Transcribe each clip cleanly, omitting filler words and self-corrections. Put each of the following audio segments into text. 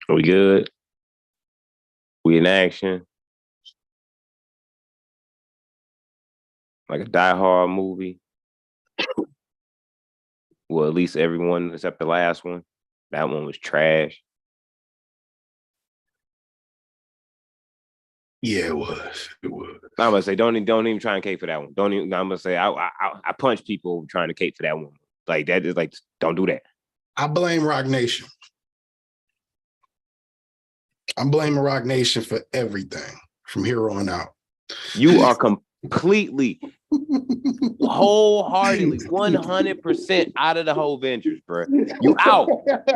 We good? We in action? Like a Die Hard movie? Well, at least everyone except the last one. That one was trash. Yeah, it was. It was. I'm gonna say don't even try and cape for that one. Don't even. I'm gonna say I punch people trying to cape for that one. Like that is like don't do that. I blame Roc Nation. I'm blaming Roc Nation for everything from here on out. You are completely, wholeheartedly, 100% out of the whole ventures, bro. You out.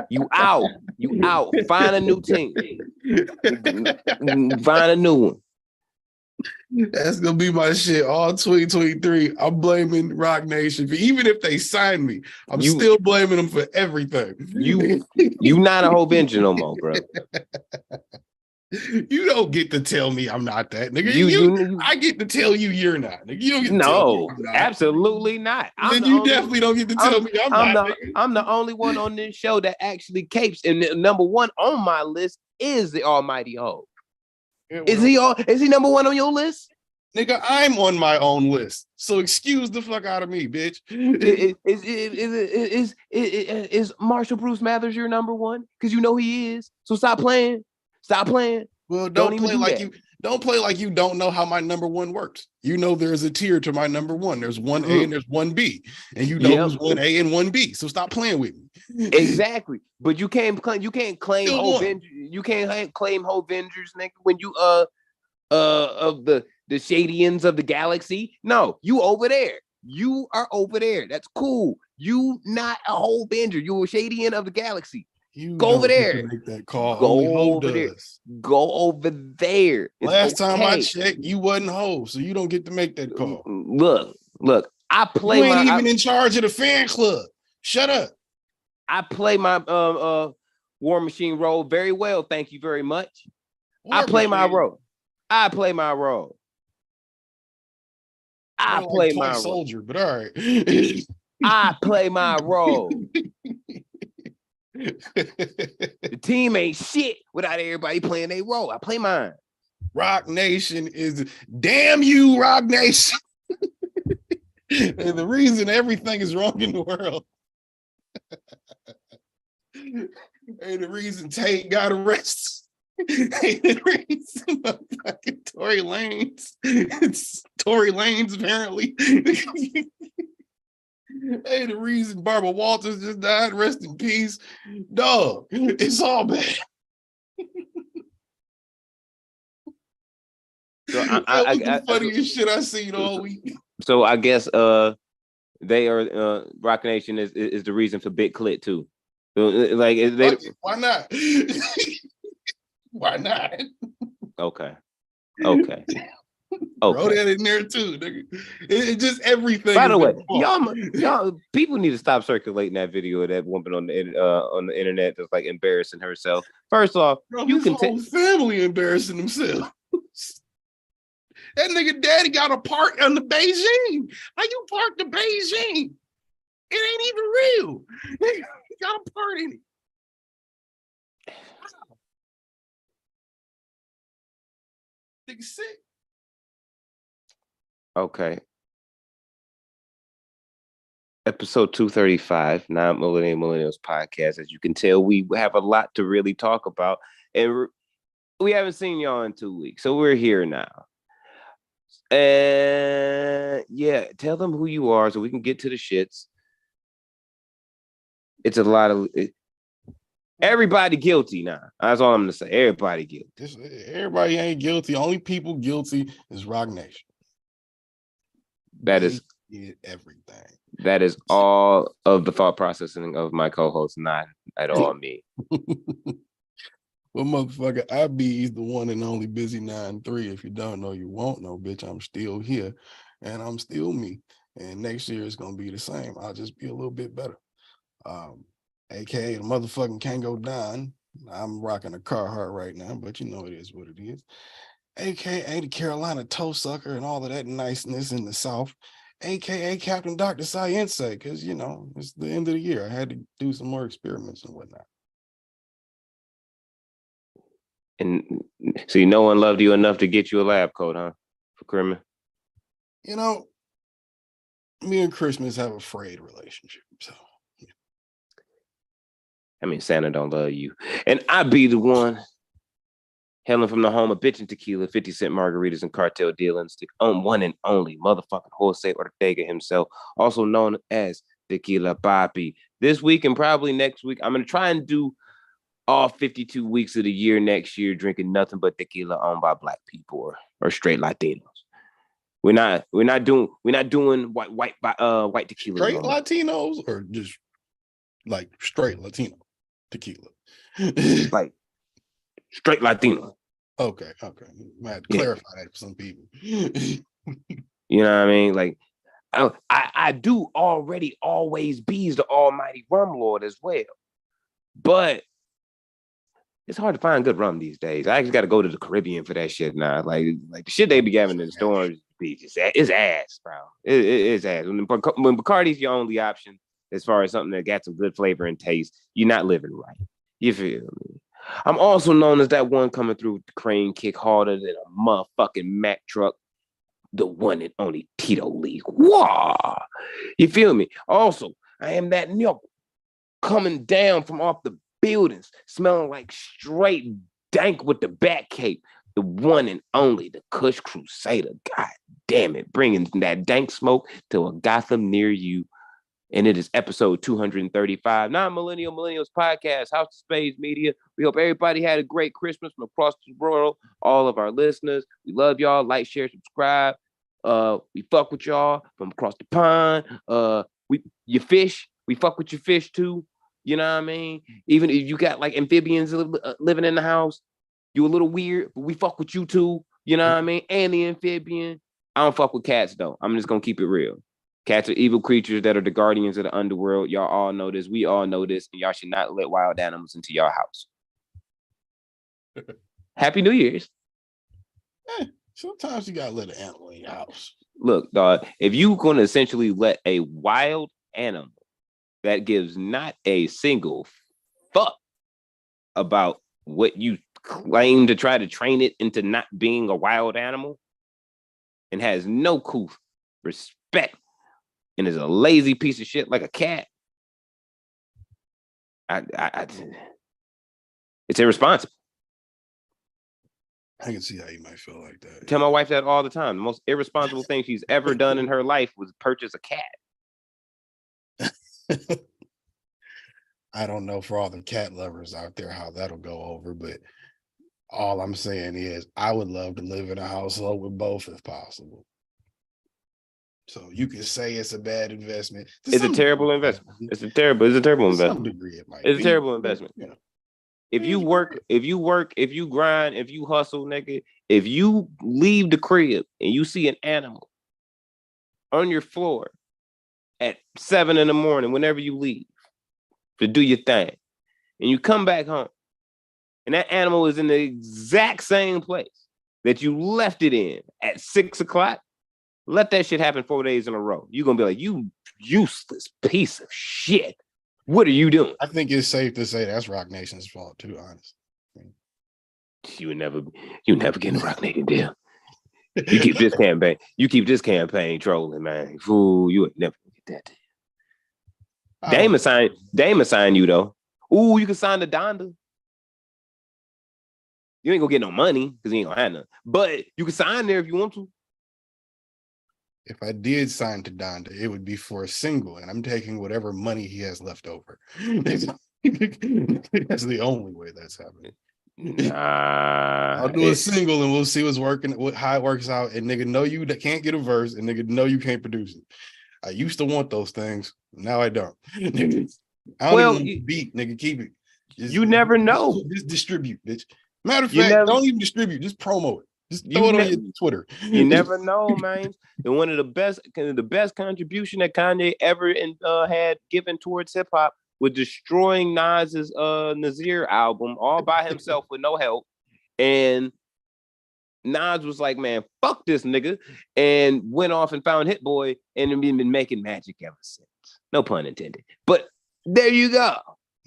You out. You out. Find a new team. Find a new one. That's gonna be my shit all 2023. I'm blaming Roc Nation for even if they sign me, I'm still blaming them for everything. You not a whole venture no more, bro. You don't get to tell me I'm not that, nigga. I get to tell you you're not, nigga. You don't get to tell me I'm not. Absolutely not. Then you definitely don't get to tell me I'm not. I'm the only one on this show that actually capes, and number one on my list is the Almighty Ho. Is he number one on your list? Nigga, I'm on my own list. So excuse the fuck out of me, bitch. Is Marshall Bruce Mathers your number one? Because you know he is. So stop playing. Stop playing. Well, don't play like you don't know how my number one works. You know there's a tier to my number one. There's 1A and there's 1B. And you know who's 1A and 1B. So stop playing with me. Exactly. But you can't claim whole Vengers. You can't claim whole Vengers, nigga, when you of the Shadians of the galaxy. No, you over there. You are over there. That's cool. You not a whole Venger. You a Shadian of the galaxy. You go over there. Make that call. Go Only over there. Go over there. It's Last time I checked, you wasn't Ho, so you don't get to make that call. Look. I play. You ain't even in charge of the fan club. Shut up. I play my War Machine role very well. Thank you very much. I play my role. I play my role. I play my soldier, but all right. I play my role. The team ain't shit without everybody playing their role. I play mine. Roc Nation is damn you, Roc Nation. And the reason everything is wrong in the world. And the reason Tate got arrested. Hey, the reason fucking Tory Lanez apparently. Hey, the reason Barbara Walters just died, rest in peace. Dog, it's all bad. So that was the funniest shit I seen all week. So I guess they are Roc Nation is the reason for Big Clit too. Like why not? Why not? Okay. Throw that in there too, nigga. It's just everything. By the way, y'all, people need to stop circulating that video of that woman on the internet that's like embarrassing herself. First off, you can whole family embarrassing themselves. That nigga daddy got a part on the Beijing. How you parked the Beijing? It ain't even real. He got a part in it. Nigga sick. Okay. Episode 235, Millennials Podcast. As you can tell, we have a lot to really talk about. And we haven't seen y'all in 2 weeks. So we're here now. And yeah, tell them who you are so we can get to the shits. It's a lot of everybody guilty now. That's all I'm gonna say. Everybody guilty. Everybody ain't guilty. Only people guilty is Roc Nation. That is everything. That is all of the thought processing of my co-host, not at all me. Well, motherfucker, I be the one and only Busy 9-3. If you don't know, you won't know, bitch. I'm still here, and I'm still me. And next year it's gonna be the same. I'll just be a little bit better. AKA the motherfucking Kango Don. I'm rocking a Carhartt right now, but you know it is what it is. AKA the Carolina toe sucker and all of that niceness in the South. AKA Captain Dr. Science, because you know it's the end of the year. I had to do some more experiments and whatnot. And so no one loved you enough to get you a lab coat, huh? For Christmas? You know, me and Christmas have a frayed relationship. So I mean, Santa don't love you. And I be the one hailing from the home of bitch and tequila, 50 cent margaritas and cartel dealings, the one and only motherfucking Jose Ortega himself, also known as Tequila Papi. This week and probably next week, I'm going to try and do all 52 weeks of the year next year drinking nothing but tequila owned by black people or straight Latinos. We're not doing white tequila. Straight Latinos or just like straight Latino tequila? Like straight Latino. Okay. I had to clarify that for some people. You know what I mean? Like I do already always bees the almighty rum lord as well. But it's hard to find good rum these days. I actually got to go to the Caribbean for that shit now. Like the shit they be having in the stores is ass, bro. It's ass. When Bacardi's your only option as far as something that got some good flavor and taste, you're not living right. You feel me? I'm also known as that one coming through with the crane kick harder than a motherfucking Mack truck. The one and only Tito League. Wow. You feel me? Also, I am that nyok coming down from off the buildings, smelling like straight dank with the back cape. The one and only, the Kush Crusader. God damn it. Bringing that dank smoke to a Gotham near you. And it is episode 235, Non-Millennial Millennials Podcast, House of Spades Media. We hope everybody had a great Christmas from across the world. All of our listeners, we love y'all. Like, share, subscribe. We fuck with y'all from across the pond. You fish. We fuck with your fish too. You know what I mean? Even if you got like amphibians living in the house, you a little weird, but we fuck with you too. You know what I mean? And the amphibian. I don't fuck with cats though. I'm just gonna keep it real. Cats are evil creatures that are the guardians of the underworld. Y'all all know this. We all know this. And y'all should not let wild animals into your house. Happy New Year's. Sometimes you gotta let an animal in your house. Look, dog, if you're gonna essentially let a wild animal that gives not a single fuck about what you claim to try to train it into not being a wild animal and has no cool respect and is a lazy piece of shit like a cat, it's irresponsible. I can see how you might feel like that. I tell my wife that all the time. The most irresponsible thing she's ever done in her life was purchase a cat. I don't know for all the cat lovers out there how that'll go over, but all I'm saying is I would love to live in a household with both if possible. So you can say it's a bad investment. It's a terrible investment. It's a terrible investment. To some degree, it might it's be. A terrible investment. You know. If you work, if you grind, if you hustle, nigga, if you leave the crib and you see an animal on your floor at 7 a.m, whenever you leave to do your thing, and you come back home, and that animal is in the exact same place that you left it in at 6 o'clock, let that shit happen 4 days in a row. You're going to be like, you useless piece of shit. What are you doing? I think it's safe to say that's Roc Nation's fault too, honestly. You never get in a Roc Nation deal. You keep this campaign trolling, man. Fool, you would never get that. Dame assign you though. Ooh, you can sign the Donda. You ain't gonna get no money because he ain't gonna have none. But you can sign there if you want to. If I did sign to Donda, it would be for a single, and I'm taking whatever money he has left over. That's the only way that's happening. Nah, I'll do a single and we'll see how it works out. And nigga know you that can't get a verse, and nigga know you can't produce it. I used to want those things, now I don't. I don't even beat, nigga. Keep it. You never know. Just distribute, bitch. Matter of fact, don't even distribute. Just promo it. Just throw it on your Twitter. You never know, man. And one of the best contribution that Kanye ever had given towards hip hop was destroying Nas's Nasir album all by himself with no help. And Nas was like, man, fuck this nigga, and went off and found Hit Boy and been making magic ever since. No pun intended. But there you go.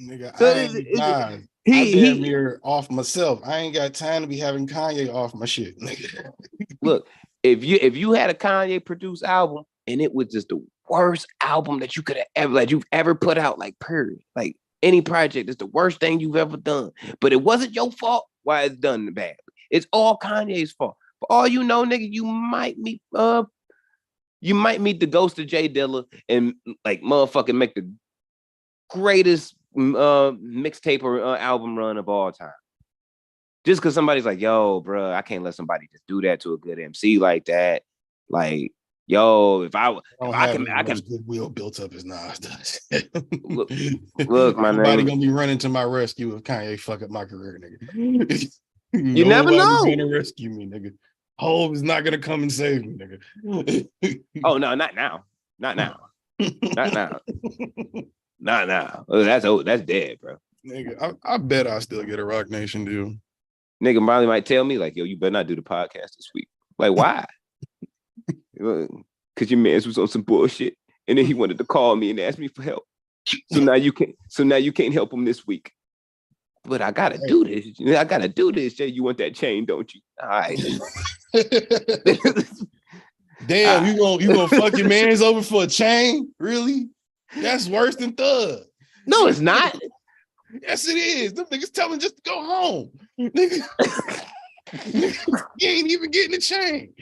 Nigga, So I ain't guys. I damn near off myself. I ain't got time to be having Kanye off my shit. Nigga. Look, if you had a Kanye produced album and it was just the worst album that you could have ever you've ever put out, like period, like any project is the worst thing you've ever done, but it wasn't your fault why it's done badly. It's all Kanye's fault. For all you know, nigga, you might meet the ghost of Jay Dilla and like motherfucking make the greatest mixtape or album run of all time. Just because somebody's like, yo, bro, I can't let somebody just do that to a good MC like that. Like, yo, if I can goodwill built up as Nas does. look, my nobody name gonna be running to my rescue if Kanye fuck up my career, nigga. You never know. Nobody's gonna rescue me, nigga. Hov is not gonna come and save me, nigga. Oh no, not now. Not now. Not now. Not now. That's dead, bro. Nigga, I bet I still get a Roc Nation deal. Nigga probably might tell me, like, yo, you better not do the podcast this week. Like, why? Because your man was on some bullshit. And then he wanted to call me and ask me for help. So now you can't help him this week. But I gotta do this. I gotta do this, Jay. You want that chain, don't you? All right. Damn, you gonna fuck your man's over for a chain? Really? That's worse than thug. No, it's not. Yes, it is. Them niggas telling just to go home. Nigga. You ain't even getting the chain.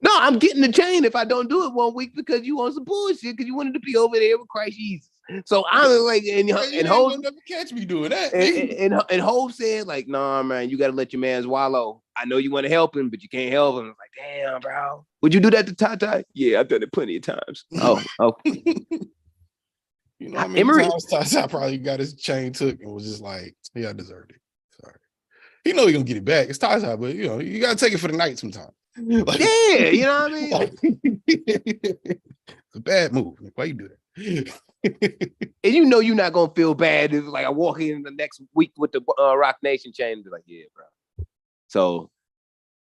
No, I'm getting the chain if I don't do it 1 week because you want some bullshit because you wanted to be over there with Christ Jesus. So I'm like, and Hov never catch me doing that. And Hov said, like, nah, man, you gotta let your man's wallow. I know you want to help him, but you can't help him. I'm like, damn, bro. Would you do that to Tata? Yeah, I've done it plenty of times. Oh. You know how many times Tata probably got his chain took and was just like, yeah, I deserved it. Sorry. He know he gonna get it back. It's Tata, but you know, you gotta take it for the night sometime. Like, yeah, you know what I mean? It's a bad move. Like, why you do that? And you know you're not gonna feel bad if like I walk in the next week with the Roc Nation chain and be like, yeah, bro. So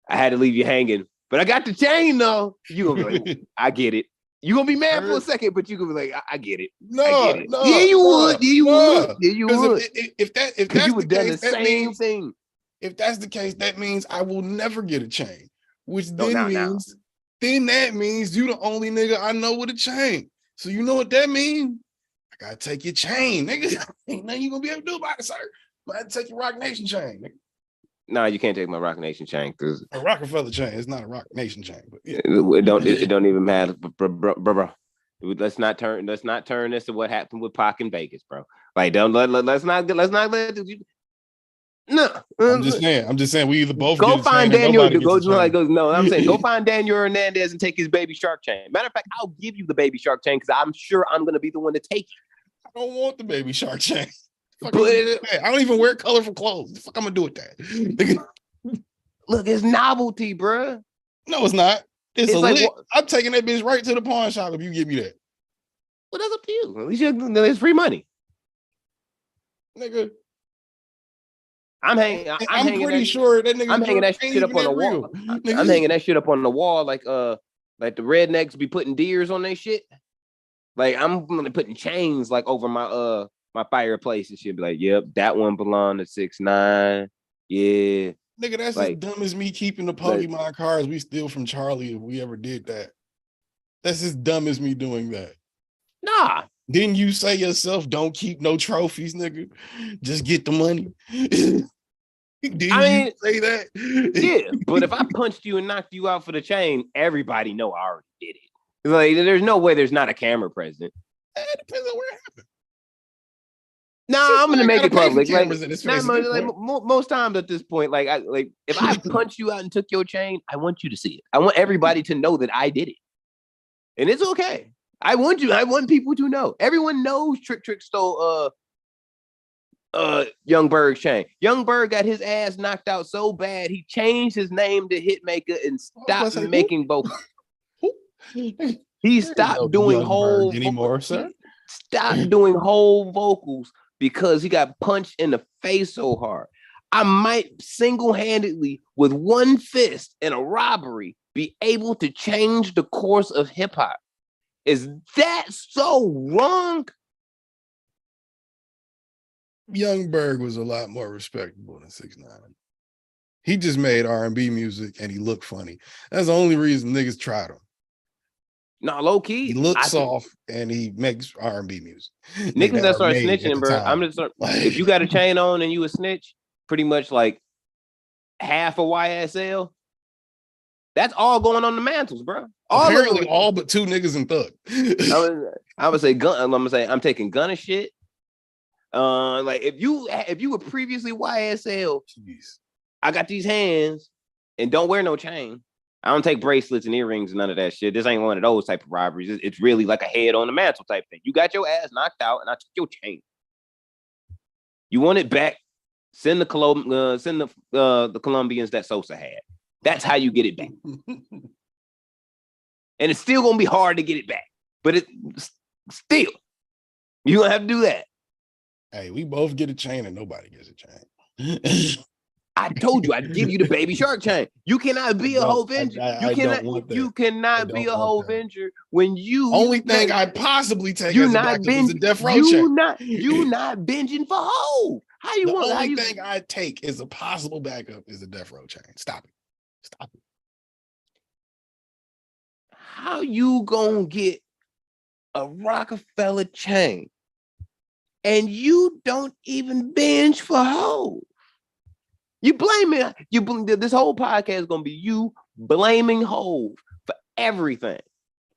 I had to leave you hanging, but I got the chain though. You gonna be like, I get it. You gonna be mad for a second, but you gonna be like, I get it. No, I get it. No, yeah, you would. Yeah, you no. would. Yeah, you would. If that's you would the done case, the same thing. If that's the case, that means I will never get a chain, which then that means you the only nigga I know with a chain. So you know what that means? I gotta take your chain, nigga. Ain't nothing you gonna be able to do about it, sir. I had to take your Roc Nation chain, nigga. No, you can't take my Roc Nation chain because a Rockefeller chain. It's not a Roc Nation chain, but yeah. It don't even matter, bro. Let's not turn this to what happened with Pac in Vegas, bro. Like, let's not let you. No, I'm just saying. We either both go find Daniel. I'm saying go find Daniel Hernandez and take his Baby Shark chain. Matter of fact, I'll give you the Baby Shark chain because I'm sure I'm gonna be the one to take it. I don't want the Baby Shark chain. I don't even wear colorful clothes. The fuck I'm gonna do with that? Look, it's novelty, bro. No, it's not. It's a lick. I'm taking that bitch right to the pawn shop if you give me that. Well, that's up to you. At least it's free money, nigga. I'm pretty sure that nigga. I'm hanging that shit up on the wall. I'm hanging that shit up on the wall like the rednecks be putting deers on their shit. Like I'm gonna putting chains like over my my fireplace and shit. Be like, yep, that one belonged to 6ix9ine. Yeah. Nigga, that's like, as dumb as me keeping the Pokemon cards we steal from Charlie if we ever did that. That's as dumb as me doing that. Nah. Didn't you say yourself, don't keep no trophies, nigga? Just get the money. Didn't you say that? Yeah, but if I punched you and knocked you out for the chain, everybody know I already did it. Like, there's no way there's not a camera present. It depends on where it happened. Nah, I'm gonna make it public. Most times at this point, if I punched you out and took your chain, I want you to see it. I want everybody to know that I did it, and it's okay. I want people to know. Everyone knows Trick stole Young Berg's chain. Young Berg got his ass knocked out so bad he changed his name to Hitmaker and stopped making vocals. He stopped doing whole anymore, sir. Stopped doing whole vocals because he got punched in the face so hard. I might single-handedly, with one fist in a robbery, be able to change the course of hip hop. Is that so wrong? Young Berg was a lot more respectable than 6ix9ine. He just made R&B music and he looked funny. That's the only reason niggas tried him. No, low key. He looks soft and he makes R&B music. Niggas that start snitching, bro. I'm just if you got a chain on and you a snitch, pretty much like half of YSL. That's all going on the mantles, bro. Apparently, all but 2 niggas in Thug. I would say gun. I'm gonna say I'm taking Gunna shit. Like if you were previously YSL, jeez. I got these hands and don't wear no chain. I don't take bracelets and earrings and none of that shit. This ain't one of those type of robberies. It's really like a head on the mantle type thing. You got your ass knocked out and I took your chain. You want it back? Send the Colombians that Sosa had. That's how you get it back. And it's still gonna be hard to get it back, but it still you gonna have to do that. Hey, we both get a chain and nobody gets a chain. I told you I'd give you the baby shark chain. You cannot be a whole venger. You cannot be a whole venger when you only thing I'd possibly take as a backup is a death row chain. You not binging for hoe. How you want? The only thing I'd take is a possible backup is a death row chain. Stop it. Stop it. How you gonna get a Rockefeller chain and you don't even binge for hoe? You blaming this whole podcast is gonna be you blaming Hove for everything.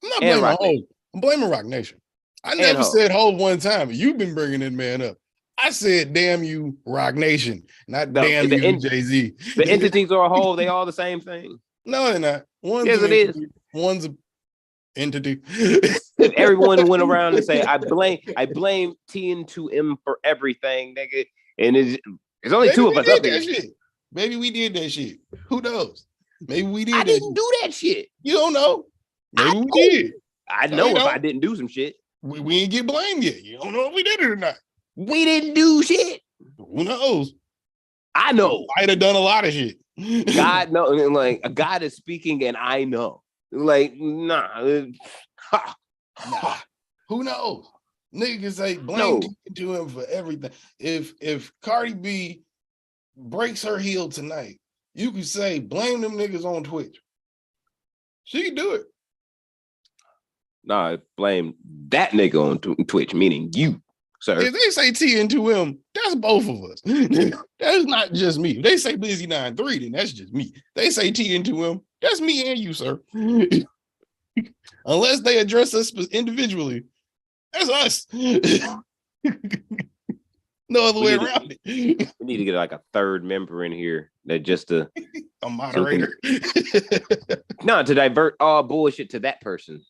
I'm not blaming Hove. I'm blaming Roc Nation. I never said Hove one time. You've been bringing that man up. I said, damn you, Roc Nation, not damn you, Jay-Z. The entities are a whole. They all the same thing. No, they're not. Yes, it is. One's an entity. If everyone went around and say, I blame TN2M for everything, nigga, and it's only maybe 2 of us up there. Maybe we did that shit. Who knows? Maybe we did. I didn't do that shit. You don't know. Maybe we did. I know if I didn't do some shit. We ain't get blamed yet. You don't know if we did it or not. We didn't do shit. Who knows? I know. Might have done a lot of shit. God knows. Like a God is speaking, and I know. Like nah. Who knows? Niggas say blame to him for everything. If Cardi B breaks her heel tonight, you can say blame them niggas on Twitch. She can do it. Nah, blame that nigga on Twitch, meaning you, sir. If they say TN2M, that's both of us. That's not just me. If they say Blizzy 93, then that's just me. They say TN2M, that's me and you, sir. Unless they address us individually, that's us. No other way around it. We need to get like a third member in here that just a moderator. No, to divert all bullshit to that person.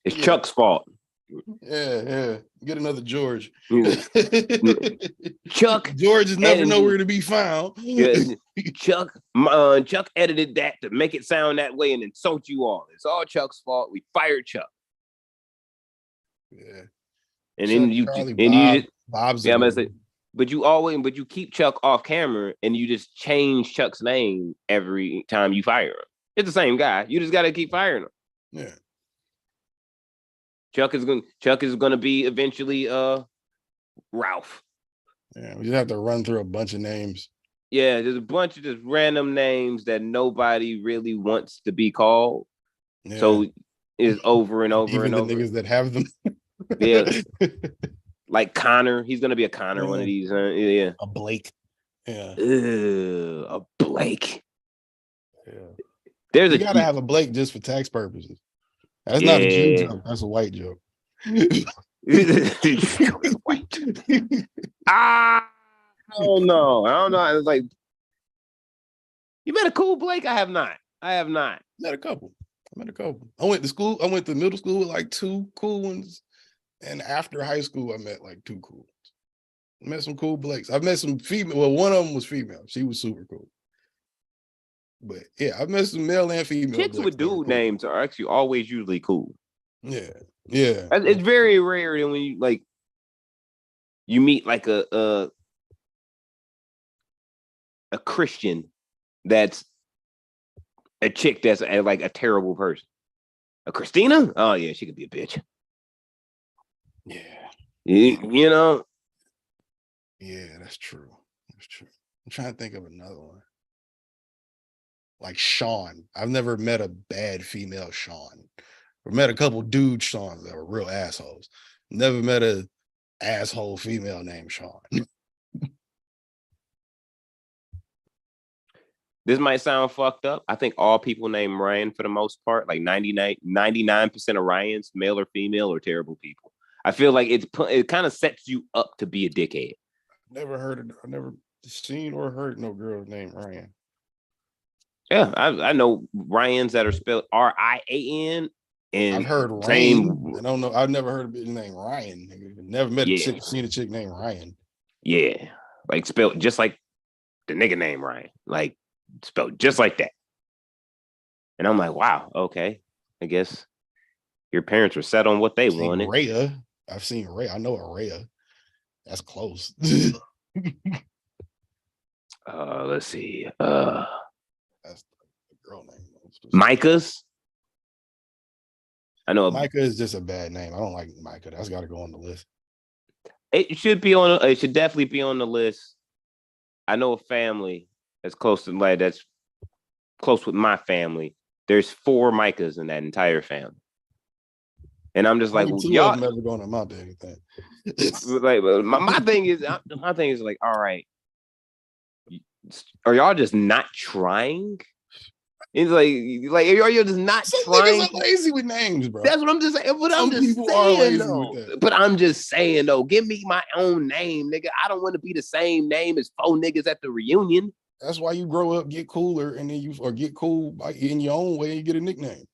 It's Chuck's fault. Yeah. Get another George. Chuck. George is never nowhere to be found. Chuck edited that to make it sound that way and insult you all. It's all Chuck's fault. We fired Chuck. Yeah. And then but you keep Chuck off camera and you just change Chuck's name every time you fire him. It's the same guy. You just got to keep firing him. Yeah. Chuck is gonna be eventually Ralph. Yeah, we just have to run through a bunch of names. Yeah, there's a bunch of just random names that nobody really wants to be called. Yeah. So it's over and over even and the over. Niggas that have them. Yeah. Like Connor. He's gonna be a Connor one of these. Yeah. A Blake. Yeah. A Blake. Yeah. You gotta have a Blake just for tax purposes. That's not a Jew joke. That's a white joke. I don't know. It's like, you met a cool Blake? I have not. Met a couple. I went to middle school with like 2 cool ones. And after high school, I met like 2 cool ones. I met some cool Blakes. I've met some female. Well, one of them was female. She was super cool. But yeah, I've met some male and female. Chicks with dude names are actually always usually cool. Yeah. It's very rare when you meet like a Christian that's a chick that's like a terrible person. A Christina? Oh yeah, she could be a bitch. Yeah. You know. Yeah, that's true. That's true. I'm trying to think of another one. Like Sean. I've never met a bad female Sean. I've met a couple dude Seans that were real assholes. Never met a asshole female named Sean. This might sound fucked up. I think all people named Ryan, for the most part, like 99% of Ryans, male or female, are terrible people. I feel like it kind of sets you up to be a dickhead. I never seen or heard no girl named Ryan. Yeah, I know Ryans that are spelled Rian. And I've heard Ryan. I don't know. I've never heard a bitch named Ryan. Never met a chick, seen a chick named Ryan. Yeah, like spelled just like the nigga named Ryan, like spelled just like that. And I'm like, wow, okay. I guess your parents were set on what they wanted. Rhea. I've seen Rhea. I know a Rhea. That's close. Let's see. That's the girl name. Micah's. I know Micah is just a bad name. I don't like Micah. That's got to go on the list. It should be on. It should definitely be on the list. I know a family that's close to that's close with my family. There's 4 Micahs in that entire family, and I'm just like, well, y'all never going to my baby thing. Like my thing is, like, all right, are y'all just not trying? It's like are you just not trying? Niggas are lazy with names, bro. That's what I'm just saying. But I'm just saying, though. But I'm just saying, though. Give me my own name, nigga. I don't want to be the same name as 4 niggas at the reunion. That's why you grow up, get cooler, and then get cool in your own way and get a nickname.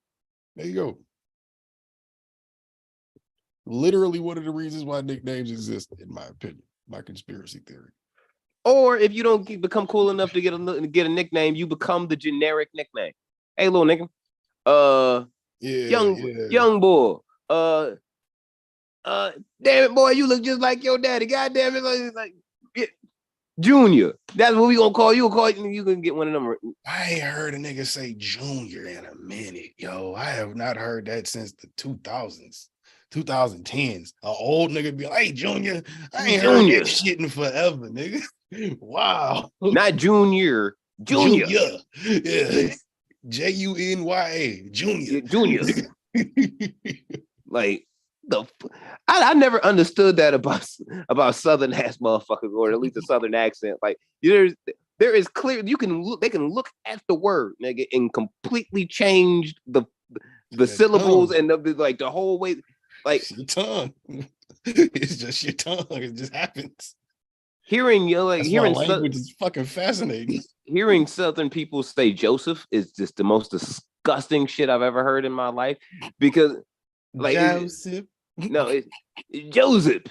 There you go. Literally one of the reasons why nicknames exist, in my opinion, my conspiracy theory. Or if you don't become cool enough to get a nickname, you become the generic nickname. Hey, little nigga. Young boy. Damn it, boy, you look just like your daddy. God damn it, like Junior. That's what we gonna call you. You can get one of them. I ain't heard a nigga say Junior in a minute, yo. I have not heard that since the 2000s. 2010s. An old nigga be like, hey, Junior. I ain't heard that shit in forever, nigga. Wow. Not Junior. Junior. Yeah. Junya. Junior. Junior. Like I never understood that about Southern ass motherfuckers, or at least a Southern accent. Like there is clear they can look at the word, nigga, and completely change the syllables and the whole way. Like your tongue. It's just your tongue. It just happens. Hearing language is fucking fascinating. Hearing Southern people say Joseph is just the most disgusting shit I've ever heard in my life, because like Joseph. It's Joseph.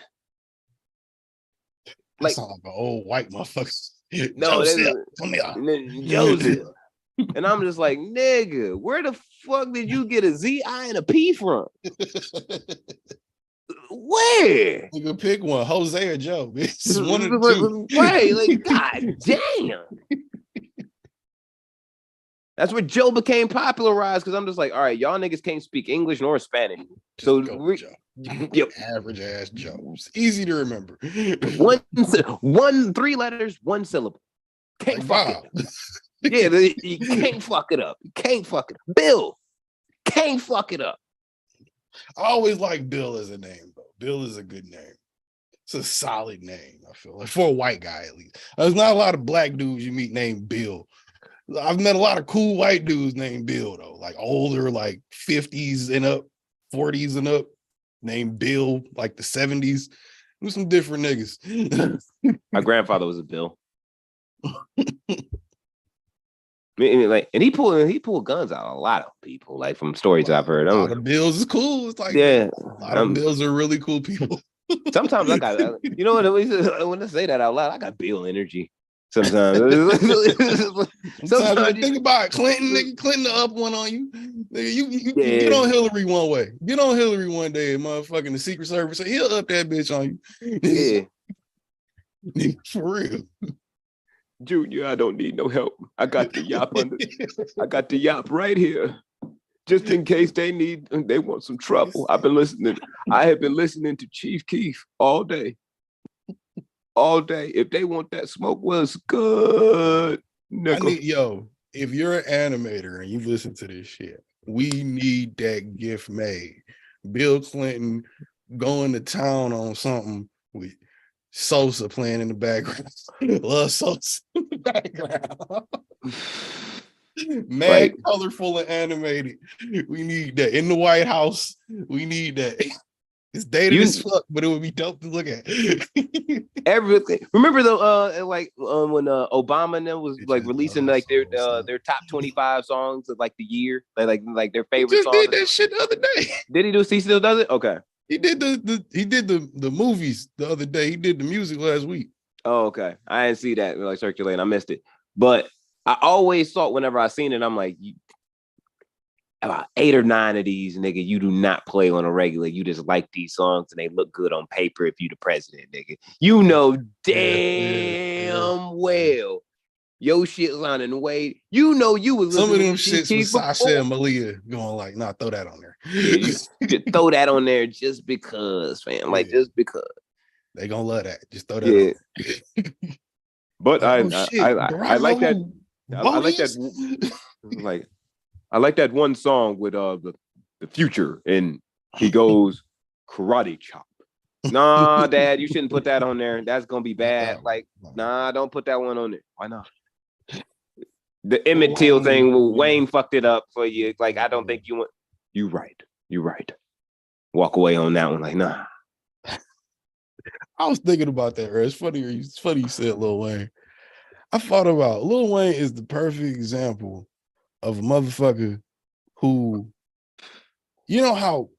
Like sound like an old white motherfucker. No, Joseph. And I'm just like, nigga, where the fuck did you get a Z, I, and a P from? Where? You can pick one, Jose or Joe. It's one of the two. Right, like, god damn. That's where Joe became popularized, because I'm just like, all right, y'all niggas can't speak English nor Spanish. So average ass Joe. It's easy to remember. 3 letters, 1 syllable. Can't fuck it up. Yeah, you can't fuck it up. You can't fuck it up. Bill, can't fuck it up. I always like Bill as a name, though. Bill is a good name. It's a solid name, I feel like, for a white guy at least. There's not a lot of black dudes you meet named Bill. I've met a lot of cool white dudes named Bill, though, like older, like 50s and up, 40s and up, named Bill, like the 70s. There's some different niggas. My grandfather was a Bill. Like, and he pulled guns out a lot of people, like from stories I've heard. A lot of Bills is cool. It's like, yeah, a lot of Bills are really cool people. Sometimes I got, you know what? When I say that out loud, I got Bill energy. Sometimes think about it. Clinton the up one on you. You get on Hillary one way. Get on Hillary one day, motherfucking the Secret Service. So he'll up that bitch on you. Yeah. For real. Junior, I don't need no help. I got the yop I got the yop right here. Just in case they want some trouble. I have been listening to Chief Keef all day. All day. If they want that smoke, well, it's good. If you're an animator and you listen to this shit, we need that gift made. Bill Clinton going to town on something with Sosa playing in the background. Love Sosa in the background. Mad, colorful, and animated. We need that in the White House. We need that. It's dated as fuck, but it would be dope to look at. Everything. Remember when Obama and them was like releasing like their top 25 songs of like the year, like their favorite he just songs. Did that shit the other day? Did he do? He still does it? Okay. He did the movies the other day. He did the music last week. Oh, okay. I didn't see that like circulating. I missed it. But I always thought whenever I seen it, I'm like, about 8 or 9 of these, nigga, you do not play on a regular. You just like these songs and they look good on paper if you the president, nigga. You know damn well your shit sounding way. You know you was some of them shits with Sasha and Malia going like, nah, throw that on there. You throw that on there just because, fam. Like just because. They gonna love that. Just throw that on. But I like that. I like that. Like I like that one song with the Future, and he goes karate chop. Nah, Dad, you shouldn't put that on there. That's gonna be bad. Like, nah, don't put that one on there. Why not? The Emmett Till thing, Wayne fucked it up for you. Like, I don't think you want. You right. Walk away on that one. Like, nah. I was thinking about that. It's funny you said Lil Wayne. I thought about Lil Wayne is the perfect example of a motherfucker who, you know how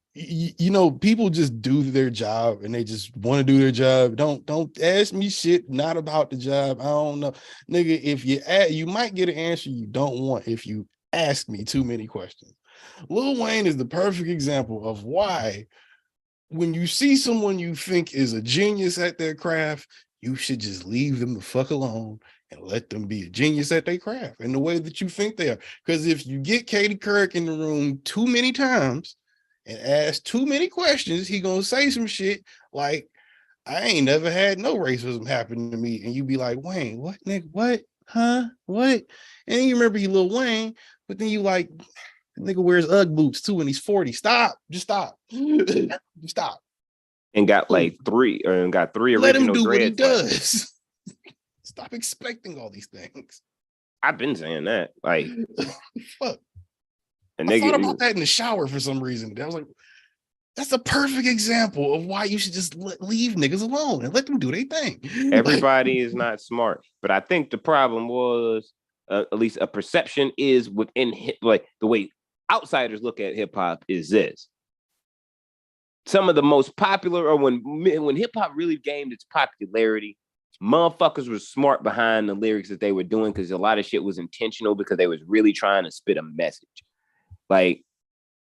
people just do their job and they just want to do their job. Don't ask me shit not about the job. I don't know, nigga. If you might get an answer you don't want if you ask me too many questions. Lil Wayne is the perfect example of why, when you see someone you think is a genius at their craft, you should just leave them the fuck alone and let them be a genius at their craft in the way that you think they are. Because if you get Katie Couric in the room too many times and ask too many questions, he gonna say some shit like, I ain't never had no racism happen to me. And you be like, Wayne, what, nigga, what? Huh? What? And you remember you Lil Wayne, but then you like, the nigga wears Ugg boots too and he's 40. Stop. Just stop. Just stop. And got like three original Let him do what he dreads. does. Stop expecting all these things. I've been saying that. Like, fuck. I thought about that in the shower for some reason. I was like, that's a perfect example of why you should just leave niggas alone and let them do their thing. Everybody is not smart. But I think the problem was, at least a perception is within like the way outsiders look at hip hop is this. Some of the most popular, or when hip hop really gained its popularity, motherfuckers were smart behind the lyrics that they were doing because a lot of shit was intentional because they was really trying to spit a message. Like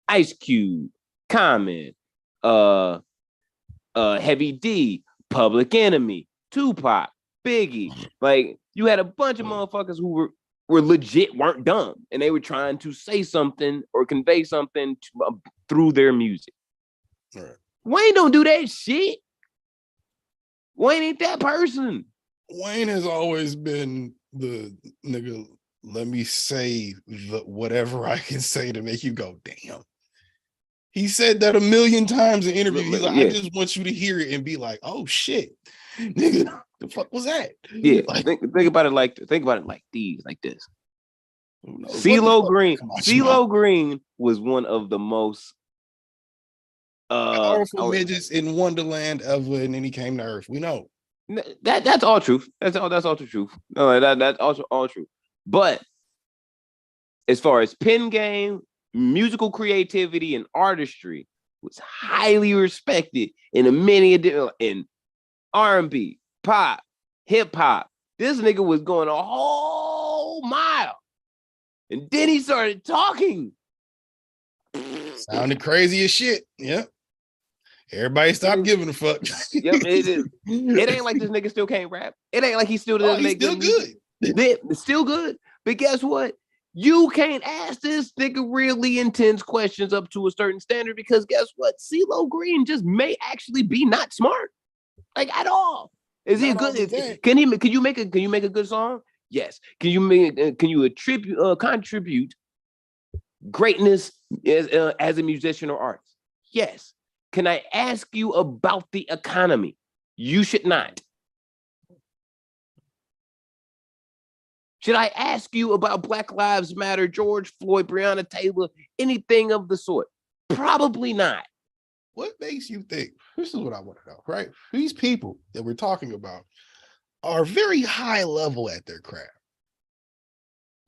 Ice Cube, Common, Heavy D, Public Enemy, Tupac, Biggie. Like you had a bunch of motherfuckers who were legit, weren't dumb, and they were trying to say something or convey something through their music. Right. Wayne don't do that shit. Wayne ain't that person. Wayne has always been the nigga, let me say whatever I can say to make you go, damn. He said that 1,000,000 times in interviews. He's like, I just want you to hear it and be like, oh shit. Nigga, the fuck was that? Yeah, like, think about it like this. CeeLo Green was one of the most powerful midgets in Wonderland ever, and then he came to Earth. We know that's all truth. That's all the truth. No, that's also all true. But as far as pen game, musical creativity, and artistry, was highly respected in in R&B, pop, hip hop. This nigga was going a whole mile, and then he started talking. Sounded crazy as shit. Yep. Everybody stopped giving a fuck. Yep, it is. It ain't like this nigga still can't rap. It ain't like he still doesn't make still good. It's still good. But guess what? You can't ask this nigga really intense questions up to a certain standard because guess what? CeeLo Green just may actually be not smart, like at all. Is he good? Can you make a good song? Yes. Can you contribute greatness as a musician or artist? Yes. Can I ask you about the economy? You should not. Should I ask you about Black Lives Matter, George Floyd, Breonna Taylor, anything of the sort? Probably not. What makes you think? This is what I want to know, right? These people that we're talking about are very high level at their craft,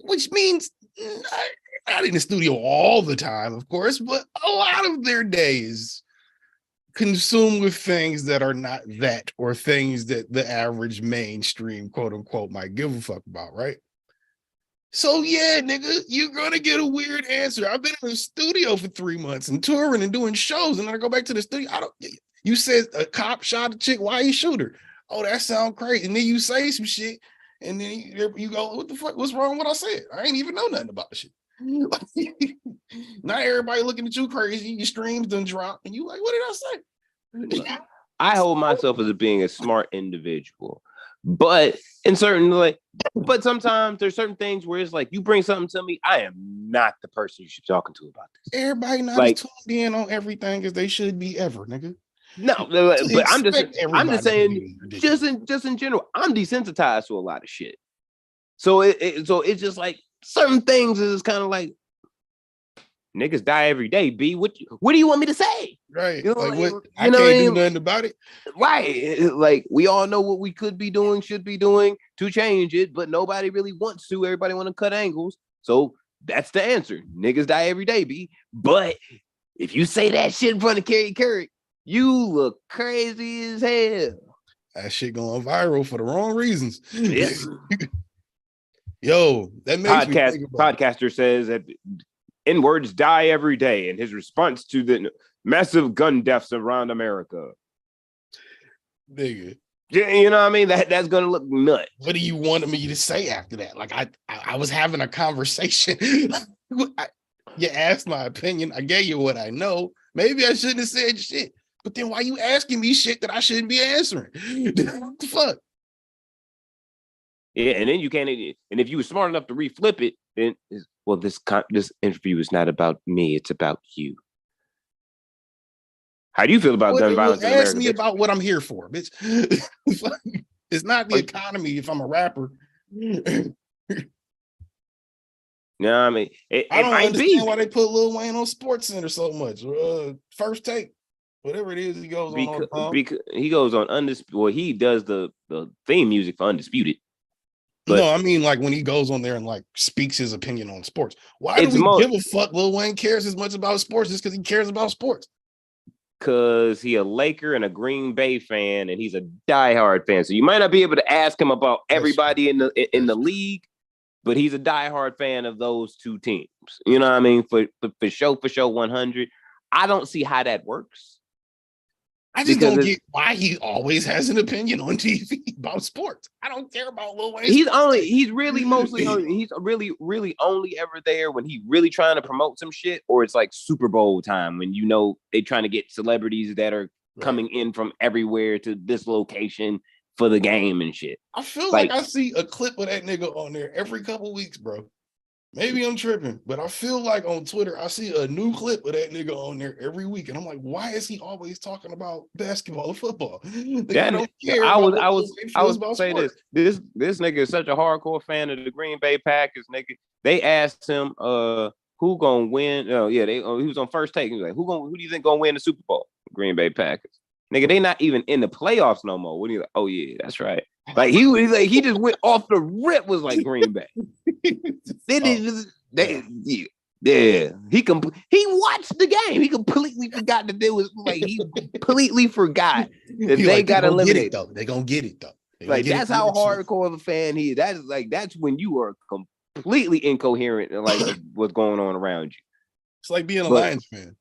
which means not in the studio all the time, of course, but a lot of their days consumed with things that are not that, or things that the average mainstream quote unquote might give a fuck about, right? So yeah, nigga, you're gonna get a weird answer. I've been in the studio for 3 months and touring and doing shows, and then I go back to the studio. You said a cop shot a chick. Why you shoot her? Oh, that sounds crazy. And then you say some shit, and then you go, what the fuck? What's wrong with what I said? I ain't even know nothing about the shit. Not everybody looking at you crazy. Your streams done drop, and you like, what did I say? I hold myself as being a smart individual, but but sometimes there's certain things where it's like you bring something to me, I am not the person you should be talking to about this. Everybody not as tuned in on everything as they should be ever, nigga. No, but I'm just saying, just in general, I'm desensitized to a lot of shit. So it's just like certain things is kind of like niggas die every day. B, what do you want me to say? Right. You know, like what? I can't do nothing about it. Right. Like we all know what we could be doing, should be doing to change it, but nobody really wants to. Everybody want to cut angles. So that's the answer. Niggas die every day, B. But if you say that shit in front of Carrie Couric, you look crazy as hell. That shit going viral for the wrong reasons. Yeah. Yo, that makes me think about podcaster says that N-words die every day in his response to the massive gun deaths around America. Nigga. Yeah, you know what I mean? That's gonna look nuts. What do you want me to say after that? Like I was having a conversation. You asked my opinion. I gave you what I know. Maybe I shouldn't have said shit. But then why you asking me shit that I shouldn't be answering? What the fuck? Yeah, and then you can't. And if you were smart enough to reflip it, then this interview is not about me; it's about you. How do you feel about gun violence in America? Ask me about what I'm here for, bitch. It's not the economy. If I'm a rapper, no, I mean, I don't understand why they put Lil Wayne on Sports Center so much. First Take, whatever it is, he goes on. Because he goes on Undisputed. Well, he does the theme music for Undisputed. But no, I mean like when he goes on there and like speaks his opinion on sports. Why do we give a fuck? Lil Wayne cares as much about sports just because he cares about sports. Because he a Laker and a Green Bay fan, and he's a diehard fan. So you might not be able to ask him about everybody in the league, but he's a diehard fan of those two teams. You know what I mean? For show 100. I don't see how that works. I just don't get why he always has an opinion on TV about sports. I don't care about Lil Wayne. He's really only ever there when he really trying to promote some shit, or it's like Super Bowl time when they trying to get celebrities that are coming in from everywhere to this location for the game and shit. I feel like I see a clip of that nigga on there every couple weeks, bro. Maybe I'm tripping, but I feel like on Twitter, I see a new clip of that nigga on there every week. And I'm like, why is he always talking about basketball or football? I don't care. I was say this nigga is such a hardcore fan of the Green Bay Packers, nigga. They asked him, who gonna win? Oh, yeah, he was on First Take. He was like, who do you think gonna win the Super Bowl? Green Bay Packers. Nigga, they not even in the playoffs no more. What are you like? Oh yeah, that's right. Like he just went off the rip, was like Green Bay. Yeah. He watched the game. He completely forgot that there was he completely forgot that they got eliminated. They're gonna get it though. Like that's how hardcore of a fan he is. That's when you are completely incoherent and like what's going on around you. It's like being a Lions fan.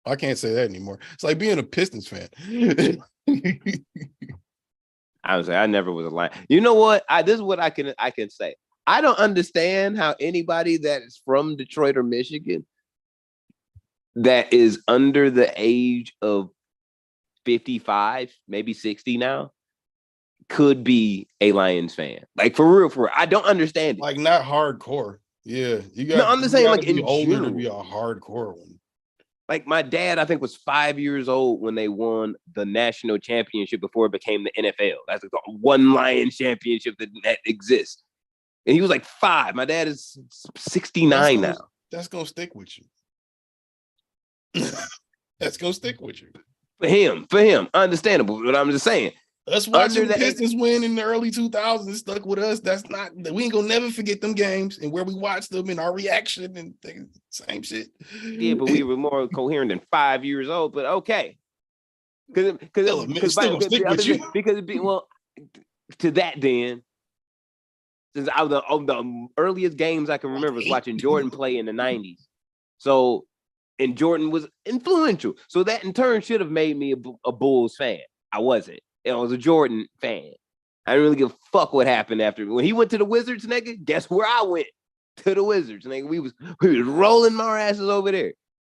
I can't say that anymore. It's like being a Pistons fan. I would say I never was a Lion. You know what? This is what I can say. I don't understand how anybody that is from Detroit or Michigan that is under the age of 55, maybe 60 now, could be a Lions fan. Like for real. I don't understand it. Like not hardcore. Yeah, I'm just saying, like, be in older general, to be a hardcore one. Like my dad, I think, was 5 years old when they won the national championship before it became the NFL. That's the one Lions championship that exists. And he was like 5. My dad is 69 now. That's gonna stick with you. That's gonna stick with you. For him, understandable. But I'm just saying. Us watching the Pistons win in the early 2000s stuck with us. That's not, we ain't gonna never forget them games and where we watched them and our reaction and things, same shit. Yeah, but we were more coherent than 5 years old. But okay, because to that then, since I was the earliest games I can remember was watching Jordan play in the 90s. So, and Jordan was influential. So that in turn should have made me a Bulls fan. I wasn't. I was a Jordan fan. I didn't really give a fuck what happened after. When he went to the Wizards, nigga, guess where I went? To the Wizards. Nigga, we was rolling our asses over there.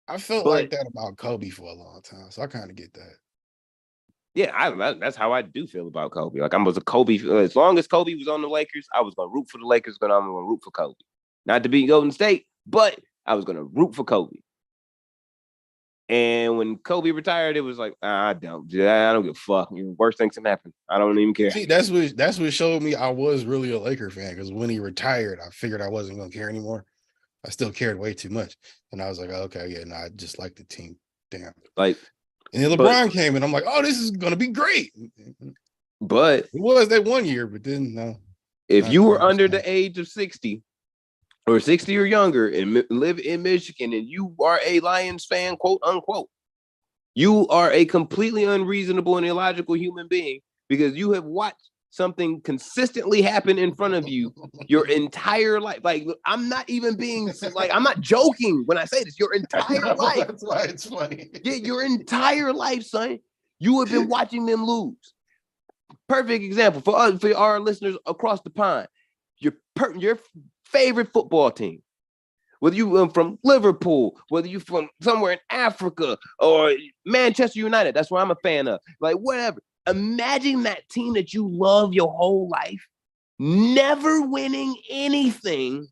I felt like that about Kobe for a long time, so I kind of get that. Yeah, that's how I do feel about Kobe. Like I was a Kobe. As long as Kobe was on the Lakers, I was gonna root for the Lakers. I'm gonna root for Kobe. Not to beat Golden State, but I was gonna root for Kobe. And when Kobe retired, it was like, I don't give a fuck. Worst things can happen. I don't even care. See, that's what showed me I was really a Laker fan, because when he retired, I figured I wasn't gonna care anymore. I still cared way too much, and I was like, okay, yeah, no, I just like the team. Damn. Like, and then LeBron came, and I'm like, oh, this is gonna be great. But it was that one year, but then no. If you were under the age of 60. Or 60 or younger and live in Michigan and you are a Lions fan, quote unquote, you are a completely unreasonable and illogical human being because you have watched something consistently happen in front of you your entire life. Like, I'm not even being like, I'm not joking when I say this. Your entire life. That's why it's funny. Yeah, your entire life, son. You have been watching them lose. Perfect example for our listeners across the pond. Your favorite football team, whether you from Liverpool, whether you from somewhere in Africa or Manchester United, that's where I'm a fan of, like whatever. Imagine that team that you love your whole life, never winning anything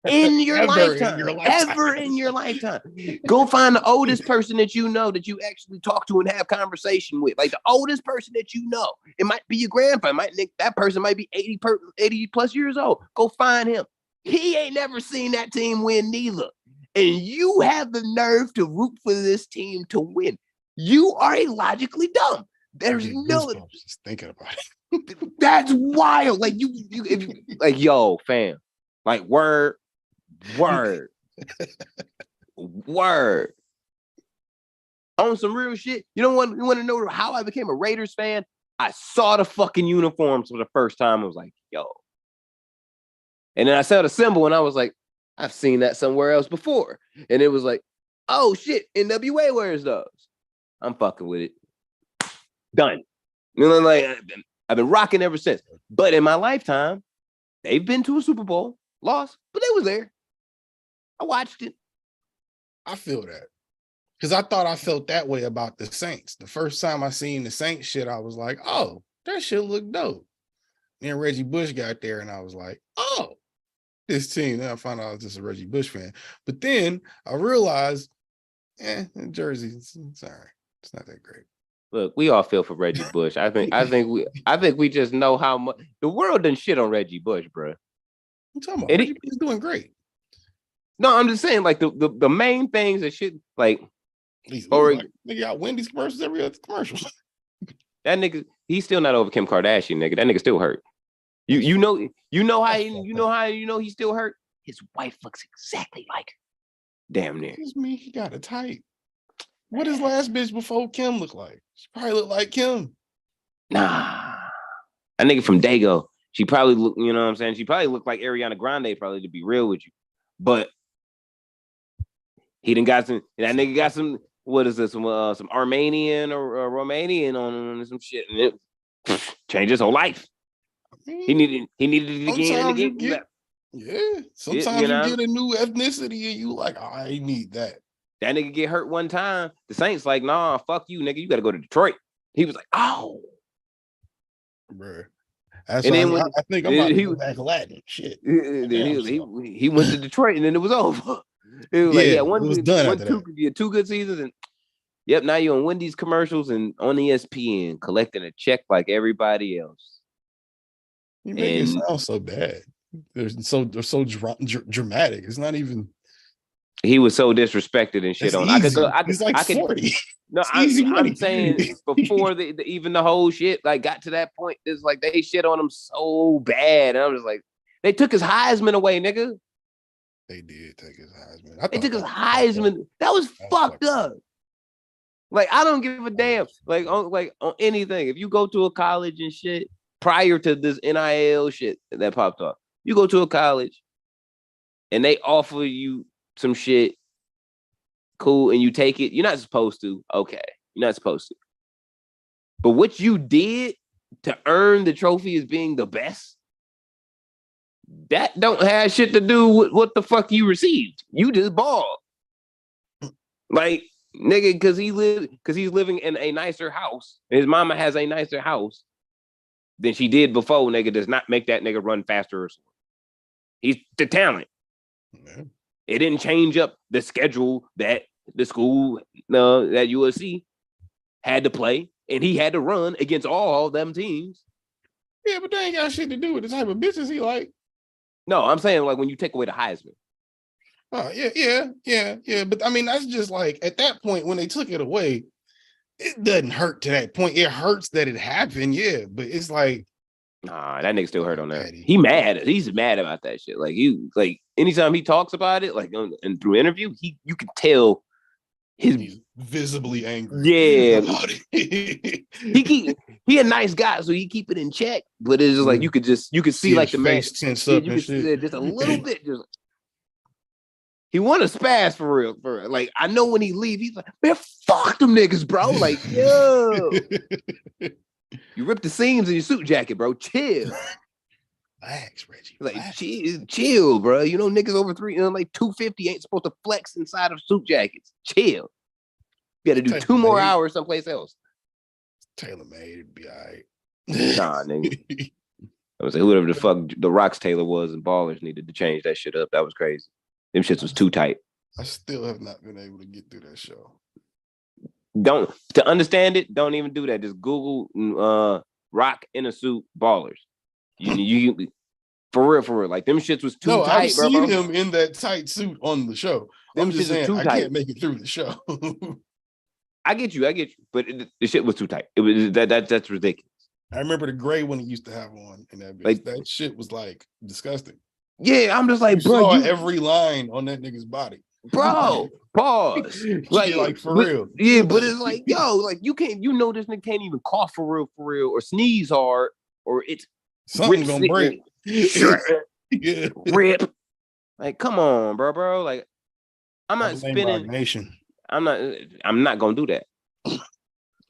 in your lifetime. Ever in your lifetime. Go find the oldest person that you know that you actually talk to and have conversation with. Like the oldest person that you know. It might be your grandpa. That person might be 80 plus years old. Go find him. He ain't never seen that team win neither. And you have the nerve to root for this team to win. You are illogically dumb. There's no just thinking about it. That's wild. Like like, yo, fam. Like word. On some real shit. You want to know how I became a Raiders fan? I saw the fucking uniforms for the first time. I was like, yo. And then I saw the symbol and I was like, I've seen that somewhere else before. And it was like, oh shit, NWA wears those. I'm fucking with it. Done. You know, like I've been rocking ever since. But in my lifetime, they've been to a Super Bowl, lost, but they was there. I watched it. I feel that. Because I thought I felt that way about the Saints. The first time I seen the Saints shit, I was like, oh, that shit look dope. Then Reggie Bush got there and I was like, oh, this team. Then I found out I was just a Reggie Bush fan. But then I realized, Jersey, it's all right. It's not that great. Look, we all feel for Reggie Bush. I think we just know how much the world done shit on Reggie Bush, bro. I'm talking about Reggie Bush doing great. No, I'm just saying, like the main things that shit, like, nigga got Wendy's commercials every other commercial. That nigga, he's still not over Kim Kardashian, nigga. That nigga still hurt. You know how he's still hurt. His wife looks exactly like her. Damn near. Excuse me, he got a type. What his last bitch before Kim look like? She probably looked like Kim. Nah, that nigga from Dago. She probably look. You know what I'm saying? She probably looked like Ariana Grande. Probably, to be real with you, but he done got some. That nigga got some. What is this? Some Armenian or Romanian on some shit, and it changed his whole life. He needed it again and again. Yeah. Sometimes you get a new ethnicity and you like, I need that. That nigga get hurt one time. The Saints like, nah, fuck you, nigga. You got to go to Detroit. He was like, oh. Bruh. That's and then I think I'm about to go back Latin. Shit. He went to Detroit and then it was over. It was like, it was done after that. 2 good seasons and yep, now you're on Wendy's commercials and on ESPN collecting a check like everybody else. You make it sound so bad. They're so dramatic. It's not even. He was so disrespected and shit. He's like 40. No, I'm saying before even the whole shit like got to that point, it's like they shit on him so bad. And I'm just like, they took his Heisman away, nigga. They did take his Heisman. They took his Heisman. That was fucked up. Like, I don't give a damn. Like on anything. If you go to a college and shit prior to this NIL shit that popped off, you go to a college and they offer you some shit, cool, and you take it. You're not supposed to. Okay, you're not supposed to. But what you did to earn the trophy as being the best, that don't have shit to do with what the fuck you received. You just balled. Like, nigga, because he's living in a nicer house. His mama has a nicer house than she did before, nigga, does not make that nigga run faster or slower. He's the talent. Yeah. It didn't change up the schedule that the school that USC had to play, and he had to run against all them teams. Yeah, but they ain't got shit to do with the type of bitches he like. No, I'm saying like when you take away the Heisman. Oh, yeah. But I mean, that's just like at that point when they took it away, it doesn't hurt to that point. It hurts that it happened, yeah. But it's like, nah, that nigga still hurt on that. He's mad about that shit. Like anytime he talks about it, like and through interview, you can tell he's visibly angry. Yeah, he a nice guy, so he keep it in check. But it's just like you could see like the face tense up and shit. Just a little bit. Just he want to spaz for real. Like I know when he leave, he's like, man, fuck them niggas, bro. Like yo. You ripped the seams in your suit jacket, bro. Chill. Relax, Reggie. Like chill, bro. You know niggas over 250 ain't supposed to flex inside of suit jackets. Chill. You got to do 2 more hours someplace else. Taylor made it'd be all right. Nah, nigga. I was like, whoever the fuck the Rocks Taylor was and Ballers needed to change that shit up. That was crazy. Them shits was too tight. I still have not been able to get through that show. To understand it, don't even do that. Just Google Rock in a suit Ballers. You for real. Like them shits was too tight. I've seen him in that tight suit on the show. I'm just saying I can't make it through the show. I get you. But the shit was too tight. It was that's ridiculous. I remember the gray one he used to have on, and that shit was like disgusting. Yeah, I'm just like, bro. Saw every line on that nigga's body. Bro, pause. Like for real. Yeah, but it's like, yo, like you this nigga can't even cough for real, or sneeze hard, or it's something gonna break. Yeah. Rip. Like, come on, bro. Like, I'm not spinning. Nation. I'm not gonna do that.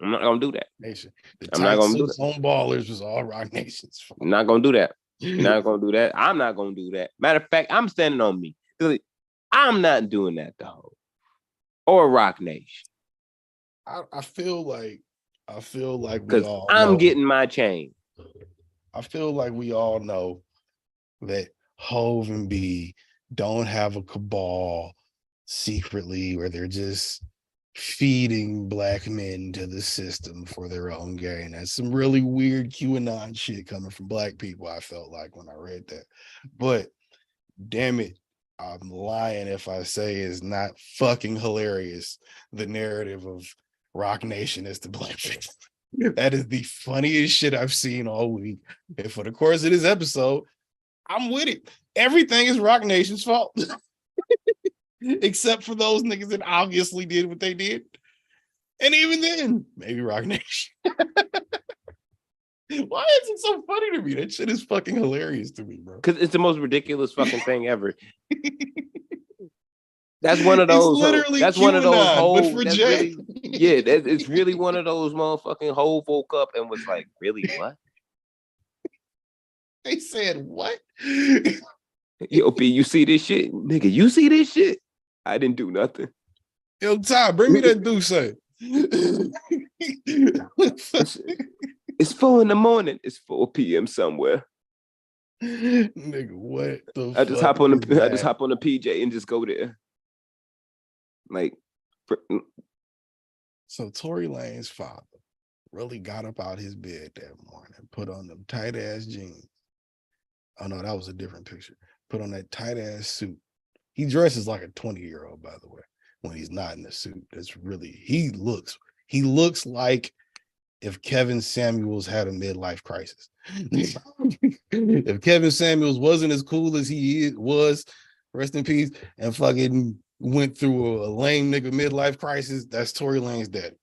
I'm not gonna do that. Nation. I'm not gonna do that. On Ballers was all Roc Nation's fault. I'm not gonna do that. You're not gonna do that. I'm not gonna do that. Matter of fact, I'm standing on me. I'm not doing that though. Or Roc Nation. I feel like because I'm getting my chain. I feel like we all know that Hov and B don't have a cabal secretly where they're just feeding black men to the system for their own gain. That's some really weird QAnon shit coming from black people, I felt like when I read that. But damn it, I'm lying if I say it's not fucking hilarious, the narrative of Roc Nation as the black people. That is the funniest shit I've seen all week. And for the course of this episode, I'm with it. Everything is Roc Nation's fault. Except for those niggas that obviously did what they did. And even then, maybe Roc Nation. Why is it so funny to me? That shit is fucking hilarious to me, bro. Because it's the most ridiculous fucking thing ever. That's one of those. That's QAnon, one of those whole. But for Jay. It's really one of those motherfucking whole woke up and was like, really what? They said what? Yo, P, you see this shit? Nigga, you see this shit? I didn't do nothing. Yo, Ty, bring me that do say. It's 4 a.m. It's 4 p.m. somewhere. Nigga, what the I just hop on the PJ and just go there. Like, so Tory Lanez father really got up out his bed that morning, put on them tight ass jeans. Oh no, that was a different picture. Put on that tight ass suit. He dresses like a 20-year-old, by the way, when he's not in the suit. That's really, he looks like if Kevin Samuels had a midlife crisis. If Kevin Samuels wasn't as cool as he was, rest in peace, and fucking went through a lame nigga midlife crisis, that's Tory Lanez dad.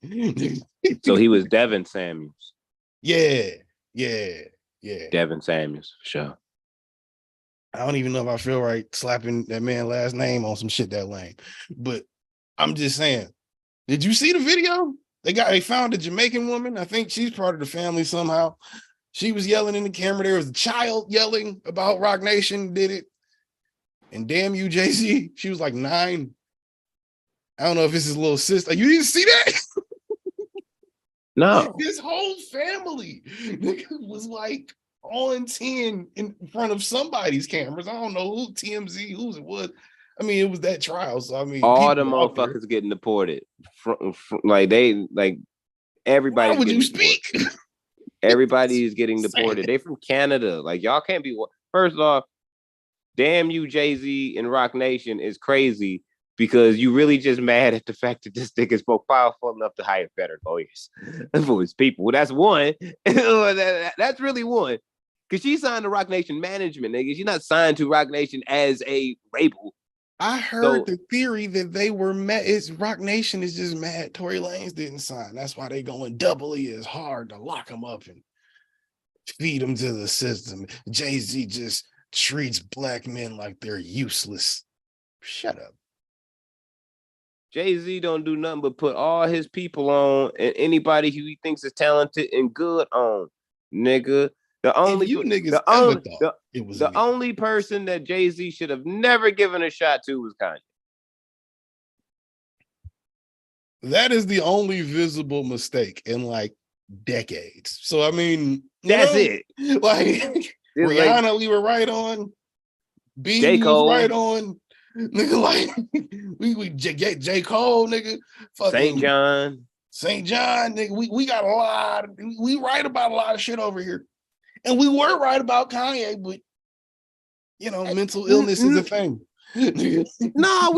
So he was Devin Samuels. Yeah. Devin Samuels, for sure. I don't even know if I feel right slapping that man's last name on some shit that lame. But I'm just saying, did you see the video? They found a Jamaican woman. I think she's part of the family somehow. She was yelling in the camera. There was a child yelling about Roc Nation did it. And damn you, Jay-Z. She was like 9. I don't know if it's his little sister. You didn't see that? No. His whole family was like on 10 in front of somebody's cameras. I don't know who, TMZ, whose it was. I mean, it was that trial. So I mean, all the motherfuckers getting deported. Like everybody. Why would you speak? Everybody is getting deported. They from Canada. Like y'all can't be. First off, damn you, Jay-Z and Roc Nation is crazy because you really just mad at the fact that this nigga is more powerful enough to hire better lawyers for his people. Well, that's one. That's really one. Because she signed to Roc Nation management, nigga. She's not signed to Roc Nation as a label. I heard the theory that they were mad. It's Roc Nation is just mad Tory Lanez didn't sign. That's why they going doubly as hard to lock him up and feed him to the system. Jay-Z just treats black men like they're useless. Shut up. Jay-Z don't do nothing but put all his people on and anybody who he thinks is talented and good on, nigga. The only person that Jay-Z should have never given a shot to was Kanye. That is the only visible mistake in like decades. So I mean, that's it. Like Rihanna, like, we were right on. B was right on. Nigga, like we J. Cole, nigga. St. John, nigga. We got a lot. We right about a lot of shit over here. And we were right about Kanye, but you know, mental illness is a thing. No,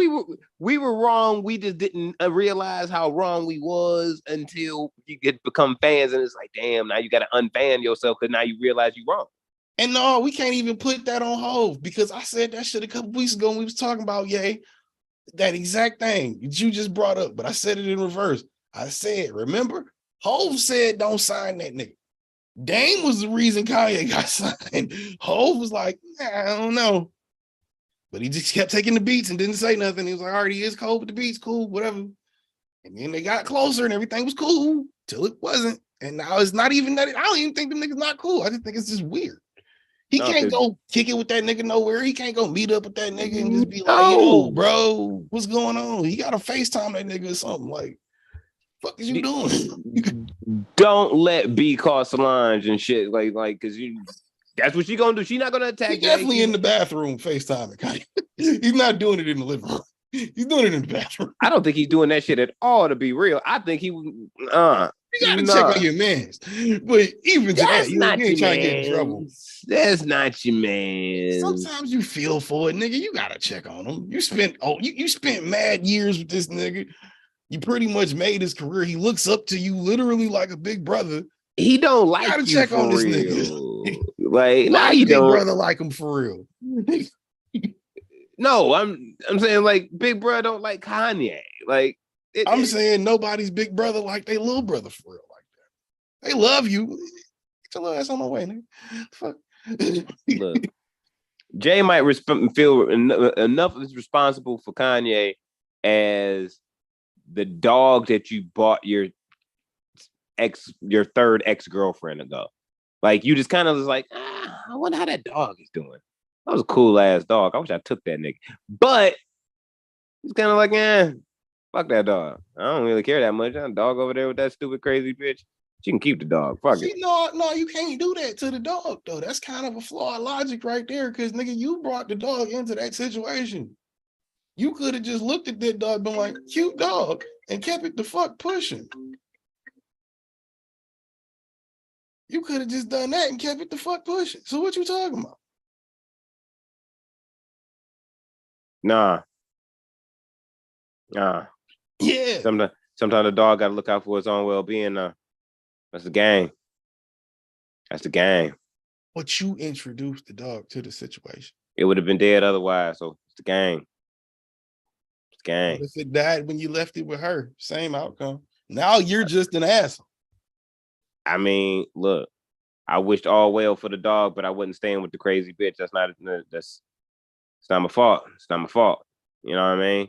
we were wrong. We just didn't realize how wrong we was until you get become fans, and it's like, damn, now you got to unfan yourself because now you realize you're wrong. And no, we can't even put that on Hov because I said that shit a couple weeks ago when we was talking about that exact thing that you just brought up, but I said it in reverse. I said, remember, Hov said don't sign that nigga. Dame was the reason Kanye got signed. Hov was like, I don't know. But he just kept taking the beats and didn't say nothing. He was like, all right, he is cold with the beats, cool, whatever. And then they got closer and everything was cool till it wasn't. And now it's not even that. I don't even think the nigga's not cool. I just think it's just weird. He can't go kick it with that nigga nowhere. He can't go meet up with that nigga and just be like, yo, bro, what's going on? He got to FaceTime that nigga or something. Like, fuck is you doing? Don't let B cause Solange and shit. Like, because that's what she gonna do. She not gonna attack. He's definitely in the bathroom FaceTiming. He's not doing it in the living room. He's doing it in the bathroom. I don't think he's doing that shit at all, to be real. I think he you gotta check on your mans. But even to that, you ain't trying to get in trouble. That's not your man. Sometimes you feel for it, nigga. You gotta check on him. You spent mad years with this nigga. You pretty much made his career. He looks up to you literally like a big brother. He don't like you. Gotta check on this nigga. Like, nah, you don't. Big brother like him for real. No, I'm saying like Big Brother don't like Kanye. Like I'm saying nobody's big brother like they little brother for real like that. They love you. Get your little ass on my way, nigga. Fuck. Look, Jay might feel enough is responsible for Kanye as the dog that you bought your third ex-girlfriend ago. Like you just kind of was like, I wonder how that dog is doing. That was a cool ass dog. I wish I took that nigga. But it's kind of like, fuck that dog. I don't really care that much. That dog over there with that stupid crazy bitch. She can keep the dog. Fuck it. No, you can't do that to the dog, though. That's kind of a flawed logic right there, because nigga, you brought the dog into that situation. You could have just looked at that dog, been like, cute dog, and kept it the fuck pushing. You could have just done that and kept it the fuck pushing. So what you talking about? Nah. Yeah. Sometimes the dog got to look out for his own well-being. That's the game. That's the game. But you introduced the dog to the situation. It would have been dead otherwise. So it's the game. It's the game. What if it died when you left it with her? Same outcome. Now you're just an asshole. I mean, look, I wished all well for the dog, but I wasn't staying with the crazy bitch. It's not my fault. It's not my fault. You know what I mean?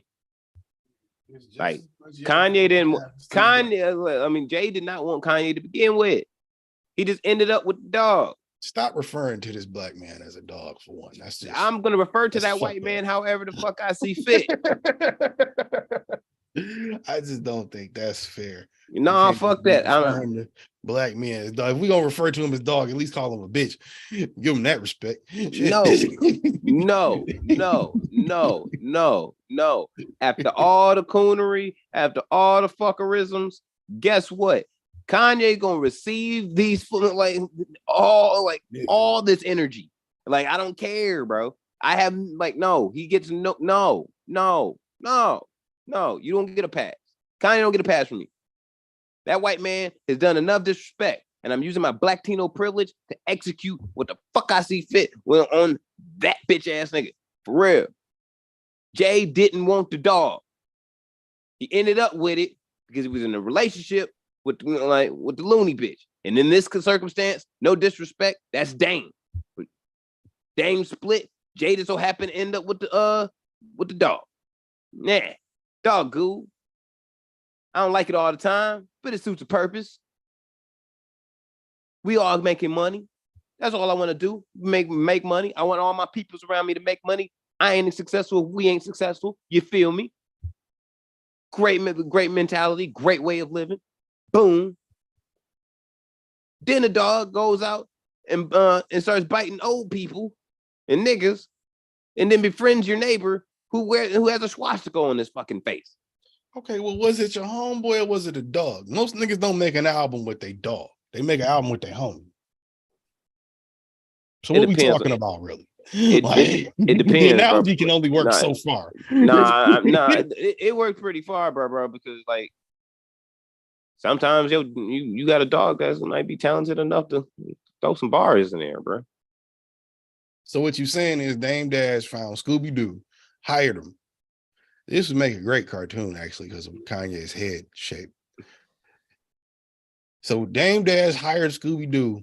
Like Kanye didn't. Kanye, I mean, Jay did not want Kanye to begin with. He just ended up with the dog. Stop referring to this black man as a dog for one. That's just, I'm gonna refer to that white man however the fuck I see fit. I just don't think that's fair. No, fuck that. Black men. If we gonna refer to him as dog, at least call him a bitch. Give him that respect. No. After all the coonery, after all the fuckerisms, guess what? Kanye gonna receive these all this energy. Like, I don't care, bro. I have no. He gets no. You don't get a pass. Kanye don't get a pass from me. That white man has done enough disrespect, and I'm using my Black Tino privilege to execute what the fuck I see fit on that bitch ass nigga. For real. Jay didn't want the dog. He ended up with it because he was in a relationship with the loony bitch. And in this circumstance, no disrespect, that's Dame. Dame split. Jay just so happened to end up with the dog. Nah, dog goo. I don't like it all the time, but it suits a purpose. We all making money. That's all I want to do. Make money. I want all my peoples around me to make money. I ain't successful if we ain't successful. You feel me? Great mentality, great way of living. Boom. Then the dog goes out and starts biting old people and niggas, and then befriends your neighbor who has a swastika on his fucking face. Okay, well, was it your homeboy or was it a dog? Most niggas don't make an album with their dog. They make an album with their homie. So what are we talking about, really? It depends. The analogy can only work so far. It worked pretty far, bro, because like sometimes you got a dog that might be talented enough to throw some bars in there, bro. So what you're saying is Dame Dash found Scooby-Doo, hired him. This would make a great cartoon, actually, because of Kanye's head shape. So Dame Dash hired Scooby-Doo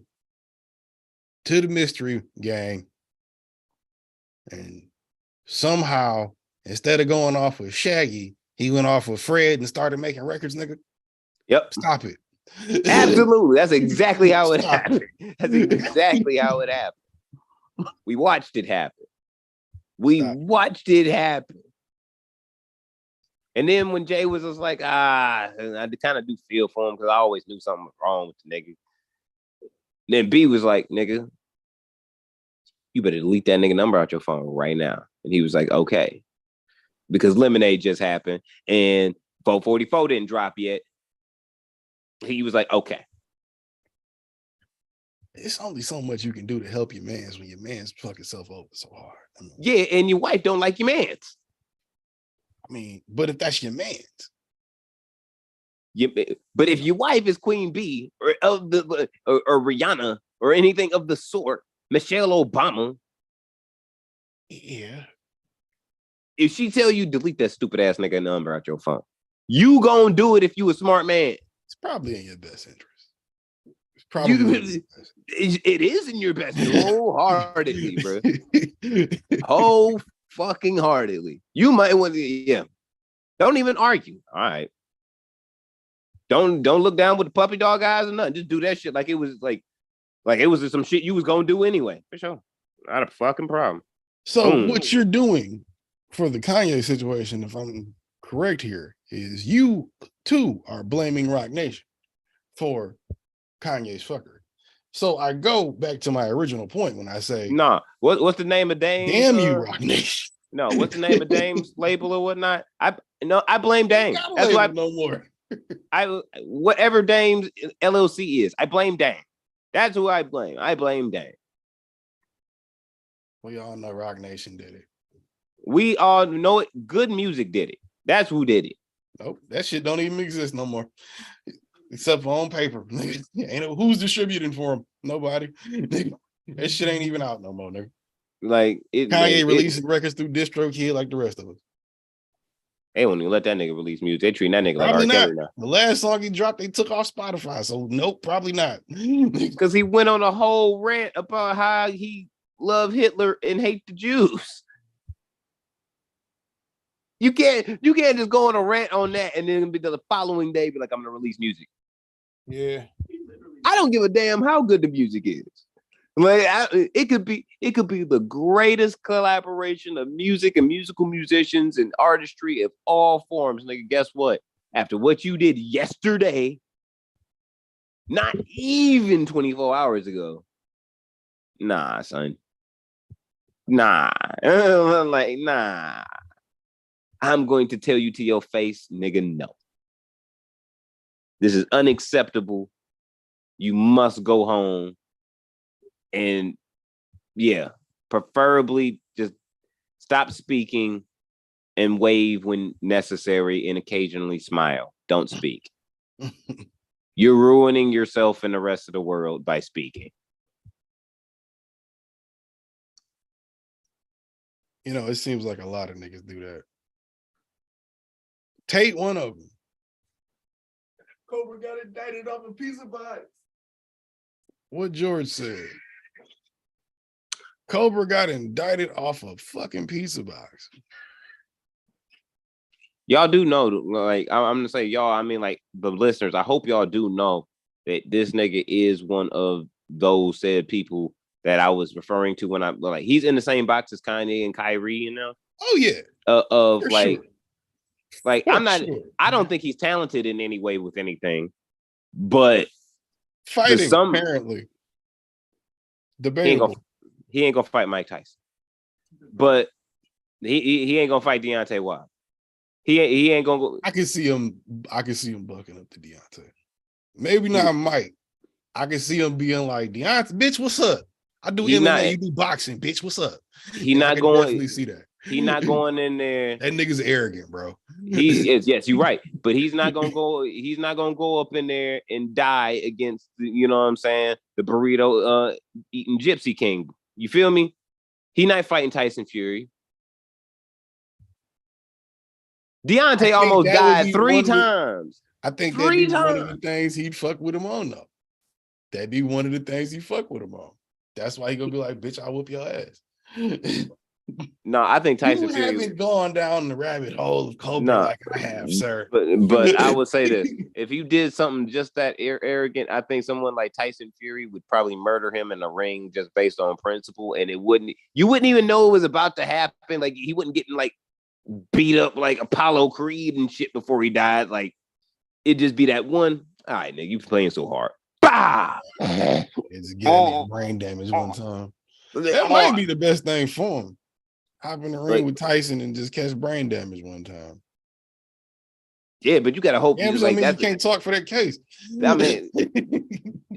to the mystery gang. And somehow, instead of going off with Shaggy, he went off with Fred and started making records, nigga. Yep. Stop it. Absolutely. That's exactly how it happened. That's exactly how it happened. We watched it happen. Watched it happen. And then when Jay was just like, I kind of do feel for him because I always knew something was wrong with the nigga. Then B was like, nigga, you better delete that nigga number out your phone right now. And he was like, okay. Because Lemonade just happened and 444 didn't drop yet. He was like, okay. It's only so much you can do to help your mans when your man's fucking self over so hard. I mean, yeah, and your wife don't like your mans. I mean, but if that's your man's. Yeah, but if your wife is Queen B or Rihanna or anything of the sort, Michelle Obama. Yeah. If she tell you delete that stupid ass nigga number out your phone, you gonna do it if you a smart man. It's probably in your best interest. It's probably it is in your best wholeheartedly, bro. Whole fucking heartedly. You might want to, yeah. Don't even argue. All right. Don't look down with the puppy dog eyes or nothing. Just do that shit like it was like it was some shit you was gonna do anyway. For sure. Not a fucking problem. So what you're doing for the Kanye situation, if I'm correct here, is you too are blaming Roc Nation for Kanye's fuckery. So I go back to my original point when I say, nah, what's the name of Dame's? Damn You Roc Nation. No, what's the name of Dame's label or whatnot? I blame Dame. That's why no more. Whatever Dame's LLC is, I blame Dame. That's who I blame. I blame Dame. We all know Roc Nation did it. We all know it. Good Music did it. That's who did it. Nope, that shit don't even exist no more. Except for on paper. Ain't who's distributing for them? Nobody. That shit ain't even out no more, nigga. Like Kanye releasing records through DistroKid like the rest of us. They won't even let that nigga release music. They treat that nigga probably like R. Kelly now. The last song he dropped, they took off Spotify. So nope, probably not. Because he went on a whole rant about how he loved Hitler and hate the Jews. You can't just go on a rant on that and then be the following day be like, I'm gonna release music. Yeah. I don't give a damn how good the music is. Like it could be the greatest collaboration of music and musical musicians and artistry of all forms. Nigga, guess what? After what you did yesterday, not even 24 hours ago. Nah, son. Nah. Like, nah. I'm going to tell you to your face, nigga, no. This is unacceptable. You must go home. And yeah, preferably just stop speaking and wave when necessary and occasionally smile. Don't speak. You're ruining yourself and the rest of the world by speaking. You know, it seems like a lot of niggas do that. Tate, one of them. Cobra got indicted off a pizza box. What George said. Cobra got indicted off a fucking pizza box. Y'all do know, like, I'm gonna say y'all, I mean, like, the listeners, I hope y'all do know that this nigga is one of those said people that I was referring to when I, like, he's in the same box as Kanye and Kyrie, you know? Oh, yeah. For like, sure. Like, I'm not, I don't think he's talented in any way with anything, but fighting, apparently. Debatable. He ain't gonna fight Mike Tyson, but he ain't gonna fight Deontay Wilder. He ain't gonna go. I can see him bucking up to Deontay. Maybe not Mike. I can see him being like, Deontay, bitch, what's up? I do MMA, you do boxing, bitch, what's up? He not going. Definitely see that. He not going in there. That nigga's arrogant, bro. He is. Yes, you're right. But he's not gonna go. He's not gonna go up in there and die against, you know what I'm saying, the burrito eating Gypsy King. You feel me? He not fighting Tyson Fury. Deontay almost died 3 times. I think that'd be one of the things he'd fuck with him on, though. That'd be one of the things he'd fuck with him on. That's why he gonna be like, bitch, I'll whoop your ass. No, I think Tyson Fury haven't gone down the rabbit hole of Cobra like I have, sir. But I would say this: if you did something just that arrogant, I think someone like Tyson Fury would probably murder him in the ring just based on principle, and you wouldn't even know it was about to happen. Like, he wouldn't get like beat up like Apollo Creed and shit before he died. Like, it'd just be that one. All right, nigga, you playing so hard. Bah! It's getting brain damage one time. That might be the best thing for him. Hop in the ring with Tyson and just catch brain damage one time. Yeah, but you gotta hope. Yeah, like, you can't talk for that case.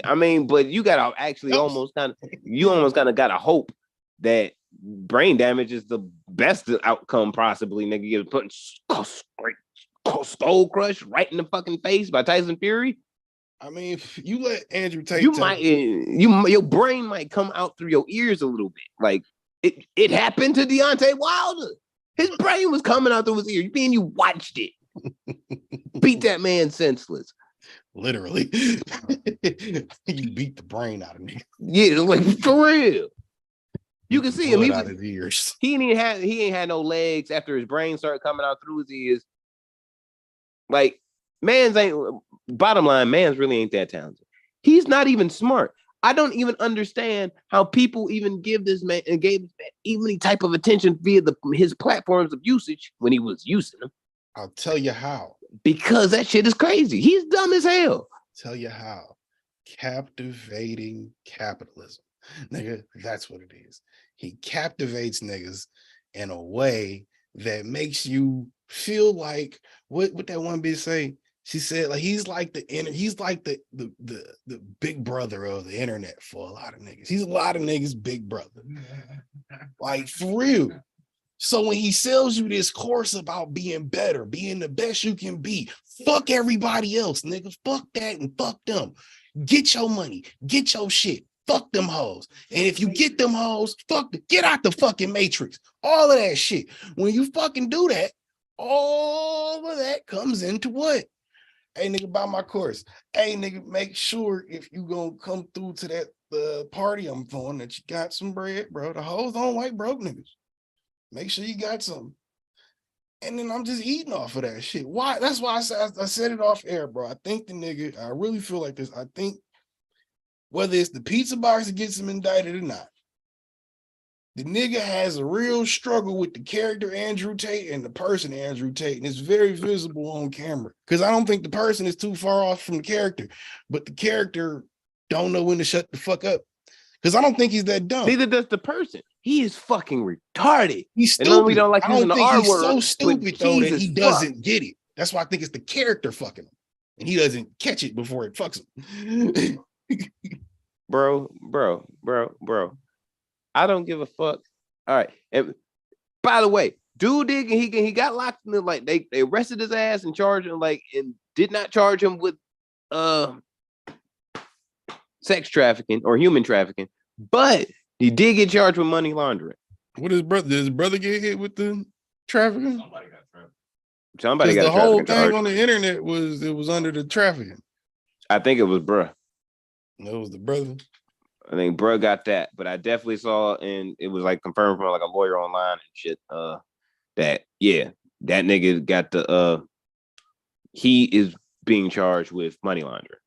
I mean, but you gotta actually almost kind of gotta hope that brain damage is the best outcome possibly. Nigga, get putting skull crush right in the fucking face by Tyson Fury. I mean, if you let Andrew Tate, your brain might come out through your ears a little bit, like. It happened to Deontay Wilder. His brain was coming out through his ear. You watched it. Beat that man senseless. Literally. You beat the brain out of me. Yeah, like, for real. You can see him. Out his ears. He ain't had no legs after his brain started coming out through his ears. Like, bottom line, man's really ain't that talented. He's not even smart. I don't even understand how people even give this man and gave this man even any type of attention via his platforms of usage when he was using them. I'll tell you how. Because that shit is crazy. He's dumb as hell. Tell you how. Captivating capitalism. Nigga, that's what it is. He captivates niggas in a way that makes you feel like what that one bitch say? She said like he's like the big brother of the internet for a lot of niggas. He's a lot of niggas' big brother. Like for real. So when he sells you this course about being better, being the best you can be, fuck everybody else, nigga. Fuck that and fuck them. Get your money, get your shit, fuck them hoes. And if you get them hoes, get out the fucking matrix. All of that shit. When you fucking do that, all of that comes into what? Hey, nigga, buy my course. Hey, nigga, make sure if you gonna come through to that party I'm throwing that you got some bread, bro. The hoes don't like broke niggas. Make sure you got some. And then I'm just eating off of that shit. Why? That's why I said it off air, bro. I think the nigga, I really feel like this. I think whether it's the pizza box that gets him indicted or not, the nigga has a real struggle with the character Andrew Tate and the person Andrew Tate. And it's very visible on camera. Because I don't think the person is too far off from the character, but the character don't know when to shut the fuck up. Because I don't think he's that dumb. Neither does the person. He is fucking retarded. He's stupid. And we don't like using the R word. He's so stupid though that he doesn't get it. That's why I think it's the character fucking him, and he doesn't catch it before it fucks him. bro. I don't give a fuck. All right. And by the way, dude, he got locked in the, like they arrested his ass and charged him and did not charge him with sex trafficking or human trafficking, but he did get charged with money laundering. What his brother? Did his brother get hit with the trafficking? Somebody got the whole thing charge. On the internet was under the trafficking. I think it was bruh. It was the brother. I think bruh got that, but I definitely saw, and it was like confirmed from like a lawyer online and shit. That nigga got the he is being charged with money laundering.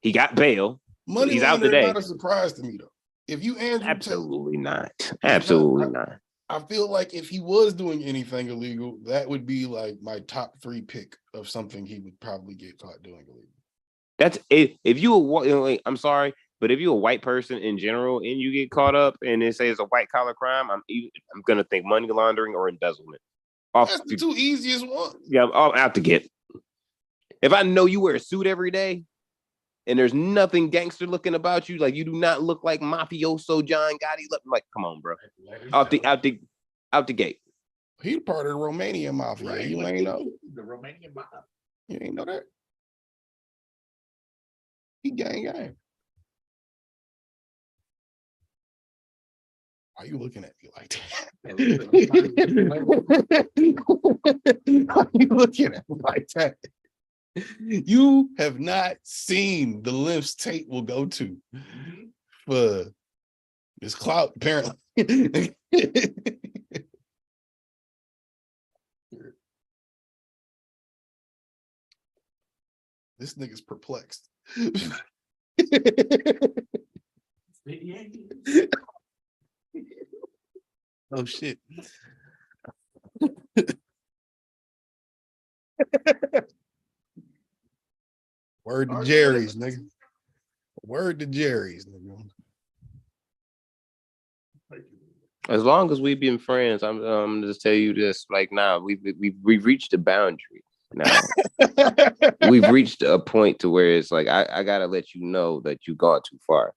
He got bail. Money he's out today. Not a surprise to me though. If you Andrew absolutely Tate, not. Absolutely not. I feel like if he was doing anything illegal, that would be like my top 3 pick of something he would probably get caught doing illegal. That's it. If you I'm sorry, but if you're a white person in general and you get caught up and they say it's a white collar crime, I'm gonna think money laundering or embezzlement. That's the 2 easiest ones. Yeah, I'm out to get. If I know you wear a suit every day and there's nothing gangster looking about you, like you do not look like mafioso John Gotti. Like, come on, bro. Out the gate. He's part of the Romanian mafia. Right. You ain't know the Romanian mafia. You ain't know that. He gang. Why are you looking at me like that? Why are you looking at me like that? You have not seen the lengths Tate will go to for this clout, apparently. This nigga's perplexed. Oh shit. Word to Jerry's, nigga. Word to Jerry's, nigga. As long as we've been friends, I'm just tell you this. Like now, we've reached a boundary. Now we've reached a point to where it's like I gotta let you know that you've gone too far.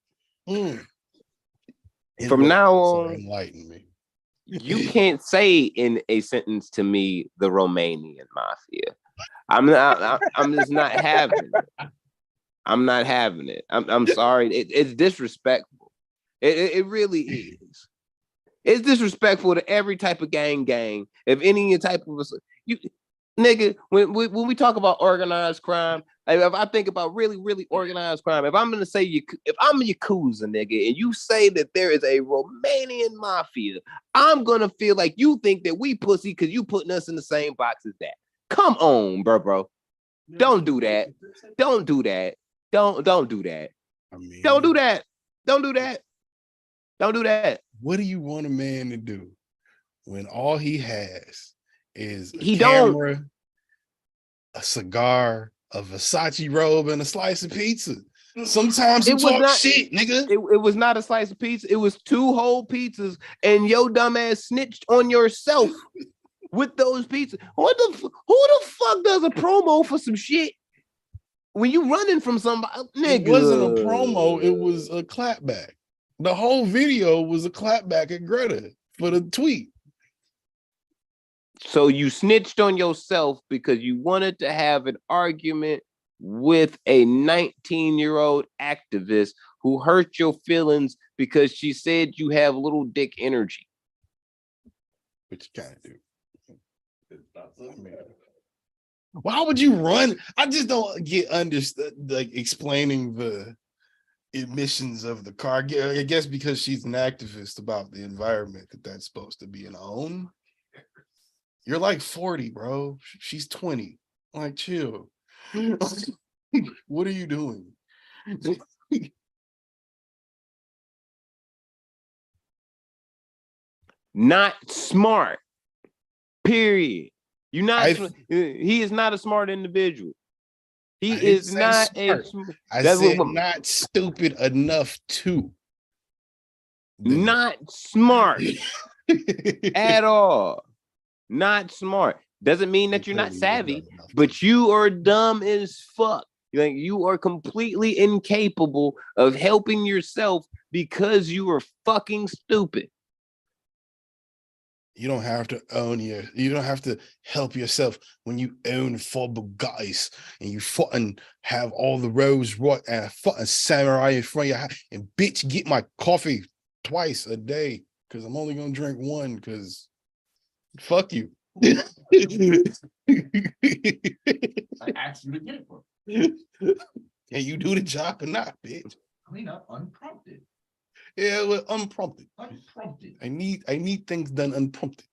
From now on, enlighten me. You can't say in a sentence to me the Romanian mafia. I'm just not having it. I'm not having it. I'm sorry. It's disrespectful. It really is. It's disrespectful to every type of gang. If any type of you nigga, when we talk about organized crime, if I think about really, really organized crime, if I'm gonna say if I'm a Yakuza nigga and you say that there is a Romanian mafia, I'm gonna feel like you think that we pussy because you putting us in the same box as that. Come on, bro. Don't do that. Don't do that. Don't do that. I mean, Don't do that. Don't do that. Don't do that. What do you want a man to do when all he has is a He camera, a cigar, a Versace robe, and a slice of pizza? Sometimes you talk shit, nigga. It was not a slice of pizza. It was 2 whole pizzas, and your dumb ass snitched on yourself with those pizzas. Who the fuck does a promo for some shit when you running from somebody? Nigga. It wasn't a promo. It was a clapback. The whole video was a clapback at Greta for the tweet. So you snitched on yourself because you wanted to have an argument with a 19-year-old activist who hurt your feelings because she said you have little dick energy. Which you kind of do. Why would you run? I just don't get understood, like explaining the emissions of the car. I guess because she's an activist about the environment that's supposed to be an own. You're like 40, bro. She's 20. Like, chill. What are you doing? Not smart. Period. You're not. He is not a smart individual. He is not smart. I said not stupid enough to. Not smart at all. Not smart. Doesn't mean that you're not savvy, but you are dumb as fuck. Like, you are completely incapable of helping yourself because you are fucking stupid. You don't have to you don't have to help yourself when you own 4 Bugattis and you fucking have all the roads right and a fucking samurai in front of your house. And bitch, get my coffee twice a day because I'm only gonna drink one because fuck you. I asked you to get it for me. Can you do the job or not, bitch? Clean up unprompted. Yeah, well, unprompted. Unprompted. I need things done unprompted.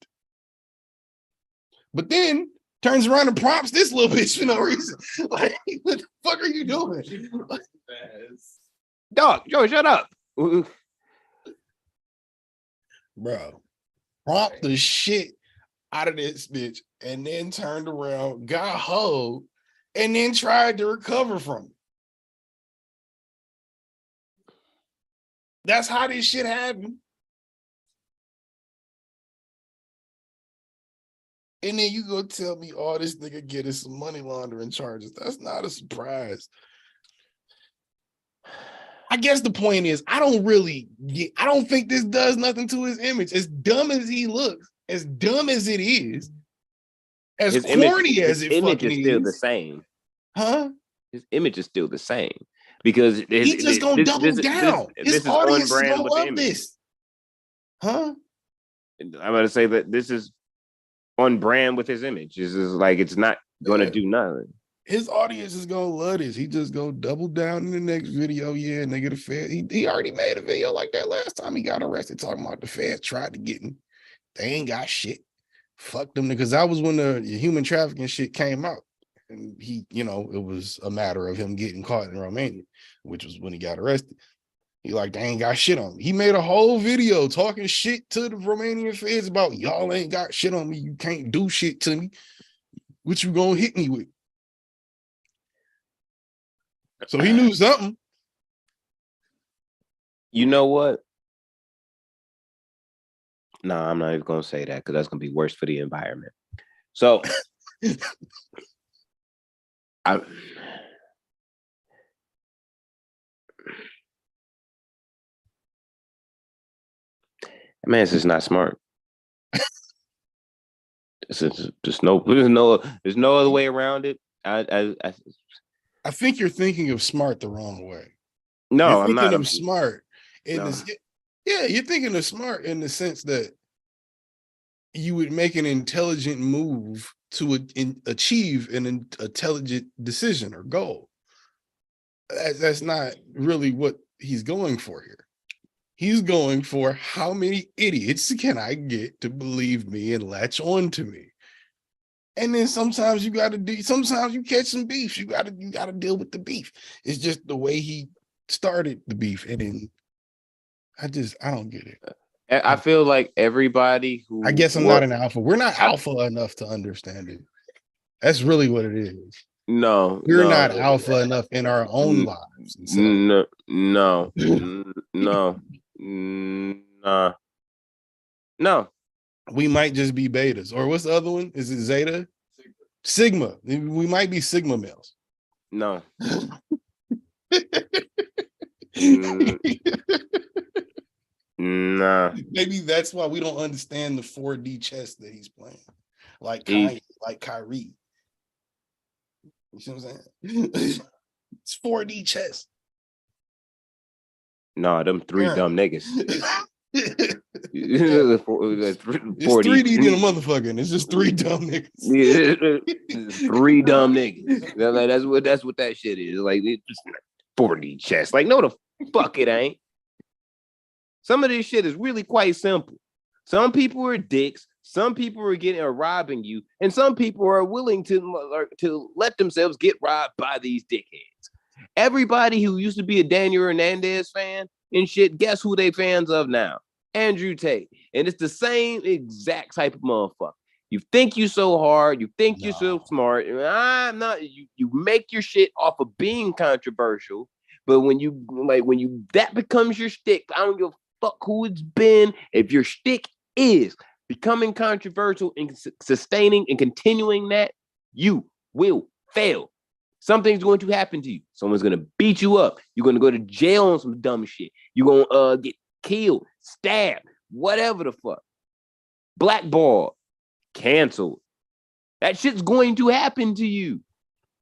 But then turns around and prompts this little bitch for no reason. Like, what the fuck are you doing? Dog, Joe, shut up. Bro, prompt the shit out of this bitch and then turned around, got hold, and then tried to recover from it. That's how this shit happened. And then you go tell me, oh, this nigga getting some money laundering charges. That's not a surprise. I guess the point is, I don't think this does nothing to his image. As dumb as he looks, as dumb as it is, as his corny image, as it image fucking is still is. the same. Huh? His image is still the same. Because he's just gonna double down. His audience is gonna love this. Huh? I'm gonna say that this is on brand with his image. This is like, it's not gonna do nothing. His audience is gonna love this. He just gonna double down in the next video. Yeah, nigga, the Fed. He already made a video like that last time he got arrested, talking about the Feds tried to get him. They ain't got shit. Fuck them niggas. That was when the human trafficking shit came out. And he, it was a matter of him getting caught in Romania, which was when he got arrested. He like, they ain't got shit on me. He made a whole video talking shit to the Romanian feds about, y'all ain't got shit on me. You can't do shit to me. What you gonna hit me with? So he knew something. You know what? No, I'm not even gonna say that because that's gonna be worse for the environment. So man, this is not smart. There's no other way around it. I think you're thinking of smart the wrong way. No, I'm not. I'm smart. You're thinking of smart in the sense that you would make an intelligent move to achieve an intelligent decision or goal. That's not really what he's going for here. He's going for, how many idiots can I get to believe me and latch on to me? And then sometimes you gotta do. Sometimes you catch some beef. You gotta deal with the beef. It's just the way he started the beef, and then I don't get it. I feel like everybody who I guess I'm not an alpha. We're not alpha enough to understand it. That's really what it is. No, we're not alpha enough in our own lives. No. We might just be betas. Or what's the other one? Is it Zeta? Sigma. We might be Sigma males. No. Nah. Maybe that's why we don't understand the 4D chess that he's playing. Like Kanye, like Kyrie. You see what I'm saying? It's 4D chess. Nah, them three dumb niggas. It's 3D in a motherfucker, and it's just three dumb niggas. Three dumb niggas. That's what that shit is. Like, it's just 4D chess. Like, no, the fuck it ain't. Some of this shit is really quite simple. Some people are dicks. Some people are robbing you, and some people are willing to let themselves get robbed by these dickheads. Everybody who used to be a Daniel Hernandez fan and shit, guess who they fans of now? Andrew Tate. And it's the same exact type of motherfucker. You think you so hard, you think you're so smart. I'm not. You make your shit off of being controversial, but when that becomes your shtick, I don't give a fuck who it's been. If your shtick is becoming controversial and sustaining and continuing that, you will fail. Something's going to happen to you. Someone's going to beat you up. You're going to go to jail on some dumb shit. You're going to get killed, stabbed, whatever the fuck. Blackballed, canceled. That shit's going to happen to you.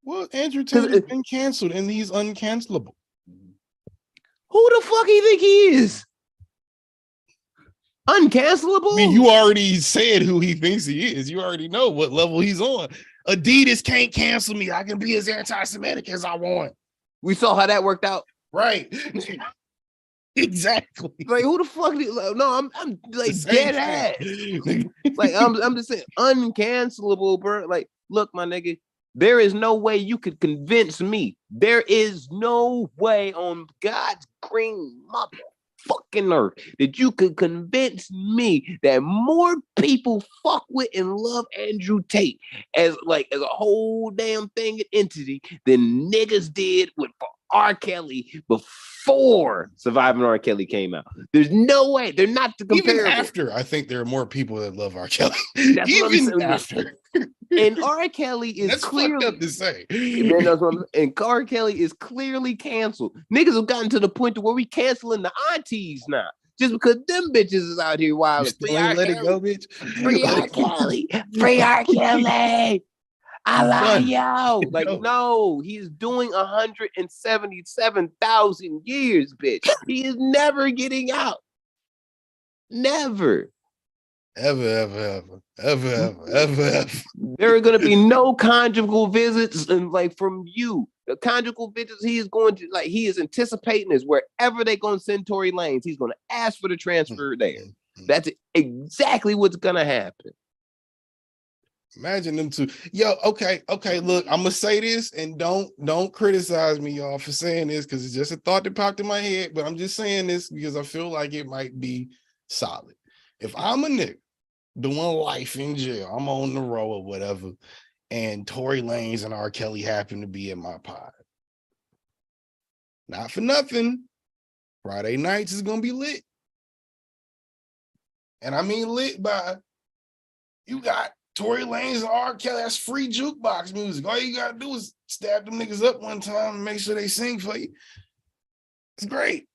Well, Andrew Tate has been canceled and he's uncancelable. Who the fuck do you think he is? Uncancelable? I mean, you already said who he thinks he is. You already know what level he's on. Adidas can't cancel me. I can be as anti-Semitic as I want. We saw how that worked out. Right. Exactly. Like, who the fuck? No, I'm like dead ass. Like, I'm just saying, uncancelable, bro. Like, look, my nigga, there is no way you could convince me. There is no way on God's green motherfucking earth that you could convince me that more people fuck with and love Andrew Tate as a whole damn thing and entity than niggas did with R. Kelly before Surviving R. Kelly came out. There's no way. They're not comparable. Even after, I think there are more people that love R. Kelly. Even after. And R. Kelly is That's clearly fucked up to say. And R. Kelly is clearly canceled. Niggas have gotten to the point to where we canceling the aunties now. Just because them bitches is out here wild. Let it go, bitch. Free R. Kelly. Free R. Kelly. I love yo. Like, no, he's doing 177,000 years, bitch. He is never getting out. Never. Ever. There are going to be no conjugal visits and from you. The conjugal visits he is going to he is anticipating is wherever they going to send Tory Lanez, he's going to ask for the transfer there. That's exactly what's going to happen. Imagine them two. Yo, okay. Look, I'm gonna say this, and don't criticize me, y'all, for saying this because it's just a thought that popped in my head. But I'm just saying this because I feel like it might be solid. If I'm a nigga doing life in jail, I'm on the row or whatever, and Tory Lanez and R. Kelly happen to be in my pod. Not for nothing, Friday nights is gonna be lit, and I mean lit by you got Tory Lanez and R. Kelly. That's free jukebox music. All you gotta do is stab them niggas up one time and make sure they sing for you. It's great.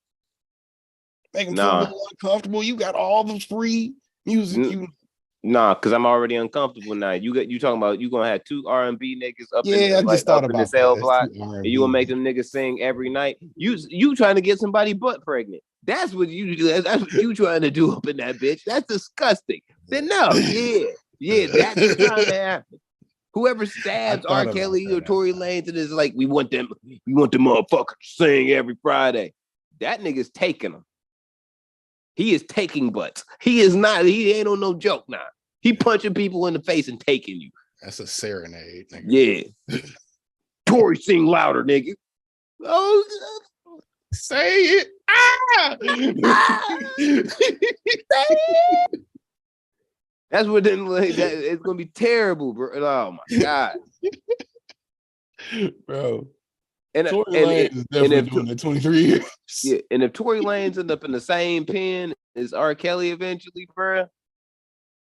Make them feel a little uncomfortable. You got all the free music. Because I'm already uncomfortable now. You talking about you gonna have two R&B niggas up in the cell block, and you gonna make them niggas sing every night. You trying to get somebody butt pregnant. That's what you do. That's what you trying to do up in that bitch. That's disgusting. Then that's what's trying to happen. Whoever stabs R. Kelly or Tory Lanez and is like, we want them motherfuckers to sing every Friday. That nigga's taking them. He is taking butts. He is not. He ain't on no joke now. He punching people in the face and taking you. That's a serenade, nigga. Yeah. Tory, sing louder, nigga. Oh, say it. Ah! That's what then like that it's gonna be terrible, bro. Oh my god. Bro. And Tory Lanez is definitely doing it 23 years. Yeah, and if Tory Lanez end up in the same pen as R. Kelly eventually, bro,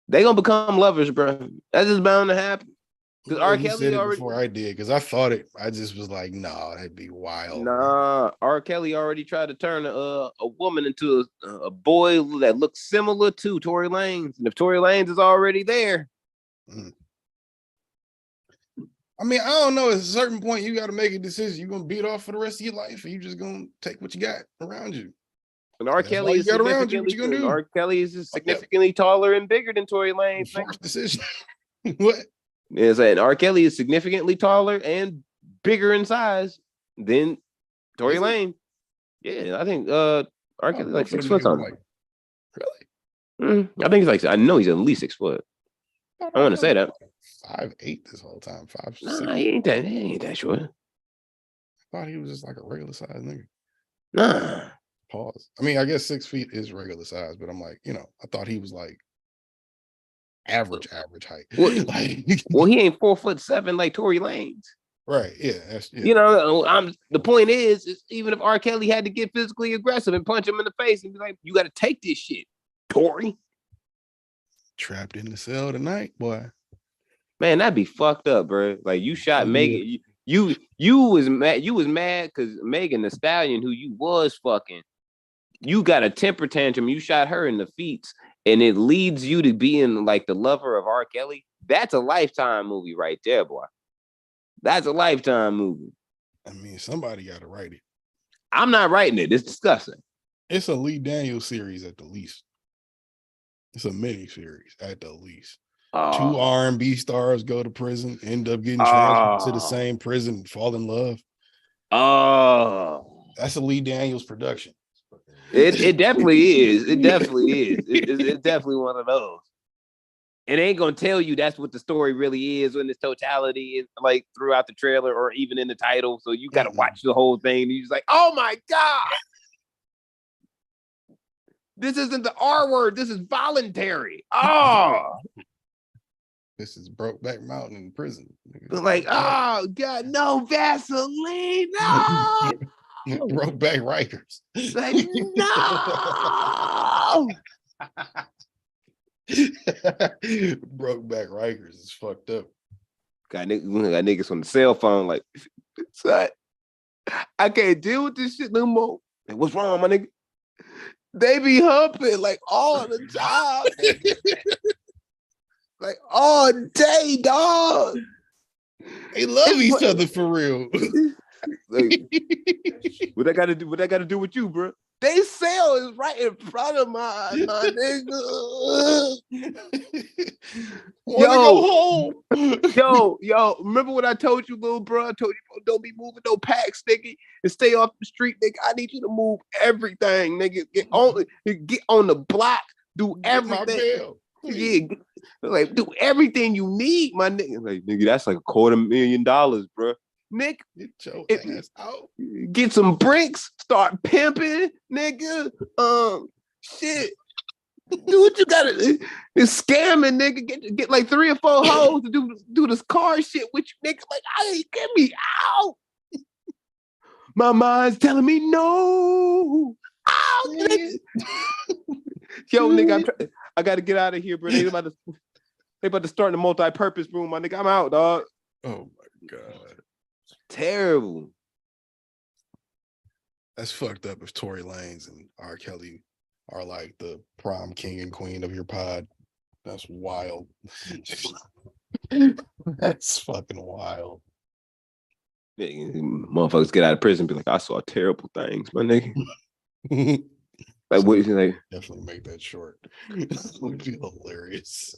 they gonna become lovers, bro. That's just bound to happen. Because R. You Kelly said it already before I did, because I thought it. I just was like, nah, that'd be wild. Nah, R. Kelly already tried to turn a woman into a boy that looks similar to Tory Lanez. And if Tory Lanez is already there. I mean, I don't know. At a certain point, you got to make a decision. You're going to beat off for the rest of your life, or you just going to take what you got around you. And R. Kelly is significantly taller and bigger than Tory Lanez. Forced decision. What? Yeah, saying R. Kelly is significantly taller and bigger in size than Tory Lanez. Yeah, I think R. Kelly like 6 foot something. Really? I think he's like, I know he's at least 6 foot. I want to say that. 5'8" this whole time. 5'6". Nah, he ain't that short. I thought he was just like a regular size nigga. Nah. Pause. I mean, I guess 6 feet is regular size, but I'm like, I thought he was like average height. Well, well, he ain't 4'7" like Tory Lanez. Right. Yeah. The point is even if R. Kelly had to get physically aggressive and punch him in the face and be like, you got to take this shit, Tory. Trapped in the cell tonight, boy. Man, that'd be fucked up, bro. Like you shot Megan. You was mad. You was mad because Megan the Stallion, who you was fucking, you got a temper tantrum. You shot her in the feet, and it leads you to being like the lover of R. Kelly. That's a Lifetime movie right there, boy. That's a Lifetime movie. I mean, somebody got to write it. I'm not writing it. It's disgusting. It's a Lee Daniels series at the least. It's a mini series at the least. 2 R&B stars go to prison, end up getting transferred to the same prison, fall in love. That's a Lee Daniels production. It definitely is. It definitely is. It's definitely one of those. It ain't gonna tell you that's what the story really is in its totality, is like throughout the trailer or even in the title. So you got to watch the whole thing. And you're just like, oh my god, this isn't the R word. This is voluntary. This is Brokeback Mountain in prison. Like, oh god, no Vaseline, no. Brokeback Rikers. Like, no. Brokeback Rikers is fucked up. Got niggas on the cell phone like, son, I can't deal with this shit no more. Like, what's wrong, my nigga? They be humping like all the time. Like all day, dog. They love each other for real. Like, what I gotta do with you, bro? They cell is right in front of my nigga. Wanna go home? yo, remember what I told you, little bro? I told you, don't be moving no packs, nigga, and stay off the street, nigga. I need you to move everything, nigga. Get on the block, do everything. Yeah, like do everything you need, my nigga. Like, nigga, that's like $250,000, bro. Nick, get your ass out. Get some bricks, start pimping, nigga. Shit. Do what you gotta. It's scamming, nigga. Get like 3 or 4 hoes to do this car shit with you, nigga. Like, get me out. My mind's telling me no. Out, nigga. Yo, nigga, I gotta get out of here, bro. They about to start in the multi-purpose room, my nigga. I'm out, dog. Oh my god. Terrible. That's fucked up if Tory Lanez and R. Kelly are like the prom king and queen of your pod. That's wild. That's fucking wild. Motherfuckers get out of prison and be like, I saw terrible things, my nigga. Like, what you like? Definitely make that short. That would be hilarious.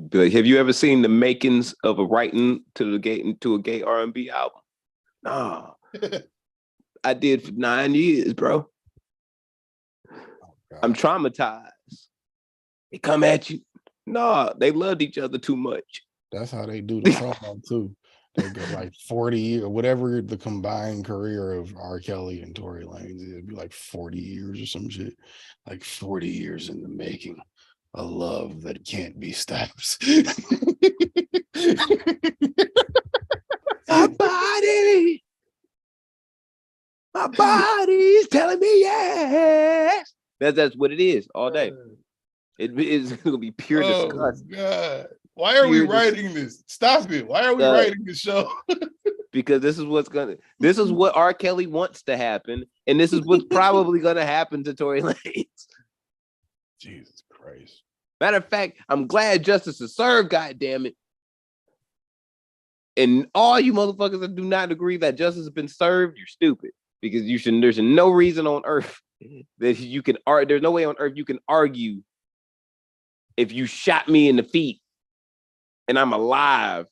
Be like, have you ever seen the makings of a writing to a gay R&B album? No. I did for 9 years, bro. I'm traumatized. They come at you. No, they loved each other too much. That's how they do the promo too. They go like 40 years, whatever the combined career of R. Kelly and Tory Lanez is. It'd be like 40 years or some shit. Like 40 years in the making. A love that can't be stopped. My body's telling me yes. That's what it is all day. It is gonna be pure disgust. God. Why are we writing this? Stop it. Why are we writing this show? Because this is what R. Kelly wants to happen, and this is what's probably gonna happen to Tory Lanez. Jesus Christ. Matter of fact, I'm glad justice is served, goddammit. And all you motherfuckers that do not agree that justice has been served, you're stupid. Because there's no reason on earth that you can there's no way on earth you can argue if you shot me in the feet and I'm alive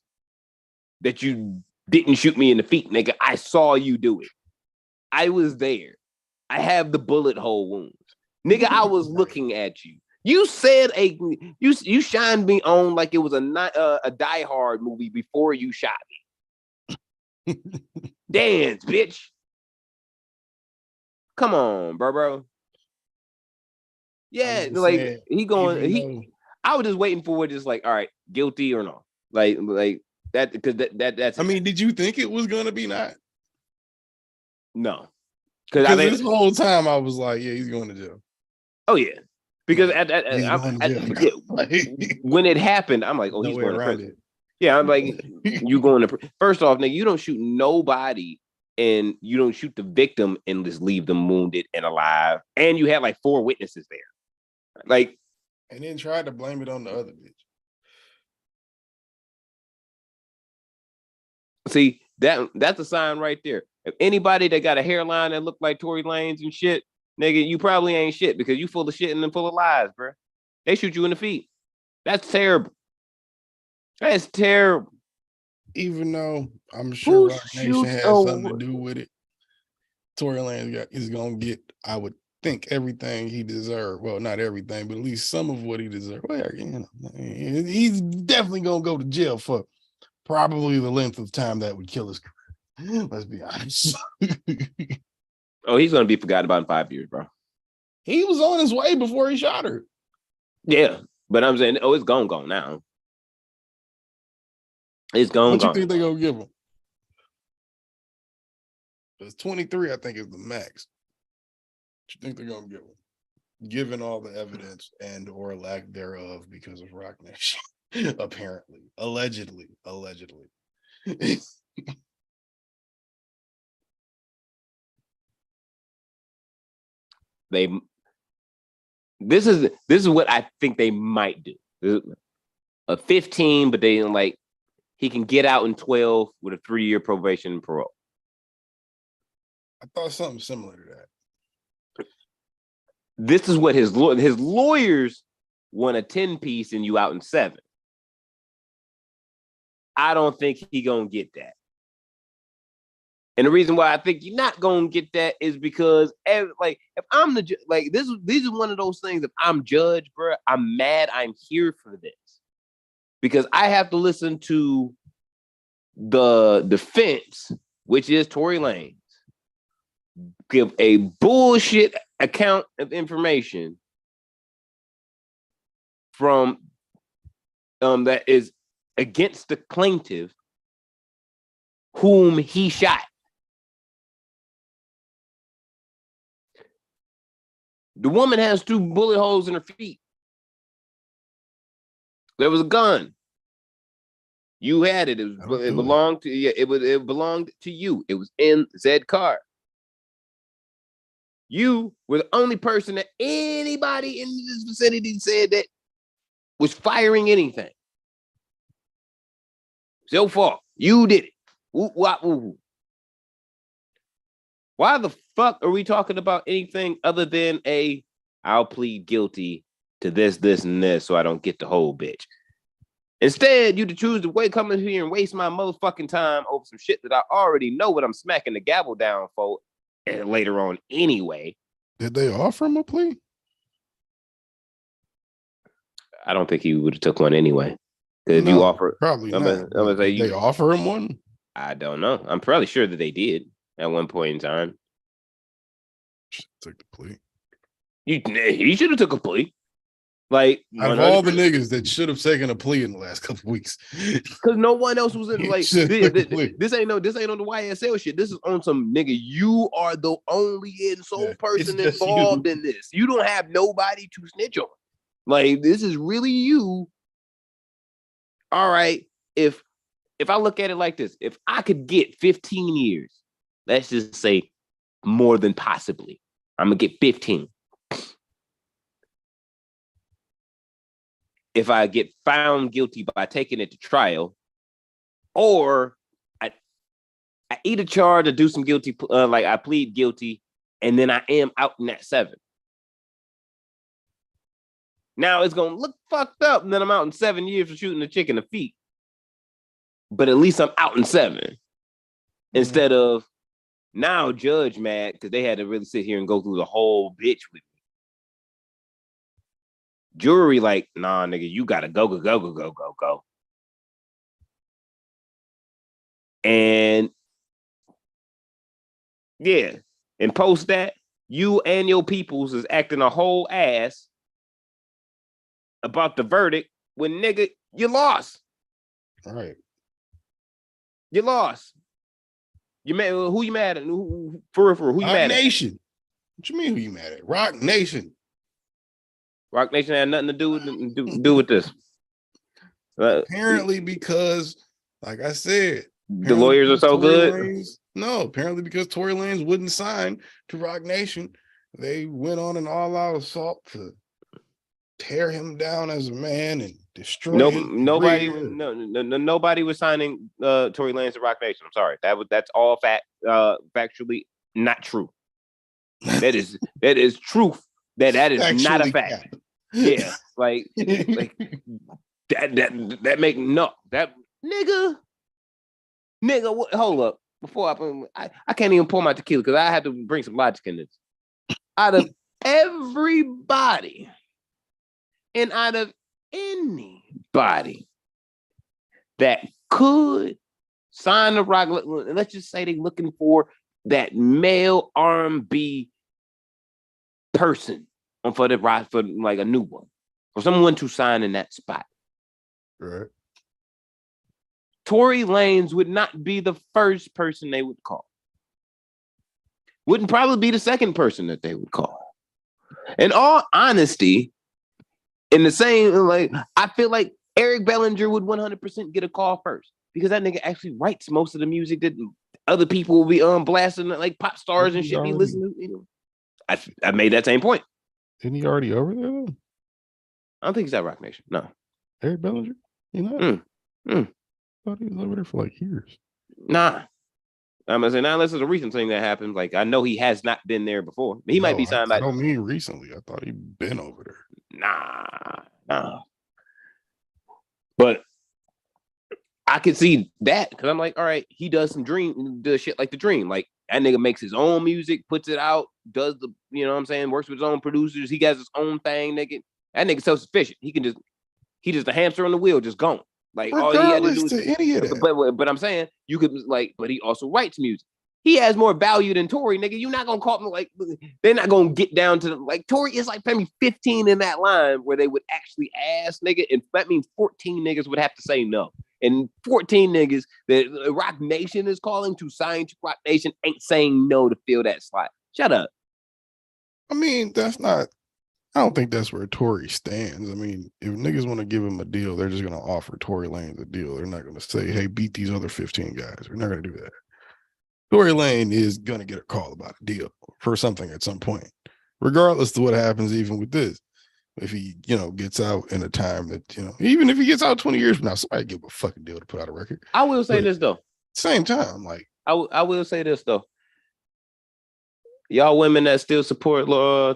that you didn't shoot me in the feet, nigga. I saw you do it. I was there. I have the bullet hole wounds. Nigga, I was looking at you. You said you shined me on like it was a Die Hard movie before you shot me. Dance, bitch. Come on, bro. Yeah, like I was just waiting for it, just like, all right, guilty or no, like that, because that's. I mean, did you think it was gonna be not? No, because this whole time I was like, yeah, he's going to jail. Oh yeah, because when it happened, I'm like, oh, he's going to prison. Yeah, I'm like, you going to first off, nigga, you don't shoot nobody. And you don't shoot the victim and just leave them wounded and alive. And you had like 4 witnesses there. Like, and then tried to blame it on the other bitch. See, that's a sign right there. If anybody that got a hairline that look like Tory Lanez and shit, nigga, you probably ain't shit because you full of shit and then full of lies, bro. They shoot you in the feet. That's terrible. That's terrible. Even though I'm sure Roc Nation has something to do with it, Tory Lanez is gonna get, I would think, everything he deserved. Well, not everything, but at least some of what he deserved. Well, he's definitely gonna go to jail for probably the length of time that would kill his career. Let's be honest. Oh, he's gonna be forgotten about in 5 years, bro. He was on his way before he shot her. Yeah, but I'm saying, it's gone now. It's gone. What you think they're gonna give him? It's 23, I think, is the max. What you think they're gonna give him? Given all the evidence and or lack thereof because of Roc Nation. Apparently. Allegedly. This is what I think they might do. A 15, but they like he can get out in 12 with a 3-year probation and parole. I thought something similar to that. This is what his lawyers want, a 10-piece and you out in 7. I don't think he gonna get that. And the reason why I think you're not gonna get that is because if I'm the these are one of those things. If I'm judge, bro, I'm mad. I'm here for this because I have to listen to the defense, which is Tory Lanez, give a bullshit account of information from that is against the plaintiff whom he shot. The woman has 2 bullet holes in her feet. There was a gun. You had it. It belonged to you. It belonged to you. It was in Zed's car. You were the only person that anybody in this vicinity said that was firing anything. It's your fault. You did it. Why the fuck are we talking about anything other than I'll plead guilty to this, and this, so I don't get the whole bitch? Instead, you to choose to come in here and waste my motherfucking time over some shit that I already know what I'm smacking the gavel down for later on anyway. Did they offer him a plea? I don't think he would have took one anyway. Could you offer? Probably I'm not. gonna say Did they offer him one? I don't know. I'm probably sure that they did at one point in time. Took the plea. He should have took a plea. Like out of all the niggas that should have taken a plea in the last couple of weeks, because no one else was in. Like this ain't on the YSL shit. This is on some nigga. You are the only sole person involved in this. You don't have nobody to snitch on. Like this is really you. All right, if I look at it like this, if I could get 15 years, let's just say more than possibly, I'm gonna get 15. If I get found guilty by taking it to trial, or I eat a charge or do some guilty, like I plead guilty, and then I am out in that 7. Now it's gonna look fucked up, and then I'm out in 7 years for shooting a chick in the feet. But at least I'm out in 7. Instead of now judge mad because they had to really sit here and go through the whole bitch with me. Jury like, nah, nigga, you gotta go. And yeah, and post that, you and your peoples is acting a whole ass about the verdict when nigga, you lost. All right. You lost. You mad? Who you mad at? For who you mad at? Roc Nation. What you mean who you mad at? Roc Nation. Roc Nation had nothing to do with this. Apparently, because, like I said, the lawyers are so good. Apparently because Tory Lanez wouldn't sign to Roc Nation, they went on an all-out assault to tear him down as a man and destroy him. Nobody was signing Tory Lanez to Roc Nation. I'm sorry. That's all factually not true. That is truth. That is not a fact. Yeah, like that make no that nigga. What, hold up before I can't even pour my tequila because I had to bring some logic in this. Out of everybody and out of anybody that could sign the rock, let's just say they're looking for that male R&B person for the rock, for like a new one, for someone to sign in that spot. Right. Tory Lanez would not be the first person they would call. Wouldn't probably be the second person that they would call. In all honesty, in the same, like, I feel like Eric Bellinger would 100% get a call first because that nigga actually writes most of the music that other people will be blasting, like pop stars and shit be listening to. You know, I made that same point. Isn't he already over there though? I don't think he's at Roc Nation. No. Eric Bellinger? You know? I thought he was over there for like years. Nah. I'm gonna say now unless it's a recent thing that happened. Like I know he has not been there before. He might be signed. I don't mean recently. I thought he'd been over there. Nah. But I could see that because I'm like, all right, he does shit like the Dream. Like that nigga makes his own music, puts it out, does the, you know what I'm saying, works with his own producers. He has his own thing, nigga. That nigga self-sufficient. He just a hamster on the wheel, just gone. Like all he had to do is, but I'm saying you could like, but he also writes music. He has more value than Tory, nigga. You're not gonna call him like they're not gonna get down to like Tory is like maybe 15 in that line where they would actually ask nigga, and that means 14 niggas would have to say no. And 14 niggas that Roc Nation is calling to sign to Roc Nation ain't saying no to fill that slot. Shut up. I mean, I don't think that's where Tory stands. I mean, if niggas want to give him a deal, they're just going to offer Tory Lanez a deal. They're not going to say, hey, beat these other 15 guys. We're not going to do that. Tory Lanez is going to get a call about a deal for something at some point, regardless of what happens even with this. If he, gets out in a time that, even if he gets out 20 years from now, somebody give a fucking deal to put out a record. I will say this, though. Same time, like. I will say this, though. Y'all women that still support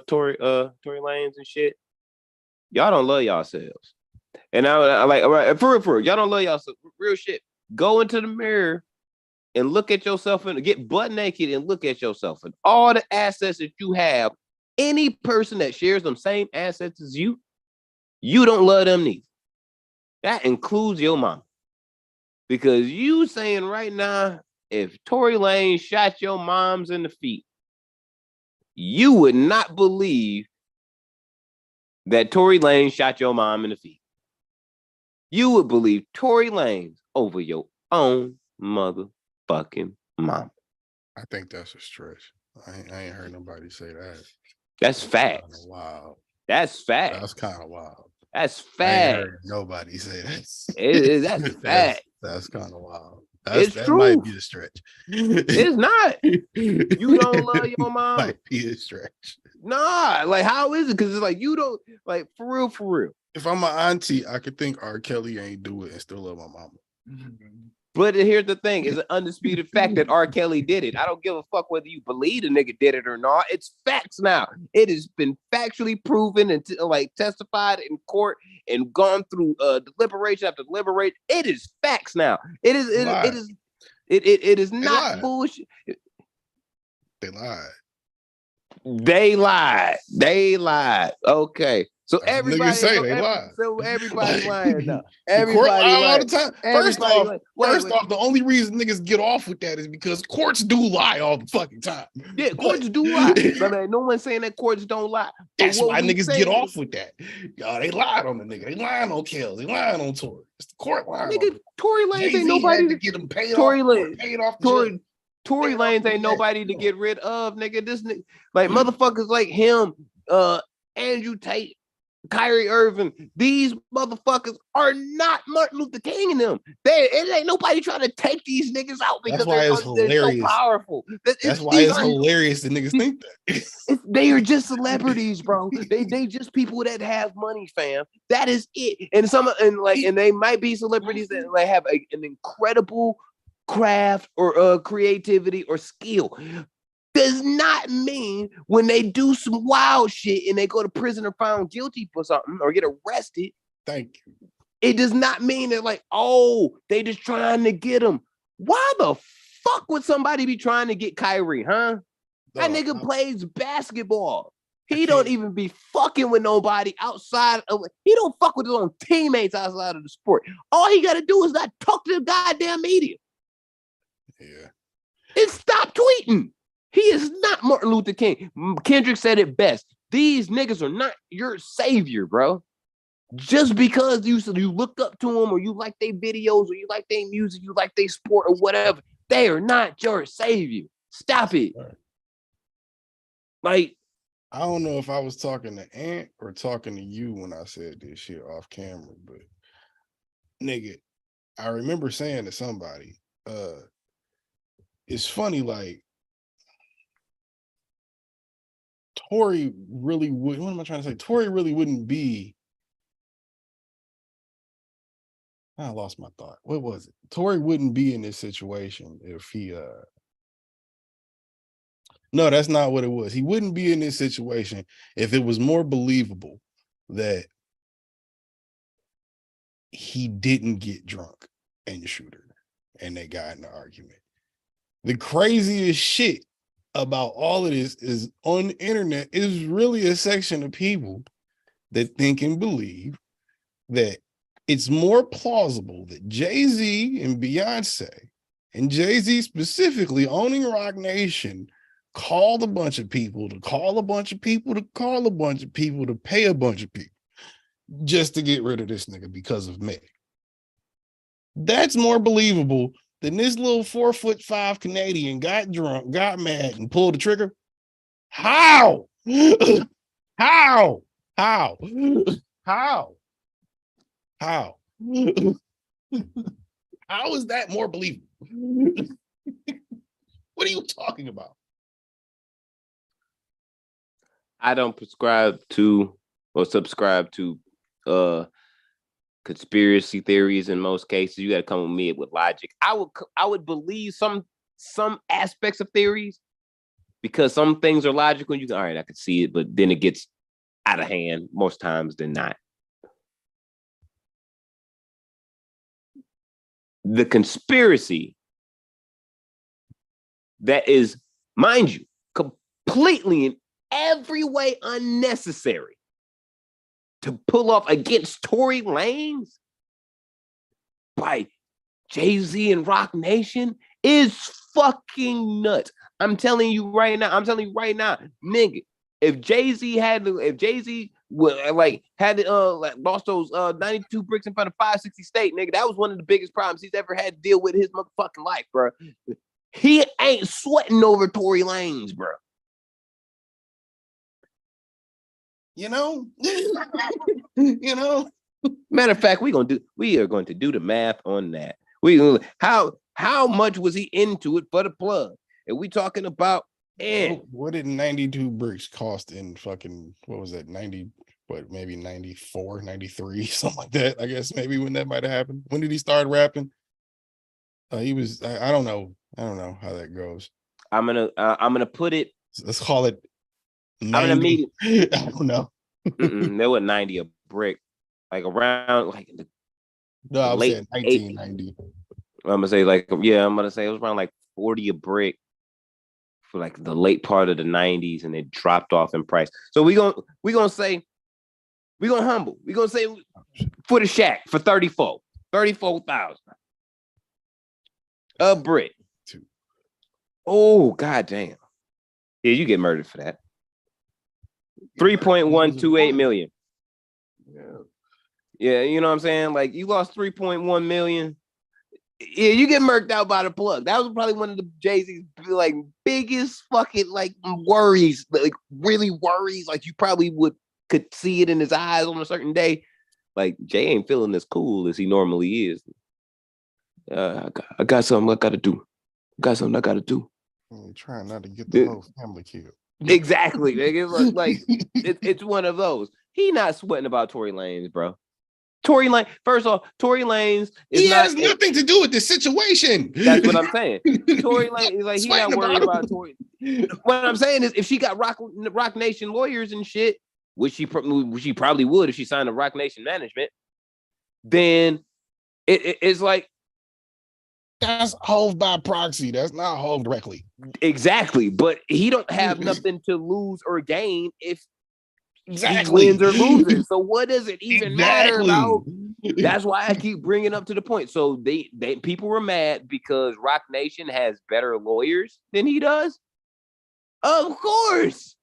Tory Lanez and shit, y'all don't love yourselves. And I like, all right, for real, y'all don't love yourselves. Real shit. Go into the mirror and look at yourself and get butt naked and look at yourself and all the assets that you have. Any person that shares them same assets as you don't love them neither. That includes your mom. Because you saying right now, if Tory Lanez shot your moms in the feet, you would not believe that Tory Lanez shot your mom in the feet. You would believe Tory Lanez over your own motherfucking mom. I think that's a stretch. I ain't heard nobody say that. That's facts. Wow. That's facts. That's kind of wild. That's facts. I ain't heard nobody say that. That's facts. That's kind of wild. It's that true. Might be a stretch. It's not. You don't love your mom. Might be a stretch. Nah, like how is it? Because it's like you don't like for real. If I'm an auntie, I could think R. Kelly ain't do it and still love my mama. But here's the thing: it's an undisputed fact that R. Kelly did it. I don't give a fuck whether you believe the nigga did it or not. It's facts now. It has been factually proven and testified in court and gone through deliberation after deliberation. It is facts now. It is not bullshit. They lied. They lied. Okay. So that's everybody say they lied. So everybody lying now. Everybody lying all the time. First off, the only reason niggas get off with that is because courts do lie all the fucking time. Yeah, courts do lie. I mean, no one's saying that courts don't lie. That's why niggas get off with that. Y'all, they lied on the nigga. They lying on Kells. They lying on Tory. It's the court lying. Nigga, Tory Lanez ain't nobody to get him paid Tory off. Tory Lanez ain't nobody to get rid of, nigga. This nigga, like motherfuckers like him, Andrew Tate, Kyrie Irving, these motherfuckers are not Martin Luther King in them. It ain't nobody trying to take these niggas out because they're so powerful. That's why it's hilarious that niggas think that. They are just celebrities, bro. They just people that have money, fam. That is it. And they might be celebrities that like have an incredible craft or creativity or skill. Does not mean when they do some wild shit and they go to prison or found guilty for something or get arrested. Thank you. It does not mean they're like, oh, they just trying to get them. Why the fuck would somebody be trying to get Kyrie, huh? That nigga plays basketball. He don't even be fucking with nobody outside of. He don't fuck with his own teammates outside of the sport. All he got to do is not talk to the goddamn media. Yeah. And stop tweeting. He is not Martin Luther King. Kendrick said it best. These niggas are not your savior, bro. Just because you look up to them or you like their videos or you like their music, you like their sport or whatever, they are not your savior. Stop it. Like, I don't know if I was talking to Ant or talking to you when I said this shit off camera, but nigga, I remember saying to somebody, it's funny, like, Tory really would. What am I trying to say? Tory really wouldn't be. I lost my thought. What was it? Tory wouldn't be in this situation if he. No, that's not what it was. He wouldn't be in this situation if it was more believable that he didn't get drunk and shoot her and they got in an argument. The craziest shit about all of this is on the internet is really a section of people that think and believe that it's more plausible that Jay-Z and Beyonce, and Jay-Z specifically owning Roc Nation, called a bunch of people to call a bunch of people to call a bunch of people to pay a bunch of people just to get rid of this nigga because of Meg. That's more believable than this little 4'5" Canadian got drunk, got mad, and pulled the trigger. How? How? How? How? How? How is that more believable? What are you talking about? I don't prescribe to or subscribe to conspiracy theories in most cases. You got to come with me with logic. I would believe some aspects of theories because some things are logical. You can, all right, I could see it, but then it gets out of hand most times than not. The conspiracy that is, mind you, completely in every way unnecessary to pull off against Tory Lanez by Jay-Z and Roc Nation is fucking nuts. I'm telling you right now, nigga, if Jay-Z had lost those 92 bricks in front of 560 State, nigga, that was one of the biggest problems he's ever had to deal with in his motherfucking life, bro. He ain't sweating over Tory Lanez, bro. You know, you know. Matter of fact, we are going to do the math on that. How much was he into it for the plug? And we talking about what did 92 bricks cost in fucking, what was that, 90, maybe 94, 93, something like that, I guess, maybe when that might have happened. When did he start rapping? He was, I don't know how that goes. I'm gonna put it, let's call it 90. I'm gonna meet it. I don't know. There was 90 a brick, like around like no, I was late saying 1990. I'm gonna say it was around like 40 a brick for like the late part of the 90s, and it dropped off in price. So we're gonna say for the shack for 34,000 a brick. Oh goddamn. Yeah, you get murdered for that. 3.128 million. Yeah, you know what I'm saying? Like, you lost 3.1 million. Yeah, you get murked out by the plug. That was probably one of the Jay-Z's like biggest fucking like worries, like really worries. Like, you probably could see it in his eyes on a certain day. Like, Jay ain't feeling as cool as he normally is. I got something I gotta do. I'm trying not to get the whole family killed. Exactly. It's one of those. He not sweating about Tory Lanez, bro. Tory Lanez, first off, Tory Lanez has nothing to do with this situation. That's what I'm saying. Tory Lanez, like, he not worried about Tory. What I'm saying is, if she got Roc Nation lawyers and shit, which she probably would if she signed a Roc Nation management, then it's like, that's Hove by proxy. That's not Hove directly. Exactly, but he don't have nothing to lose or gain if he wins or loses. So what does it even matter about? That's why I keep bringing up to the point. So they people were mad because Roc Nation has better lawyers than he does. Of course.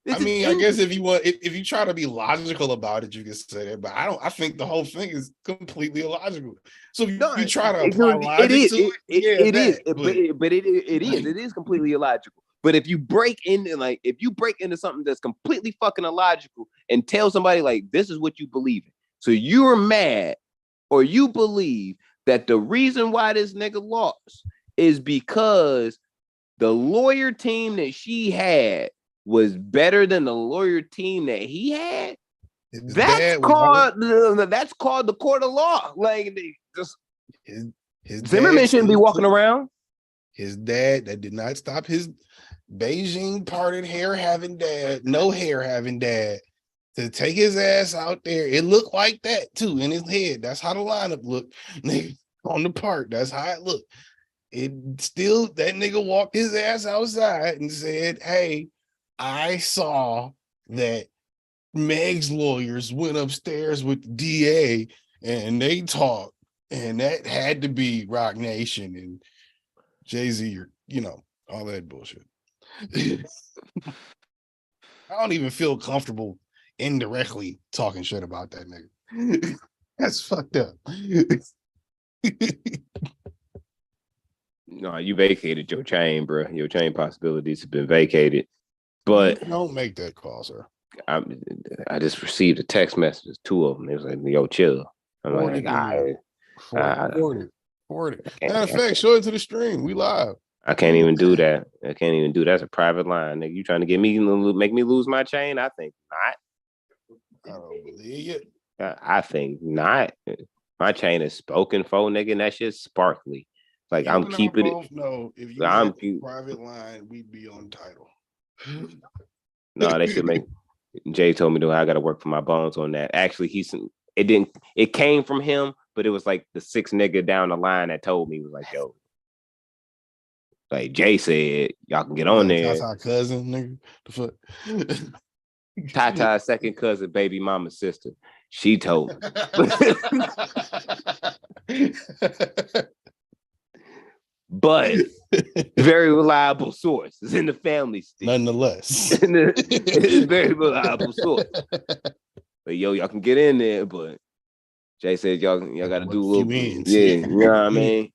I guess if you try to be logical about it, you can say that, but I think the whole thing is completely illogical. So if you try to apply logic to it is completely illogical. But if you break into something that's completely fucking illogical and tell somebody like, this is what you believe in, so you're mad or you believe that the reason why this nigga lost is because the lawyer team that she had was better than the lawyer team that he had. That's called the court of law. Like, his Zimmerman shouldn't be walking around. His dad, that did not stop his Beijing parted hair having dad, no hair having dad, to take his ass out there. It looked like that too in his head. That's how the lineup looked on the park. That's how it looked. It still, that nigga walked his ass outside and said, hey, I saw that Meg's lawyers went upstairs with the DA and they talked, and that had to be Roc Nation and Jay-Z, or all that bullshit. I don't even feel comfortable indirectly talking shit about that nigga. That's fucked up. No, you vacated your chain, bro. Your chain possibilities have been vacated. But don't make that call, sir. I just received a text message, 2 of them. It was like, yo, chill. I'm like, forward it. Matter of fact, show it to the stream. We live. I can't even do that. That's a private line. Nigga, you trying to get me, make me lose my chain? I think not. I don't believe it. I think not. My chain is spoken for, nigga, and that shit's sparkly. Like, I'm keeping it. No, if you had a private line, we'd be on title. No, they should make. Jay told me I got to work for my bones on that. Actually, it came from him, but it was like the 6th nigga down the line that told me, was like, yo, like Jay said, y'all can get on there. Tata cousin, nigga. The fuck. Tata's second cousin, baby mama's sister. She told me. But very reliable source. It's in the family still. Nonetheless. It's very reliable source. But y'all can get in there, but Jay said y'all got to do a little bit. Yeah, you know what I mean?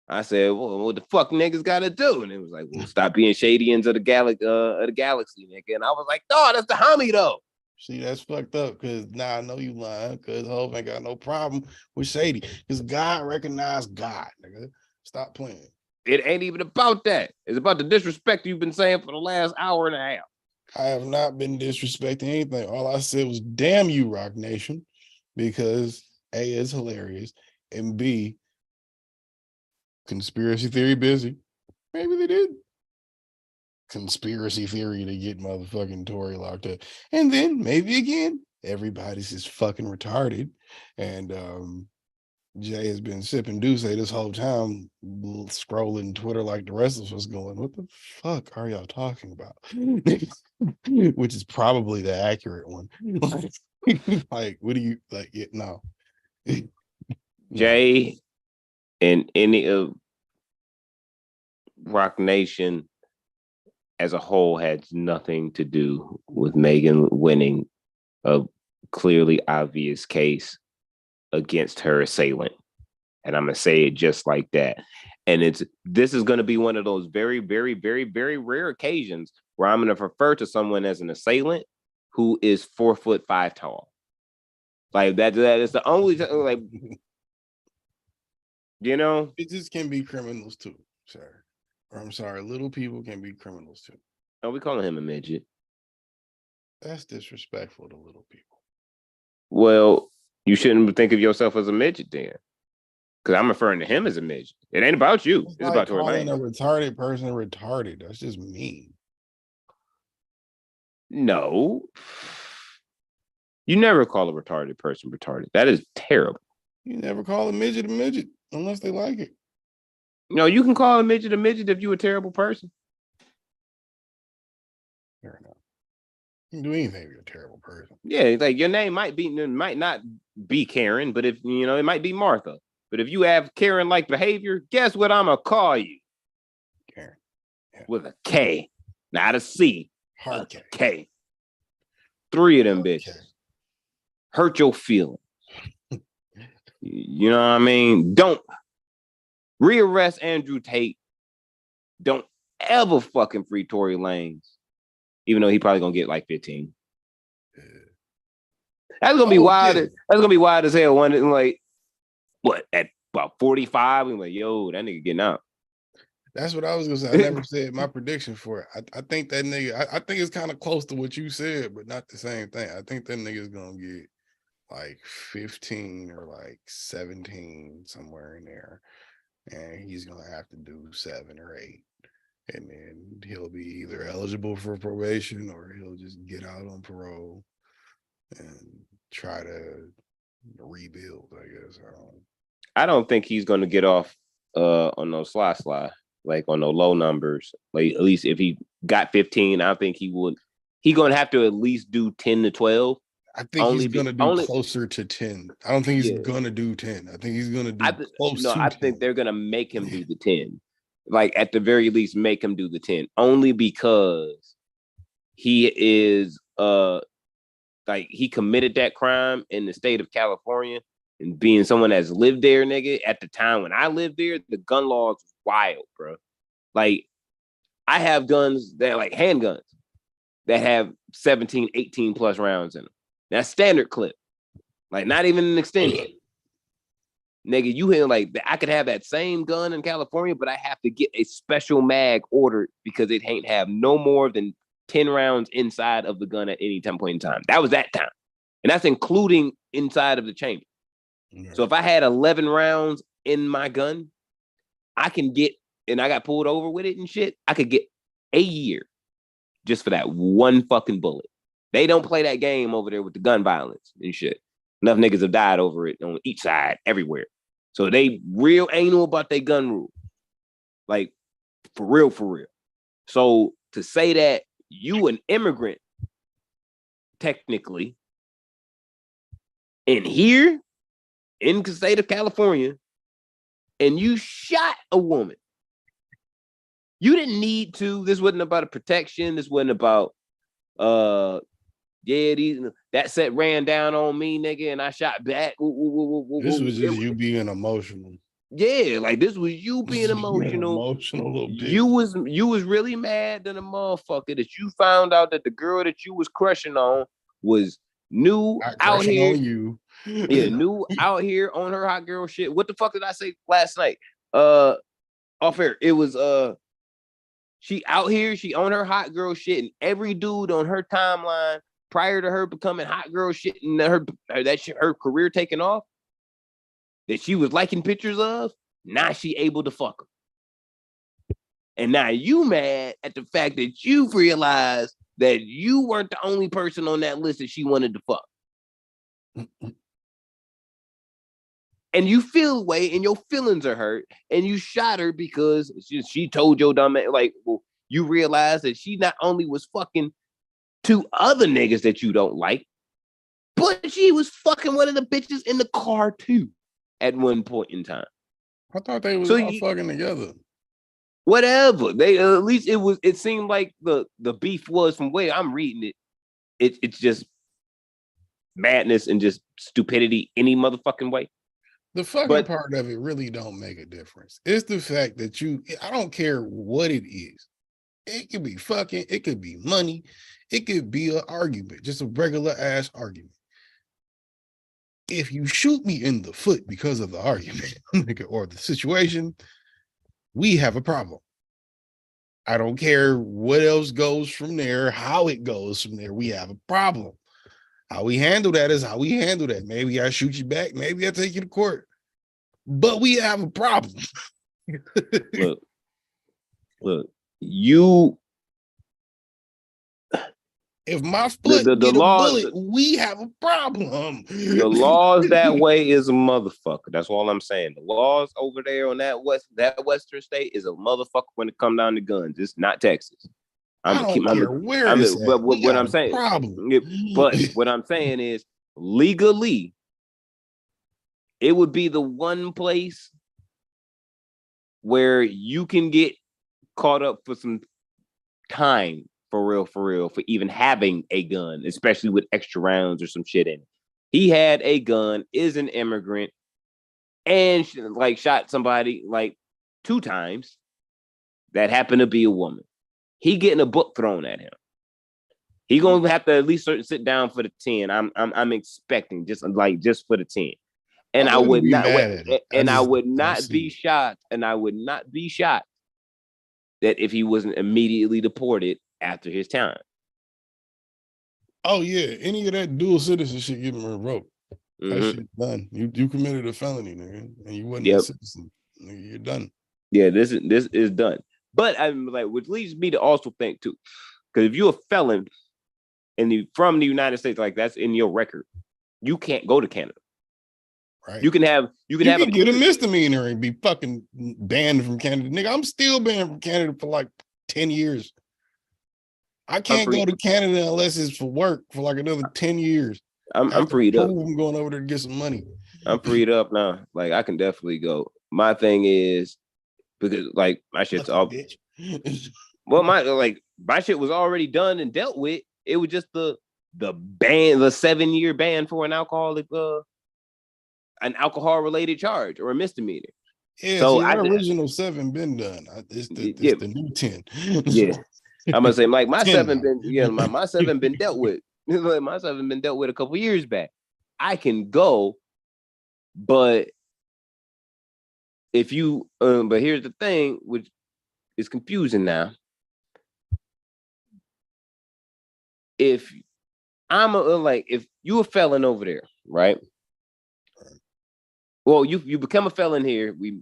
I said, well, what the fuck niggas got to do? And it was like, well, stop being shady ends of the galaxy, nigga. And I was like, no, that's the homie, though. See, that's fucked up because now I know you lying because Hov ain't got no problem with shady because God recognized God, nigga. Stop playing. It ain't even about that. It's about the disrespect you've been saying for the last hour and a half. I have not been disrespecting anything. All I said was, damn you, Roc Nation, because A, is hilarious, and B, conspiracy theory busy. Maybe they did. Conspiracy theory to get motherfucking Tory locked up. And then maybe again, everybody's just fucking retarded. And Jay has been sipping Douce this whole time, scrolling Twitter like the rest of us going, what the fuck are y'all talking about? Which is probably the accurate one. Like, what do you like? No. Jay and any of Roc Nation as a whole had nothing to do with Megan winning a clearly obvious case against her assailant. And I'm going to say it just like that. And this is going to be one of those very, very, very, very rare occasions where I'm going to refer to someone as an assailant who is 4'5" tall. Like that is the only, like, you know? Bitches can be criminals too, sir. Or I'm sorry, little people can be criminals too. Oh, we calling him a midget. That's disrespectful to little people. Well, you shouldn't think of yourself as a midget then. Because I'm referring to him as a midget. It ain't about you. It's like about Tory calling Lanez. a retarded person retarded. That's just mean. No. You never call a retarded person retarded. That is terrible. You never call a midget unless they like it. No, you can call a midget if you're a terrible person. Fair enough. You can do anything if you're a terrible person. Yeah, like your name might not be Karen, but if you know, it might be Martha. But if you have Karen-like behavior, guess what I'm gonna call you? Karen. Yeah. With a K, not a C. Hard K. K. 3 of them Hard bitches. K. Hurt your feelings. You know what I mean? Don't rearrest Andrew Tate. Don't ever fucking free Tory Lanez. Even though he probably gonna get like 15. Yeah. That's gonna be wild. Yeah. That's gonna be wild as hell. One like what at about 45? I'm like, yo, that nigga getting out. That's what I was gonna say. I never said my prediction for it. I think that nigga, I think it's kind of close to what you said, but not the same thing. I think that nigga's gonna get like 15 or like 17, somewhere in there. And he's gonna have to do 7 or 8. And then he'll be either eligible for probation or he'll just get out on parole and try to rebuild, I guess. I don't think he's gonna get off on no slide, like on no low numbers. Like at least if he got 15, I think he would. He's gonna have to at least do 10 to 12. I think he's gonna do closer to 10. I don't think he's gonna do 10. I think he's gonna do close to 10. I think they're gonna make him do the 10. Like at the very least, make him do the 10. Only because he is like he committed that crime in the state of California, and being someone that's lived there, nigga, at the time when I lived there, the gun laws was wild, bro. Like I have guns that like handguns that have 17, 18 plus rounds in them. That's standard clip. Like not even an extension. Nigga, you hear like I could have that same gun in California, but I have to get a special mag ordered because it ain't have no more than 10 rounds inside of the gun at any point in time. That was that time. And that's including inside of the chamber. Mm-hmm. So if I had 11 rounds in my gun, I can get, and I got pulled over with it and shit, I could get a year just for that one fucking bullet. They don't play that game over there with the gun violence and shit. Enough niggas have died over it on each side, everywhere. So they real anal about their gun rule. Like, for real, for real. So to say that you an immigrant, technically, in here, in the state of California and you shot a woman, you didn't need to. This wasn't about a protection. This wasn't about that set ran down on me, nigga, and I shot back. This was just you being emotional. Yeah, like this was you being emotional. Emotional little bitch. You was really mad than a motherfucker that you found out that the girl that you was crushing on was new out here. On you. Yeah, new out here on her hot girl shit. What the fuck did I say last night? Off air. It was she out here, she on her hot girl shit, and every dude on her timeline prior to her becoming hot girl shit and her career taking off that she was liking pictures of, now she able to fuck them. And now you mad at the fact that you've realized that you weren't the only person on that list that she wanted to fuck. And you feel away and your feelings are hurt and you shot her because she told your dumb ass, like, well, you realize that she not only was fucking two other niggas that you don't like, but she was fucking one of the bitches in the car too at one point in time. I thought they was all fucking together. Whatever. They at least it seemed like the beef was, from where I'm reading it, it's just madness and just stupidity any motherfucking way. The fucking part of it really don't make a difference. It's the fact that I don't care what it is. It could be fucking, it could be money, it could be an argument, just a regular ass argument. If you shoot me in the foot because of the argument or the situation, we have a problem. I don't care what else goes from there, how it goes from there, we have a problem. How we handle that is how we handle that. Maybe I shoot you back. Maybe I take you to court. But we have a problem. Look, you. If my foot the get laws, a bullet, we have a problem. The laws that way is a motherfucker. That's all I'm saying. The laws over there on that western state is a motherfucker when it come down to guns. It's not Texas. But what I'm saying is legally, it would be the one place where you can get caught up for some time for real, for even having a gun, especially with extra rounds or some shit in it. He had a gun, is an immigrant, and like shot somebody like 2 times that happened to be a woman. He getting a book thrown at him. He gonna have to at least sit down for the 10. I'm expecting just for the 10. And I would not be shocked that if he wasn't immediately deported after his time. Oh yeah, any of that dual citizenship getting revoked. Mm-hmm. That shit's done. You committed a felony, nigga, and you wasn't a citizen. Nigga, you're done. Yeah, this is done. But I'm like, which leads me to also think too, because if you're a felon and from the United States, like that's in your record, you can't go to Canada. Right. You can get a misdemeanor and be fucking banned from Canada. Nigga, I'm still banned from Canada for like 10 years. I can't go to Canada unless it's for work for like another 10 years. I'm freed up. I'm going over there to get some money. I'm freed up now. Like I can definitely go. My thing is because like my shit's all bitch. Well, my shit was already done and dealt with. It was just the ban, the 7-year ban for an alcohol related charge or a misdemeanor. Yeah, so the original 7 been done. It's the new 10. Yeah. I'm gonna say like my 7 been my 7 been dealt with. My 7 been dealt with a couple years back. I can go, but if you but here's the thing, which is confusing now. If I'm if you a felon over there, right? Well, you become a felon here, we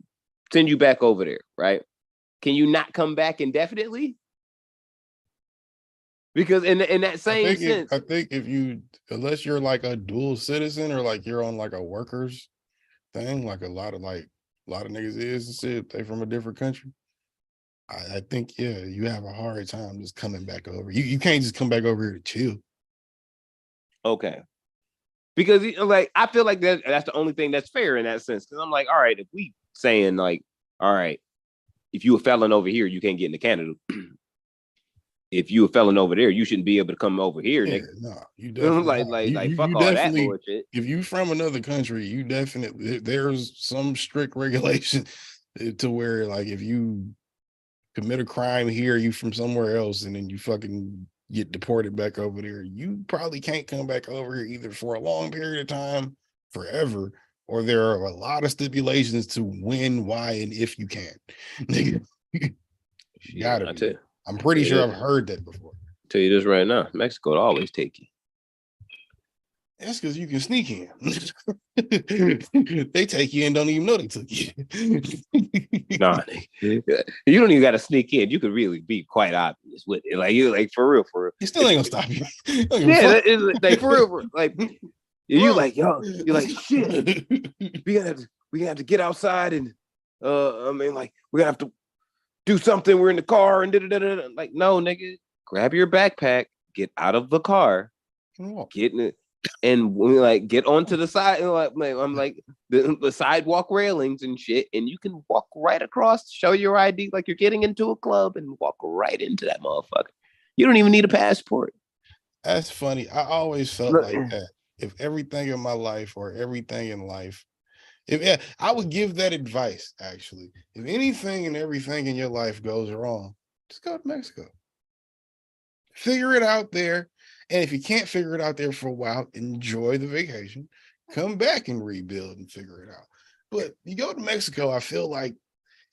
send you back over there, right? Can you not come back indefinitely? Because in that same sense, I think if you, unless you're like a dual citizen or like you're on like a workers thing, like a lot of niggas is and shit, they from a different country. I think you have a hard time just coming back over. You can't just come back over here to chill. Okay. Because like I feel like that's the only thing that's fair in that sense. Because I'm like, all right, if we saying like, all right, if you a felon over here, you can't get into Canada. If you a felon over there, you shouldn't be able to come over here, nigga. No, you definitely like fuck you all that definitely, bullshit. if you from another country, you definitely, there's some strict regulation to where like if you commit a crime here, you from somewhere else, and then you fucking get deported back over there, you probably can't come back over here either for a long period of time, forever, or there are a lot of stipulations to when, why, and if you can. Nigga, gotta be. I'm pretty sure I've heard that before. Tell you this right now, Mexico will always take you. That's because you can sneak in. They take you and don't even know they took you. Nah, you don't even got to sneak in. You could really be quite obvious with it. Like you, like for real. You still ain't gonna stop you. Yeah, it's like for real. Like you, like yo, you're like shit. We gonna have to get outside and I mean, like we're gonna have to do something. We're in the car and like no, nigga, grab your backpack, get out of the car, get in it. And we like get onto the side, and I'm like the sidewalk railings and shit, and you can walk right across, show your ID like you're getting into a club, and walk right into that motherfucker. You don't even need a passport. That's funny. I always felt like that. If everything in my life or everything in life, I would give that advice actually. If anything and everything in your life goes wrong, just go to Mexico. Figure it out there. And if you can't figure it out there for a while, enjoy the vacation, come back and rebuild and figure it out. But you go to Mexico, I feel like,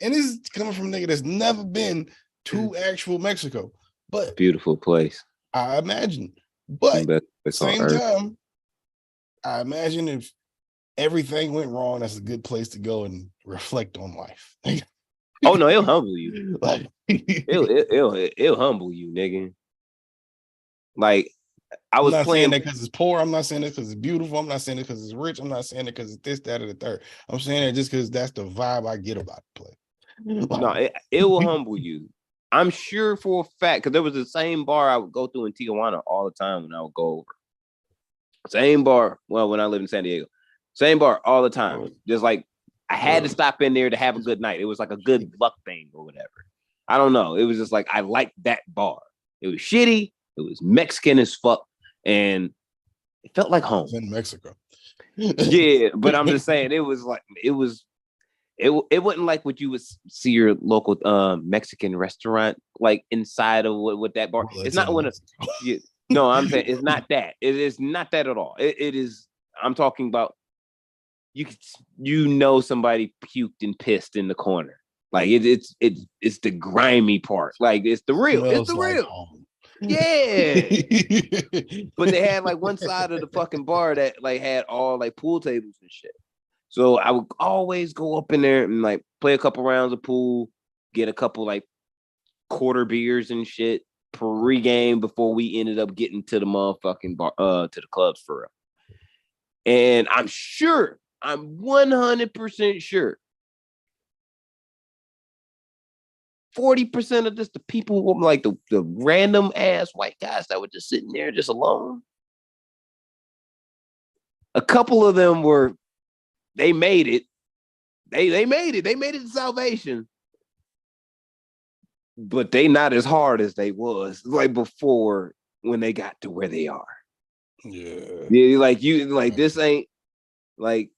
and this is coming from a nigga that's never been to actual Mexico, but beautiful place. I imagine. But at the same time, I imagine if everything went wrong, that's a good place to go and reflect on life. Oh no, it'll humble you. Like it'll humble you, nigga. Like I was saying that because it's poor. I'm not saying it because it's beautiful. I'm not saying it because it's rich. I'm not saying it because it's this, that, or the third. I'm saying it just because that's the vibe I get about the place. No, it will humble you. I'm sure for a fact, because there was the same bar I would go through in Tijuana all the time when I would go over. Same bar. Well, when I lived in San Diego, same bar all the time. Just like I had to stop in there to have a good night. It was like a good luck thing or whatever. I don't know. It was just like I liked that bar. It was shitty. It was Mexican as fuck, and it felt like home. In Mexico. Yeah, but I'm just saying it was like it wasn't like what you would see your local Mexican restaurant like inside of what that bar. Well, it's not one of no, I'm saying it's not that. It is not that at all. It is. I'm talking about you know somebody puked and pissed in the corner. Like it's the grimy part. Like it's the real. It's the real. Home. Yeah. But they had like one side of the fucking bar that like had all like pool tables and shit. So I would always go up in there and like play a couple rounds of pool, get a couple like quarter beers and shit pre-game before we ended up getting to the motherfucking bar, to the clubs for real. And I'm 100% sure 40% of just the people, like the random ass white guys that were just sitting there just alone. A couple of them they made it. They made it. They made it to salvation. But they not as hard as they was like before when they got to where they are. Yeah, like this ain't like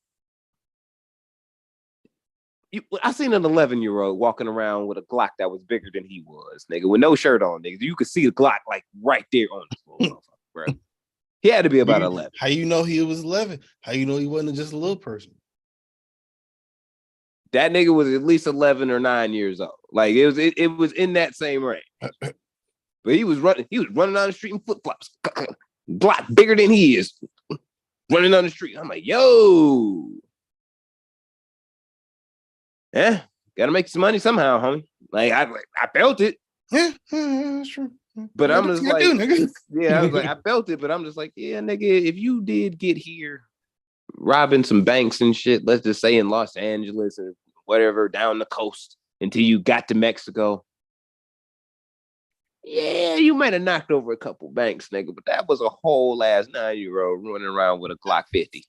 I seen an 11-year-old walking around with a Glock that was bigger than he was, nigga, with no shirt on, nigga. You could see the Glock like right there on his little motherfucker, bro. He had to be about 11. How you know he was 11? How you know he wasn't just a little person? That nigga was at least 11 or 9 years old. Like it was in that same range. But he was running down the street in flip-flops. Block bigger than he is. Running down the street. I'm like, yo. Yeah, gotta make some money somehow, homie. Like I felt it. Yeah, that's true. But I'm just like, yeah, I was like, I felt it, but I'm just like, yeah, nigga, if you did get here robbing some banks and shit, let's just say in Los Angeles or whatever, down the coast until you got to Mexico. Yeah, you might have knocked over a couple banks, nigga, but that was a whole ass 9-year-old running around with a Glock 50.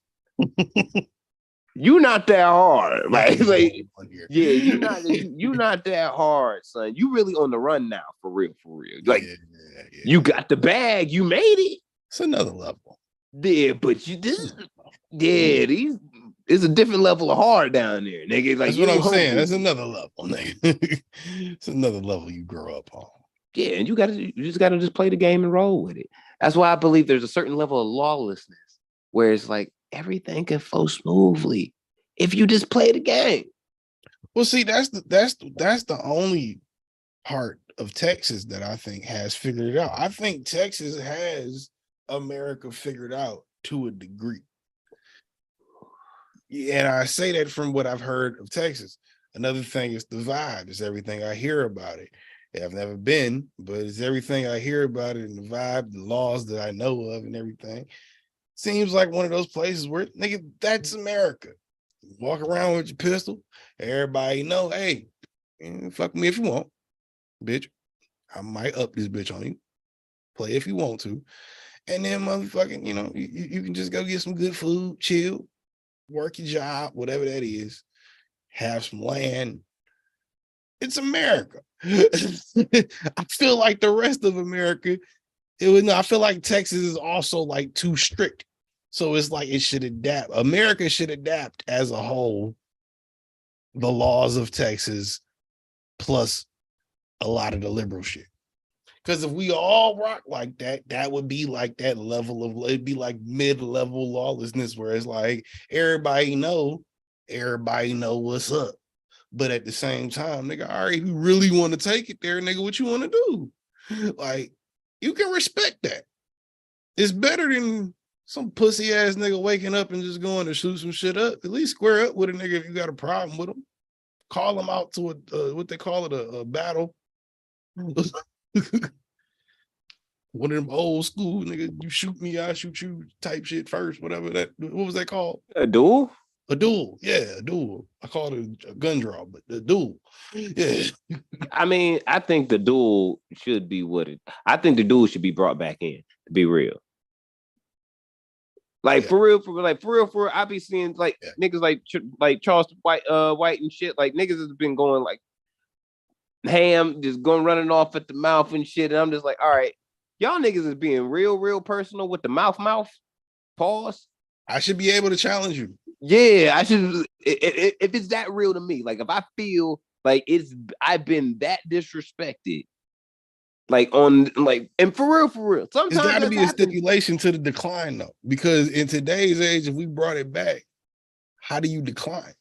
You not that hard, like yeah, you not that hard, son. You really on the run now, for real, for real. Like you got the bag, you made it. It's another level. Yeah, but these it's a different level of hard down there, nigga. Like that's what I'm saying. That's another level, nigga. It's another level you grow up on. Yeah, and you just gotta just play the game and roll with it. That's why I believe there's a certain level of lawlessness where it's like everything can flow smoothly if you just play the game. Well, see, that's the only part of Texas that I think has figured it out. I think Texas has America figured out to a degree. And I say that from what I've heard of Texas. Another thing is the vibe. It's everything I hear about it. I've never been, but it's everything I hear about it and the vibe, the laws that I know of and everything. Seems like one of those places where, nigga, that's America. Walk around with your pistol. Everybody know, hey, fuck me if you want, bitch. I might up this bitch on you. Play if you want to. And then motherfucking, you can just go get some good food, chill, work your job, whatever that is, have some land. It's America. I feel like the rest of America, I feel like Texas is also like too strict. So it's like it should adapt. America should adapt as a whole the laws of Texas plus a lot of the liberal shit. Because if we all rock like that, that would be like that level of, it'd be like mid-level lawlessness where it's like everybody know what's up. But at the same time, nigga, all right, if you really want to take it there, nigga, what you want to do? Like, you can respect that. It's better than some pussy ass nigga waking up and just going to shoot some shit up. At least square up with a nigga if you got a problem with him. Call him out to what they call it, a battle. One of them old school nigga, you shoot me, I shoot you type shit first, whatever that, what was that called? A duel? A duel, yeah, a duel. I call it a gun draw, but the duel, yeah. I mean, I think the duel should be I think the duel should be brought back in, to be real. Like for real, I be seeing like niggas like Charleston White and shit. Like niggas has been going like ham, just going running off at the mouth and shit. And I'm just like, all right, y'all niggas is being real personal with the mouth. Pause. I should be able to challenge you. Yeah, I should. If it's that real to me, like if I feel like I've been that disrespected, like and for real. Sometimes it's got to be a stipulation to the decline though, because in today's age, if we brought it back, how do you decline?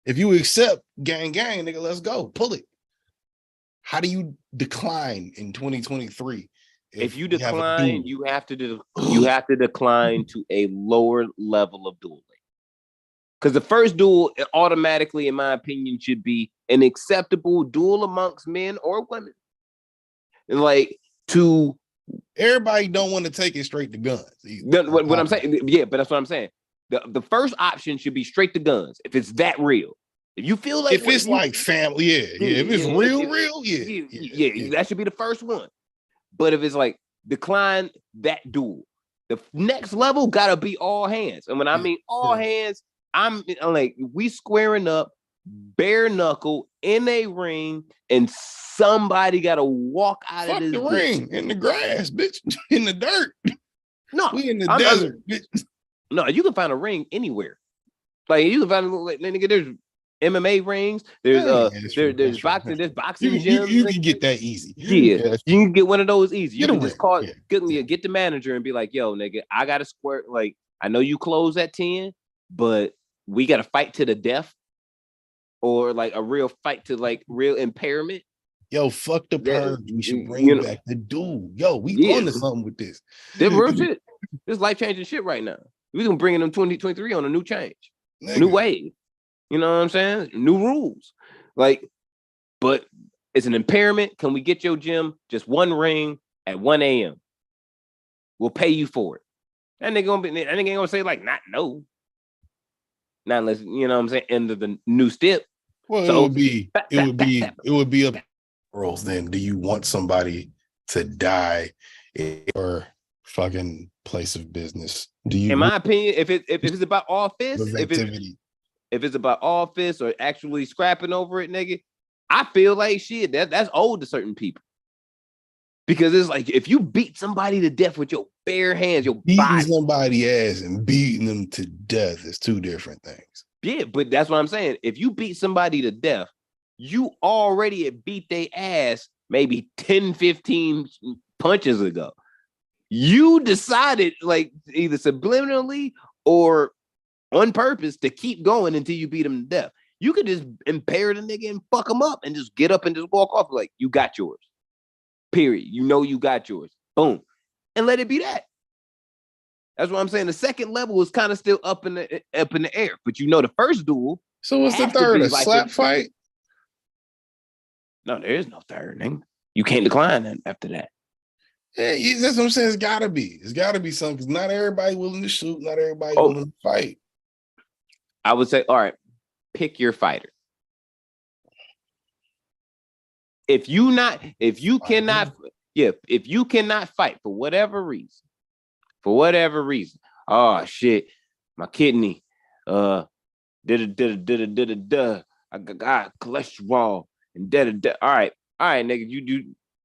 If you accept gang, nigga, let's go, pull it. How do you decline in 2023? If you decline, you have to decline to a lower level of dueling. Because the first duel automatically, in my opinion, should be an acceptable duel amongst men or women. And like everybody don't want to take it straight to guns. What I'm saying, yeah, but that's what I'm saying. The first option should be straight to guns if it's that real. If you feel like if it's like family, yeah. If it's real, yeah, that should be the first one. But if it's like decline that duel, the next level gotta be all hands. And when I mean all hands, I'm like we squaring up, bare knuckle in a ring, and somebody gotta walk out of this the ring in the grass, bitch, in the dirt. No, we in the desert, bitch. No, you can find a ring anywhere. Like you can find like nigga, there's MMA rings. There's there's boxing. There's boxing gyms. You can get that easy. Yeah, you can get one of those easy. You can just call get the manager and be like, "Yo, nigga, I got to square. Like, I know you close at 10, but we got to fight to the death, or like a real fight to like real impairment." Yo, fuck the purge. We should bring back the duel. Yo, we on to something with this. This real shit. This life changing shit right now. We gonna bring in them 2023 on a new change, new wave. You know what I'm saying? New rules. Like, but it's an impairment. Can we get your gym just one ring at 1 a.m.? We'll pay you for it. That nigga ain't gonna say like not no. Not unless, you know what I'm saying, end of the new step. Well, so, it would be up roles, then do you want somebody to die in your fucking place of business? Do you, in my opinion, if it's about office, activity? if it's about office or actually scrapping over it, nigga, I feel like shit. That's old to certain people. Because it's like if you beat somebody to death with your bare hands, your Beating body. somebody ass and beating them to death is two different things. Yeah, but that's what I'm saying. If you beat somebody to death, you already beat their ass maybe 10, 15 punches ago. You decided, like, either subliminally or on purpose to keep going until you beat them to death. You could just impair the nigga and fuck him up and just get up and just walk off like, you got yours. Period. You know you got yours. Boom. And let it be that. That's what I'm saying. The second level is kind of still up in the air. But you know the first duel. So what's the third? A slap fight? No, there is no third, nigga. You can't decline after that. Yeah, that's what I'm saying. It's gotta be. It's gotta be something because not everybody willing to shoot, not everybody willing to fight. I would say, all right, pick your fighter. If you cannot fight for whatever reason, oh shit, my kidney, I got cholesterol and da. All right, nigga, you do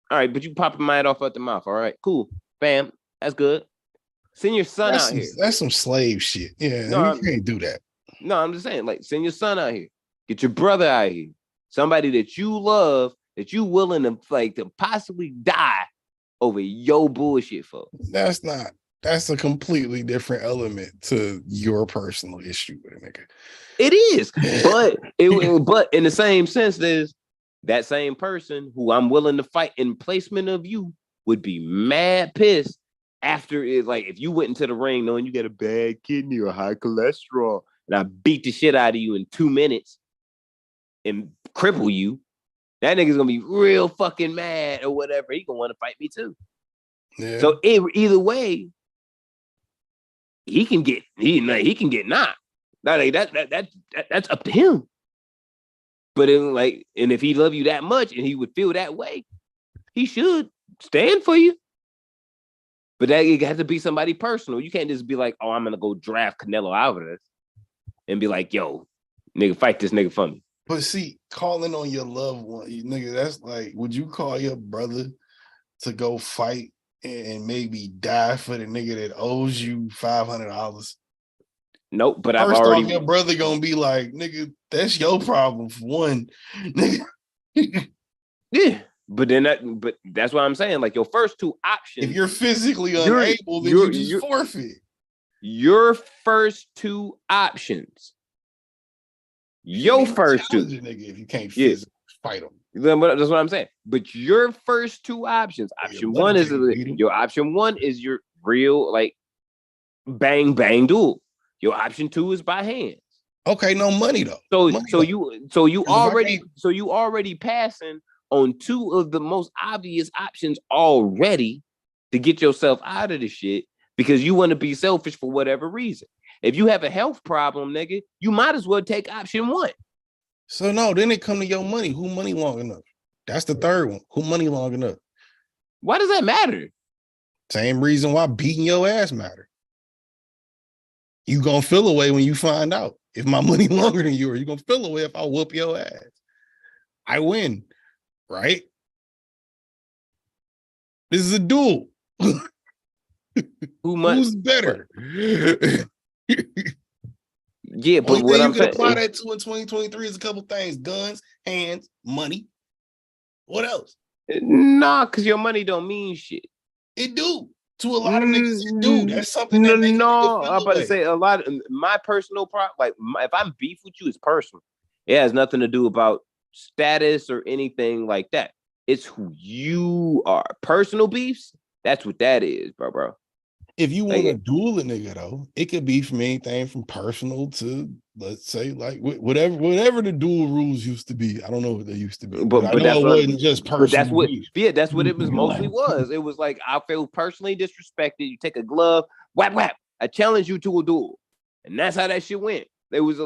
all right, but you popping mine off at the mouth. All right, cool, bam, that's good. Send your son out here. That's some slave shit. Yeah, no, you can't do that. No, I'm just saying, like, send your son out here, get your brother out here, somebody that you love, that you willing to like to possibly die over your bullshit for. That's a completely different element to your personal issue with a nigga. It is, but but in the same sense, there's that same person who I'm willing to fight in placement of you would be mad pissed after it. Like if you went into the ring knowing you got a bad kidney or high cholesterol, and I beat the shit out of you in 2 minutes and cripple you, that nigga's gonna be real fucking mad or whatever. He gonna want to fight me too. Yeah. So either way, he can get knocked. Like that's up to him. But and if he love you that much and he would feel that way, he should stand for you. But that it has to be somebody personal. You can't just be like, oh, I'm gonna go draft Canelo Alvarez and be like, yo, nigga, fight this nigga for me. But see, calling on your loved one, nigga, that's like, would you call your brother to go fight and maybe die for the nigga that owes you $500? Nope, but First off, your brother gonna be like, nigga, that's your problem for one. Yeah, but that's what I'm saying. Like your first two options. If you're physically unable, then you just forfeit. Your first two options. Your first two. Nigga, if you can't physically fight them. That's what I'm saying. But your first two options. Option one is your real like bang bang duel. Your option two is by hands. Okay, no money though. So you already passing on two of the most obvious options already to get yourself out of the shit because you want to be selfish for whatever reason. If you have a health problem, nigga, you might as well take option one. So no, then it come to your money. Who money long enough? That's the third one. Who money long enough? Why does that matter? Same reason why beating your ass matter. You gonna feel away when you find out if my money longer than yours. You gonna feel away if I whoop your ass. I win, right? This is a duel. Who's better? Yeah, but what I'm saying, you can apply that to in 2023 is a couple things: guns, hands, money. What else? Nah, because your money don't mean shit. It do. To a lot of niggas, it do. That's something that I'm about to say a lot of my personal problem. Like if I'm beef with you, it's personal. It has nothing to do about status or anything like that. It's who you are. Personal beefs, that's what that is, bro. If you want to duel a nigga though, it could be from anything from personal to, let's say, like whatever the duel rules used to be. I don't know what they used to be, but I know it wasn't just personal. That's what it was mostly was. It was like I feel personally disrespected. You take a glove, whap whap. I challenge you to a duel, and that's how that shit went. It was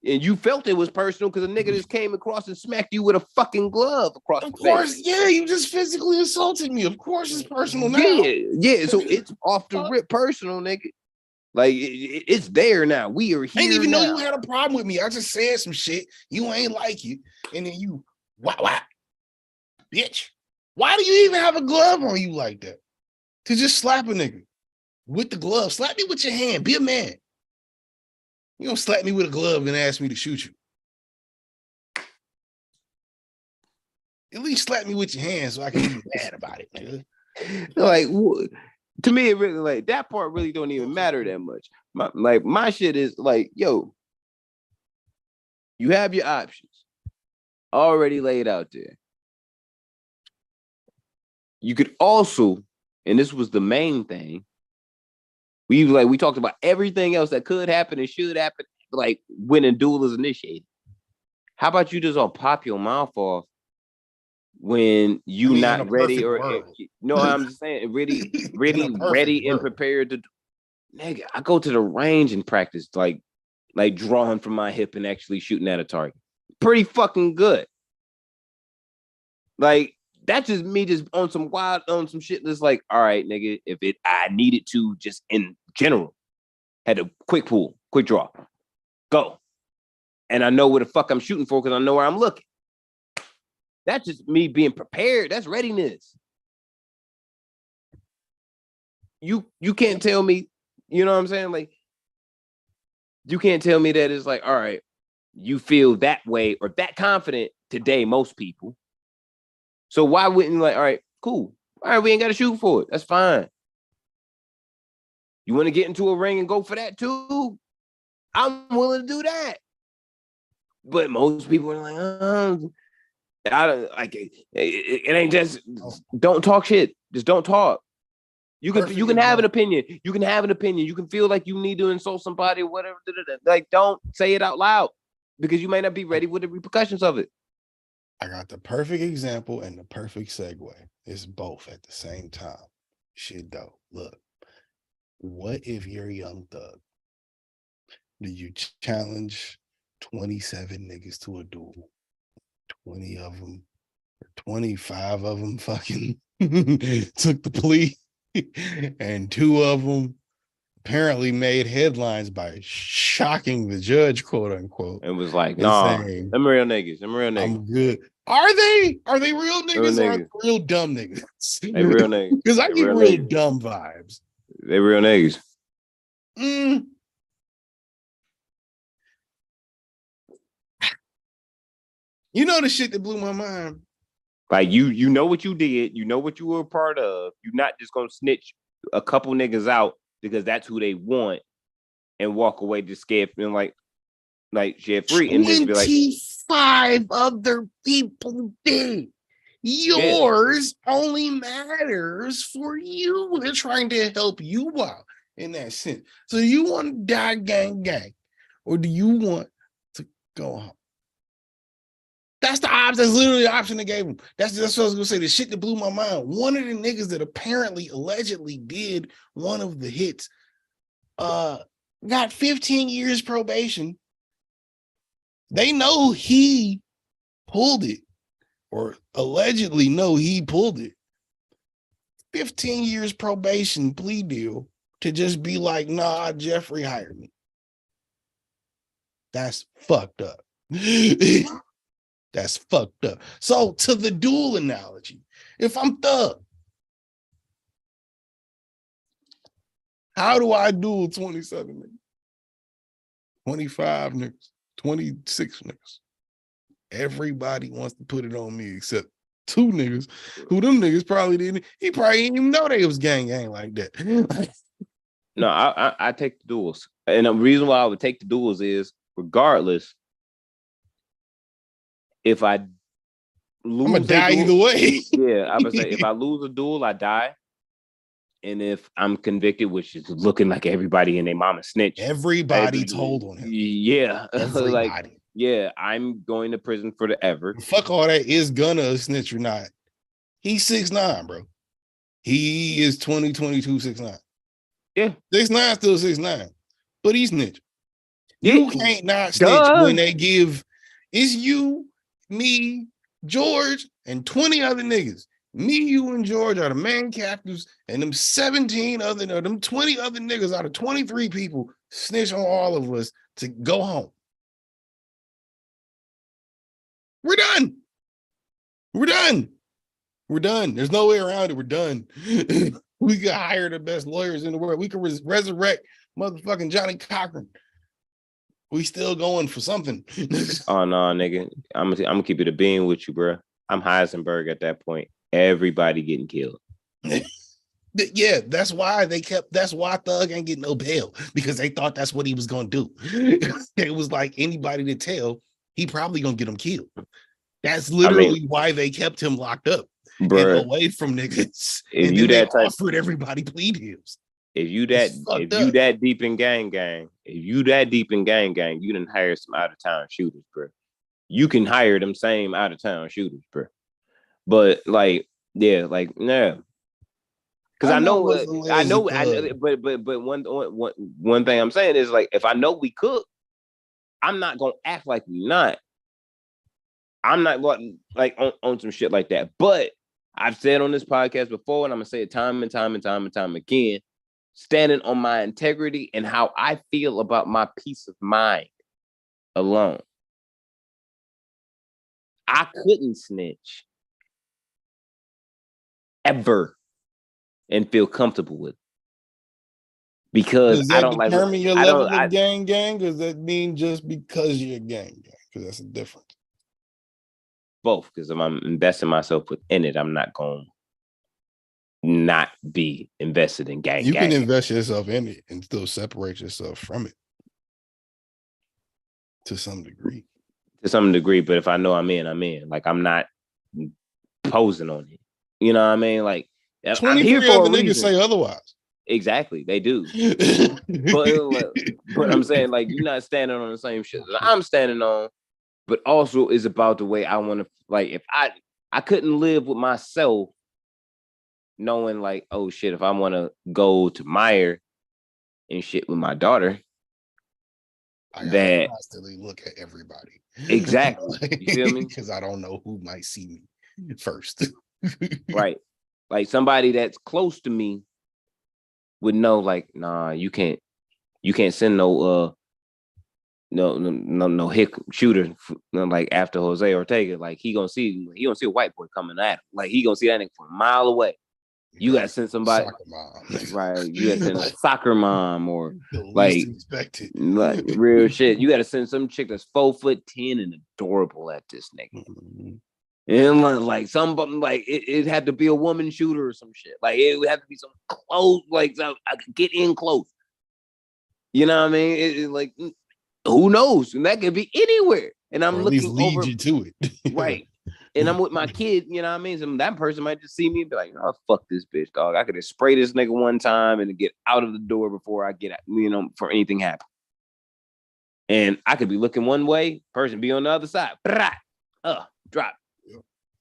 And you felt it was personal because a nigga just came across and smacked you with a fucking glove across the face. Of course, yeah, you just physically assaulted me. Of course, it's personal now. Yeah. So it's off the rip personal, nigga. Like it's there now. We are here. I didn't even now. know you had a problem with me. I just said some shit. You ain't like it, and then you why, bitch? Why do you even have a glove on you like that? To just slap a nigga with the glove. Slap me with your hand. Be a man. You don't slap me with a glove and ask me to shoot you. At least slap me with your hand so I can be mad about it, nigga. Like to me, it really like that part really don't even matter that much. My shit is like, yo, you have your options already laid out there. You could also, and this was the main thing, we talked about everything else that could happen and should happen, like when a duel is initiated. How about you just all pop your mouth off when you not ready or no, I'm just saying really ready and prepared to nigga, I go to the range and practice like drawing from my hip and actually shooting at a target. Pretty fucking good. Like that's just me just on some shit that's like, all right, nigga, I needed to just in general, had a quick pull, quick draw, go. And I know where the fuck I'm shooting for because I know where I'm looking. That's just me being prepared. That's readiness. You can't tell me, you know what I'm saying? Like, you can't tell me that it's like, all right, you feel that way or that confident today, most people. So why wouldn't like, all right, cool. All right, we ain't got to shoot for it. That's fine. You want to get into a ring and go for that too? I'm willing to do that. But most people are like, I don't like it. It ain't just don't talk shit. Just don't talk. You can have an opinion. You can have an opinion. You can feel like you need to insult somebody or whatever. Like, don't say it out loud because you may not be ready with the repercussions of it. I got the perfect example and the perfect segue. It's both at the same time. Shit, though. Look, what if you're Young Thug? Do you challenge 27 niggas to a duel? 20 of them, 25 of them fucking took the plea, and 2 of them apparently made headlines by shocking the judge, quote unquote. It was like, nah, saying, them real niggas. I'm good. Are they real niggas or are they real dumb niggas? They real niggas. Because I get real dumb vibes. They real niggas. You know the shit that blew my mind. Like you know what you did, you know what you were a part of. You're not just gonna snitch a couple niggas out because that's who they want and walk away just scared and like shit free. And just be like 25 other people did. Yours only matters for you. They're trying to help you out in that sense. So you want to die gang, or do you want to go home? That's the option. That's literally the option they gave him. That's what I was gonna say. The shit that blew my mind. One of the niggas that apparently allegedly did one of the hits got 15 years probation. They know he pulled it, or allegedly know he pulled it. 15 years probation plea deal to just be like, nah, Jeffrey hired me. That's fucked up. That's fucked up. So to the duel analogy, if I'm Thug, how do I duel 27 niggas? 25 niggas, 26 niggas. Everybody wants to put it on me except 2 niggas who them niggas probably didn't. He probably didn't even know they was gang like that. No, I take the duels. And the reason why I would take the duels is regardless, if I lose, I'm gonna die either way. Yeah, I would say if I lose a duel, I die. And if I'm convicted, which is looking like everybody and their mama snitched. Everybody told on him. Yeah. Everybody. Like, yeah, I'm going to prison for the ever. Fuck all that is gonna snitch or not. He's 6'9", bro. He is 2022 6'9". Yeah. 6'9", still 6'9", but he's snitch. You can't not snitch when they give. It's you, me, George, and 20 other niggas. Me, you, and George are the main captives, and them 17 other, or them 20 other niggas out of 23 people snitch on all of us to go home. We're done. We're done. We're done. There's no way around it. We're done. We could hire the best lawyers in the world. We could resurrect motherfucking Johnny Cochran. We still going for something. Oh no, nigga. I'm gonna keep it a bean with you, bro. I'm Heisenberg at that point. Everybody getting killed. Yeah, that's why Thug ain't getting no bail, because they thought that's what he was gonna do. It was like anybody to tell, he probably gonna get him killed. That's literally why they kept him locked up, bruh, and away from niggas. If and you then that they type, offered everybody plea deals. If you that deep in gang, you done hire some out of town shooters, bro. You can hire them same out of town shooters, bro. But like, yeah, like, nah. Because I know, but one thing I'm saying is, like, if I know we cook, I'm not gonna act like we not. I'm not going like on some shit like that. But I've said on this podcast before, and I'm gonna say it time and time again, standing on my integrity and how I feel about my peace of mind alone. I couldn't snitch ever and feel comfortable with it. Because does that determine your level of gang? Does that mean just because you're a gang? Because that's a difference. Both, because if I'm investing myself within it, I'm not going to not be invested in gang. You can invest yourself in it and still separate yourself from it to some degree. To some degree, but if I know I'm in. Like, I'm not posing on it. You know what I mean? Like, I'm here for a reason. Niggas say otherwise. Exactly, they do. but I'm saying, like, you're not standing on the same shit that I'm standing on, but also is about the way I want to. Like, if I couldn't live with myself knowing, like, oh shit, if I want to go to Meyer and shit with my daughter, I gotta constantly look at everybody. Exactly. You feel me? Because I don't know who might see me first. Right. Like, somebody that's close to me would know, like, nah, you can't send no hick shooter like after Jose Ortega. Like, he gonna see a white boy coming at him. Like, he gonna see that nigga from a mile away. You gotta send somebody, right? You gotta send a soccer mom, or like real shit. You gotta send some chick that's 4'10" and adorable at this nigga. Mm-hmm. And like somebody, like it had to be a woman shooter or some shit. Like, it would have to be some close, like, so I could get in close. You know what I mean? It like, who knows? And that could be anywhere. And I'm looking lead you to it, right? And I'm with my kid. You know what I mean? So that person might just see me and be like, "Oh, fuck this bitch, dog. I could just spray this nigga one time and get out of the door before I get out, for anything happen." And I could be looking one way, person be on the other side. Drop.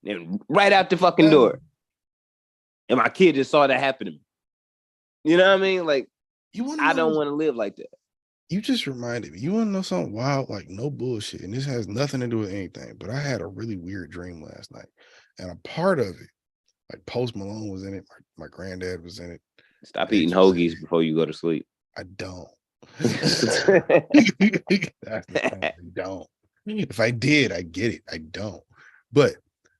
And right out the fucking door. And my kid just saw that happen to me. You know what I mean? Like, I don't want to live like that. You just reminded me. You want to know something wild? Like, no bullshit. And this has nothing to do with anything. But I had a really weird dream last night. And a part of it, like, Post Malone was in it. My granddad was in it. Stop eating hoagies before you go to sleep. I don't. That's the thing. I don't. If I did, I get it. I don't. But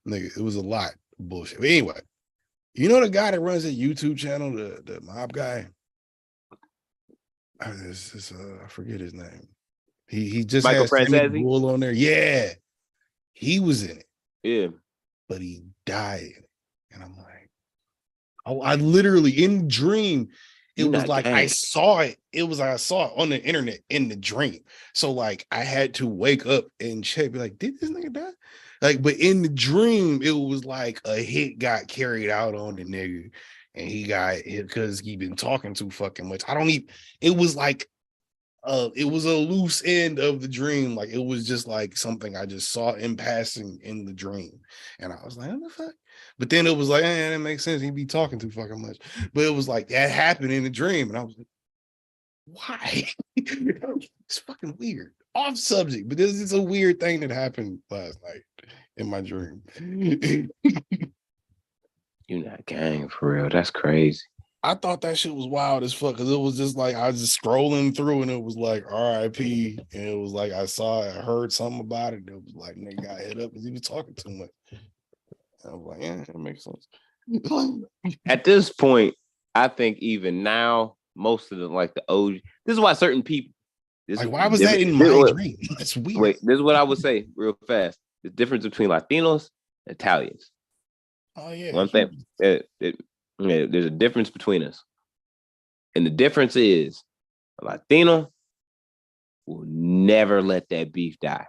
nigga, it was a lot of bullshit. But anyway, you know the guy that runs that YouTube channel, the mob guy? I forget his name. He just Michael has Sammy Bull on there. Yeah, he was in it. Yeah, but he died, and I'm like, I literally in dream. It was like I saw it. It was like I saw it on the internet in the dream. So like I had to wake up and check, be like, did this nigga die? Like, but in the dream, it was like a hit got carried out on the nigga, and he got hit because he been talking too fucking much. It was like it was a loose end of the dream. Like, it was just like something I just saw in passing in the dream. And I was like, what the fuck? But then it was like, that makes sense. He'd be talking too fucking much. But it was like that happened in the dream. And I was like, why? It's fucking weird. Off subject, but this is a weird thing that happened last night in my dream. You not gang for real. That's crazy. I thought that shit was wild as fuck because it was just like I was just scrolling through and it was like R.I.P. and it was like I heard something about it. And it was like nigga got hit up because he was talking too much. And I was like, yeah, that makes sense. At this point, I think even now, most of the like the OG. This is why certain people. Like, why was that in my dream? That's weird. Wait, this is what I would say real fast. The difference between Latinos and Italians. Oh yeah. One thing. There's a difference between us. And the difference is a Latino will never let that beef die.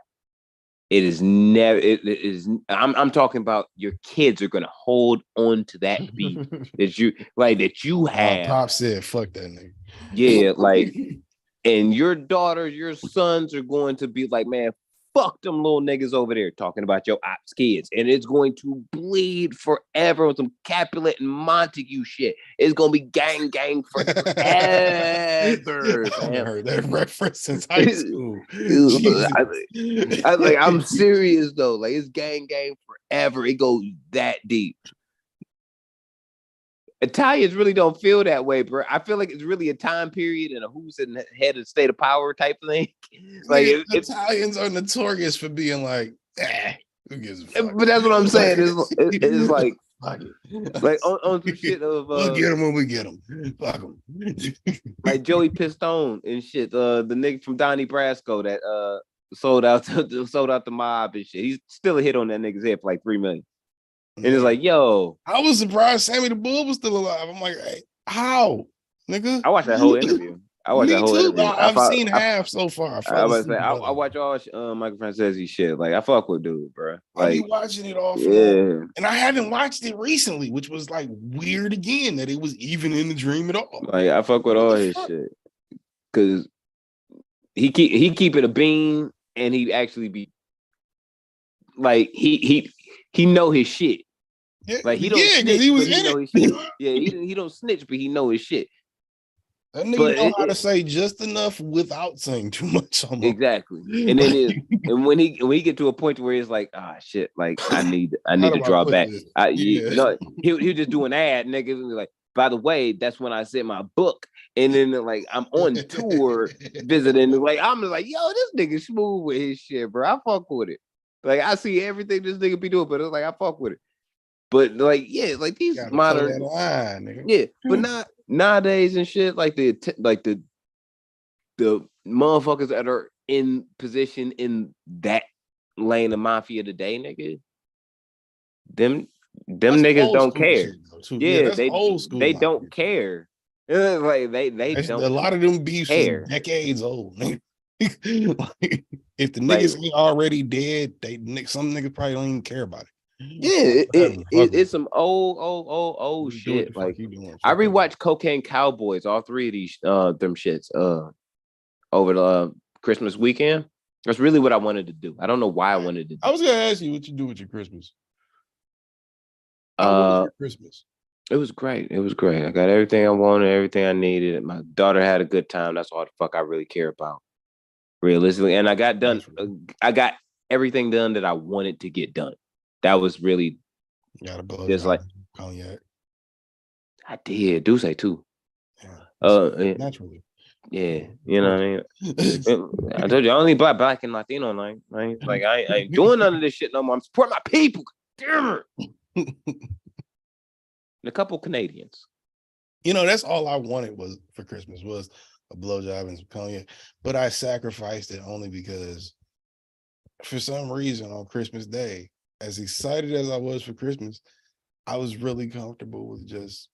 It is never, it is, I'm talking about your kids are gonna hold on to that beef that you have. Pop said, fuck that nigga. Yeah, like, and your daughters, your sons are going to be like, man, fuck them little niggas over there talking about your ops kids. And it's going to bleed forever with some Capulet and Montague shit. It's going to be gang forever. I haven't heard that reference since high school. I'm serious though. Like, it's gang forever. It goes that deep. Italians really don't feel that way, bro. I feel like it's really a time period and a who's in the head of the state of power type of thing. Like, Italians are notorious for being like, who gives a fuck? But that's what I'm saying. It's like on some shit of we'll get them when we get them. Fuck them. Like Joey Pistone and shit. The nigga from Donnie Brasco that sold out the mob and shit. He's still a hit on that nigga's head for like $3 million. And it's like, yo, I was surprised Sammy the Bull was still alive. I'm like, hey, how, nigga? I watched that whole interview. I've seen half so far. I watch all Michael Francesi shit. Like, I fuck with dude, bro. Like, I be watching it all. And I haven't watched it recently, which was like weird again that it was even in the dream at all. Like, I fuck with all his shit because he keep it a bean, and he actually be like he know his shit. Yeah, like he don't snitch, he was but he know his shit. Yeah, he don't snitch, but he know his shit. That nigga know how to say just enough without saying too much. Almost. Exactly. And then and when he get to a point where it's like, shit, like I need to draw back. He'll just do an ad, nigga, like, by the way, that's when I said my book. And then like I'm on tour visiting. Like, I'm just like, yo, this nigga smooth with his shit, bro. I fuck with it. Like, I see everything this nigga be doing, but it's like I fuck with it. But like, yeah, like these modern but not nowadays and shit, like the motherfuckers that are in position in that lane of mafia today, nigga. Them niggas don't care. They don't care. Like they don't. A lot of them beefs are decades old. Like, if the niggas ain't already dead, some niggas probably don't even care about it. Yeah, it's some old shit. Like, I rewatched Cocaine Cowboys, all three of these them shits over the Christmas weekend. That's really what I wanted to do. I don't know why I wanted to do. I was gonna ask you what you do with your Christmas. Christmas. It was great. It was great. I got everything I wanted, everything I needed. My daughter had a good time. That's all the fuck I really care about, realistically. And I got done. I got everything done that I wanted to get done. That was really just like cognac. I did. Do say too. Naturally. Yeah, you know what I mean. I told you I only black and Latino, like I ain't doing none of this shit no more. I'm supporting my people. Damn it. And a couple Canadians. You know, that's all I wanted for Christmas was a blowjob and some cognac, but I sacrificed it only because for some reason on Christmas Day, as excited as I was for Christmas, I was really comfortable with just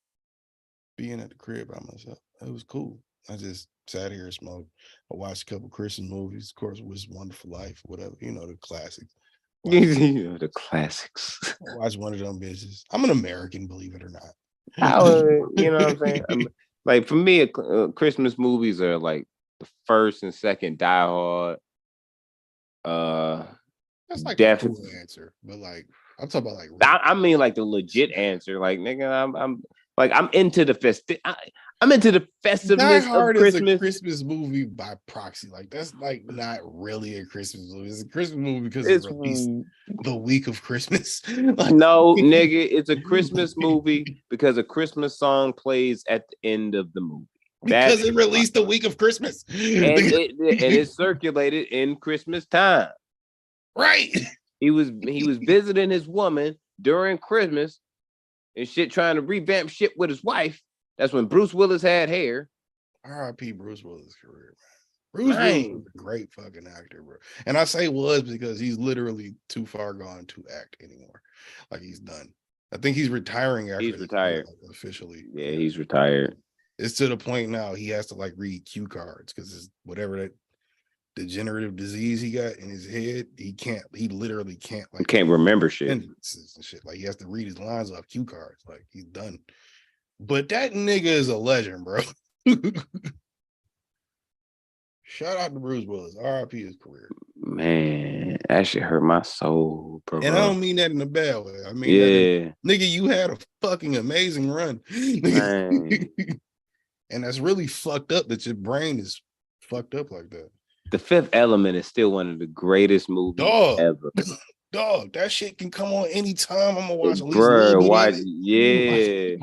being at the crib by myself. It was cool. I just sat here and smoked. I watched a couple Christmas movies, of course, It's Wonderful Life, whatever, the classics. The classics. I watched one of them bitches. I'm an American, believe it or not. You know what I'm saying? Like, for me, Christmas movies are like the first and second Die Hard. That's like a cool answer, but like I'm talking about like I mean like the legit answer. Like, nigga, I'm into the festive. I'm into the Die festiveness of Hard is a Christmas. Christmas movie by proxy. Like that's like not really a Christmas movie. It's a Christmas movie because It's it's released the week of Christmas. Like, no, nigga, it's a Christmas movie because a Christmas song plays at the end of the movie. Because it released the week of Christmas. And it circulated in Christmas time. Right. He was visiting his woman during Christmas and shit, trying to revamp shit with his wife. That's when Bruce Willis had hair. R.I.P. Bruce Willis' career, man. Bruce Willis was a great fucking actor, bro. And I say was because he's literally too far gone to act anymore. Like he's done. I think he's retiring after he's retired officially. Yeah, he's retired. It's to the point now he has to like read cue cards because it's whatever that degenerative disease he got in his head. He literally can't like can't remember shit. And shit. Like he has to read his lines off cue cards. Like he's done. But that nigga is a legend, bro. Shout out to Bruce Willis. RIP his career. Man, that shit hurt my soul, bro. And I don't mean that in a bad way. I mean, nigga, you had a fucking amazing run. And that's really fucked up that your brain is fucked up like that. The Fifth Element is still one of the greatest movies ever. Dog, that shit can come on anytime. I'm gonna watch at least bro, watch, yeah.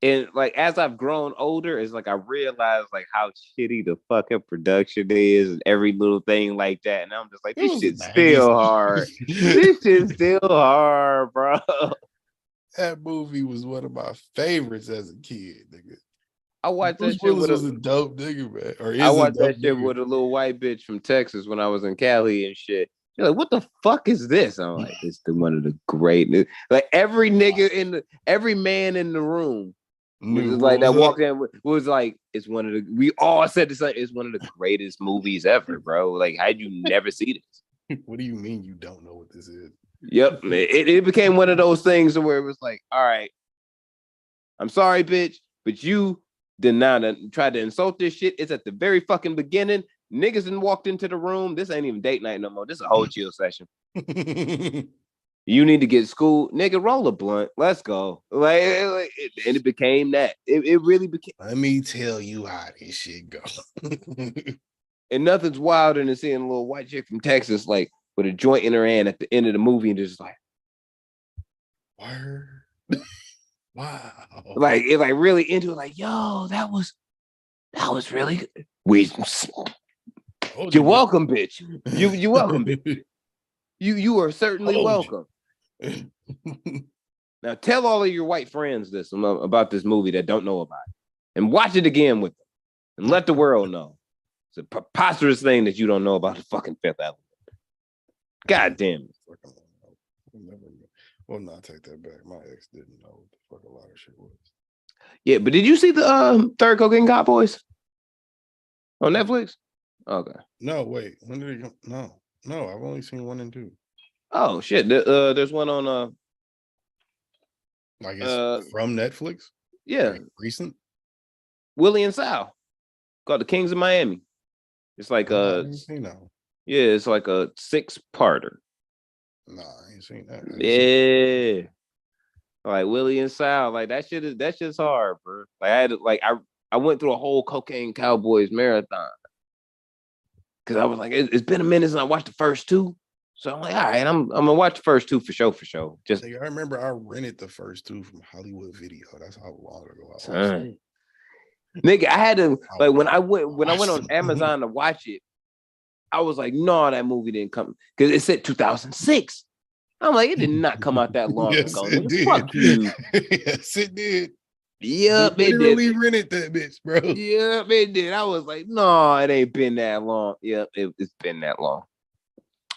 And like as I've grown older, it's like I realized like how shitty the fucking production is and every little thing like that. And I'm just like, this shit's still hard. This shit's still hard, bro. That movie was one of my favorites as a kid, nigga. I watched Bruce that shit Willis was a dope nigga, man. I watched that shit with a little white bitch from Texas when I was in Cali and shit. You're like, what the fuck is this? I'm like, it's one of the great, like every nigga every man in the room was like that walked in was like, it's one of the, we all said this, like, it's one of the greatest movies ever, bro. Like, how'd you never see this? What do you mean you don't know what this is? Yep, it became one of those things where it was like, all right, I'm sorry, bitch, but you did not try to insult this shit. It's at the very fucking beginning. Niggas done walked into the room. This ain't even date night no more. This is a whole chill session. You need to get school, nigga. Roll a blunt. Let's go. Like, and it became that. It really became. Let me tell you how this shit go. And nothing's wilder than seeing a little white chick from Texas, like with a joint in her hand at the end of the movie, and just like, word. Wow. Like it, like really into it. Like, yo, that was really good. You're welcome, bitch. You welcome, bitch. You are certainly welcome. Now tell all of your white friends this about this movie that don't know about it, and watch it again with them, and let the world know. It's a preposterous thing that you don't know about the fucking Fifth Element. God damn it. Well, no, I take that back. My ex didn't know what the fuck a lot of shit was. Yeah, but did you see the third Cocaine Cowboys on Netflix? Okay. No, wait. When did it come? No, I've only seen 1 and 2. Oh shit. There's one on like it's from Netflix? Yeah. Like recent? Willie and Sal. Called The Kings of Miami. It's like yeah, it's like a 6-parter. Nah, I ain't seen that. Yeah. Like Willie and Sal, like that shit's hard, bro. Like I went through a whole Cocaine Cowboys marathon. Cause I was like, it's been a minute since I watched the first 2. So I'm like, all right, I'm gonna watch the first 2 for sure. Just I remember I rented the first 2 from Hollywood Video. That's how long ago I was. Nigga, I had to like when I went on Amazon to watch it, I was like, no, that movie didn't come because it said 2006. I'm like, it did not come out that long yes, ago. It did. Fuck you. Yes, it did. Yep, it literally rented that bitch, bro. Yep, it did. I was like, no, it ain't been that long. Yep, it's been that long.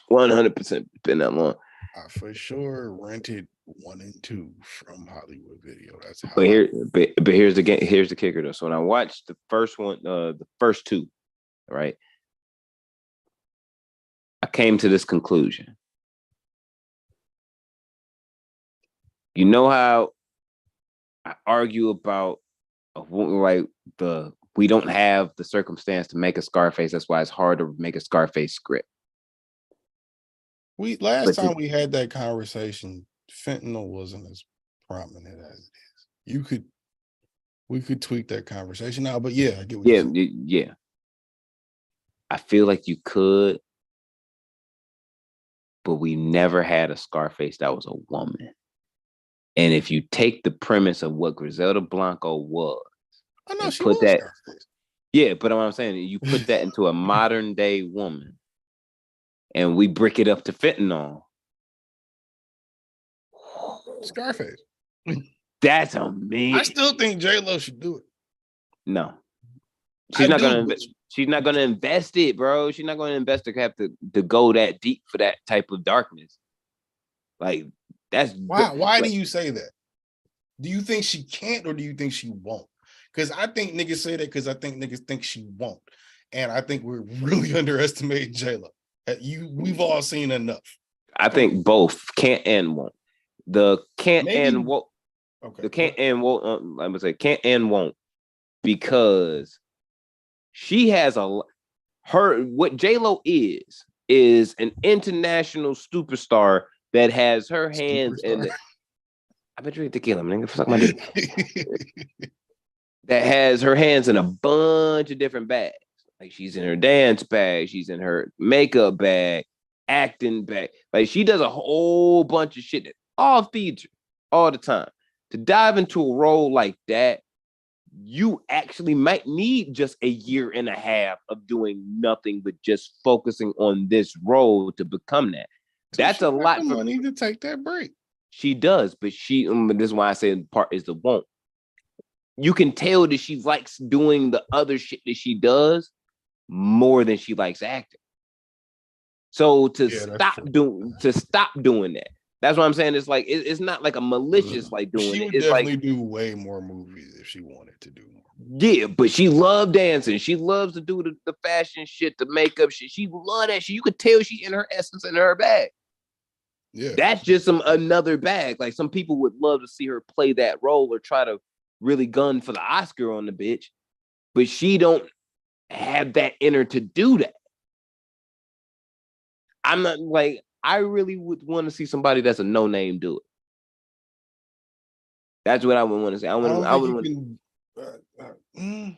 100% been that long. I for sure rented 1 and 2 from Hollywood Video. That's how. But here's the kicker though. So when I watched the first one, the first 2, right, I came to this conclusion. You know how I argue about like we don't have the circumstance to make a Scarface. That's why it's hard to make a Scarface script. Last time we had that conversation, fentanyl wasn't as prominent as it is. We could tweak that conversation now, but yeah, I get what Yeah, you're saying. yeah. I feel like you could, but we never had a Scarface that was a woman. And if you take the premise of what Griselda Blanco was, Oh no, and she put was that, Scarface. yeah, but what I'm saying, you put that into a modern day woman, and we brick it up to fentanyl. Scarface. That's amazing. I still think J-Lo should do it. No, she's not gonna. She's not gonna invest it, bro. She's not gonna invest to have to go that deep for that type of darkness. Like that's why. Why like, do you say that? Do you think she can't, or do you think she won't? Because I think niggas say that because I think niggas think she won't, and I think we're really underestimating J-Lo. We've all seen enough. I think both can't and won't. The can't Maybe, and won't. Okay. The can't and won't. I'm gonna say can't and won't because she has what J-Lo is an international superstar that has her hands in the. I've been drinking tequila, man. Fuck my dick. That has her hands in a bunch of different bags. Like she's in her dance bag, she's in her makeup bag, acting bag. Like she does a whole bunch of shit that all feeds her all the time. To dive into a role like that, you actually might need just a year and a half of doing nothing but just focusing on this role to become that. So that's a lot for money to take that break. She does, but this is why I say part is the won't. You can tell that she likes doing the other shit that she does more than she likes acting. So to stop doing that. That's what I'm saying. It's like it's not like a malicious like doing she it. Would it's definitely like do way more movies if she wanted to do more. Yeah, but she loved dancing. She loves to do the fashion shit, the makeup shit. She loved that shit. You could tell she in her essence in her bag. Yeah, that's just another bag. Like some people would love to see her play that role or try to really gun for the Oscar on the bitch, but she don't have that in her to do that. I'm not like I really would want to see somebody that's a no name do it. That's what I would want to say. I would want. And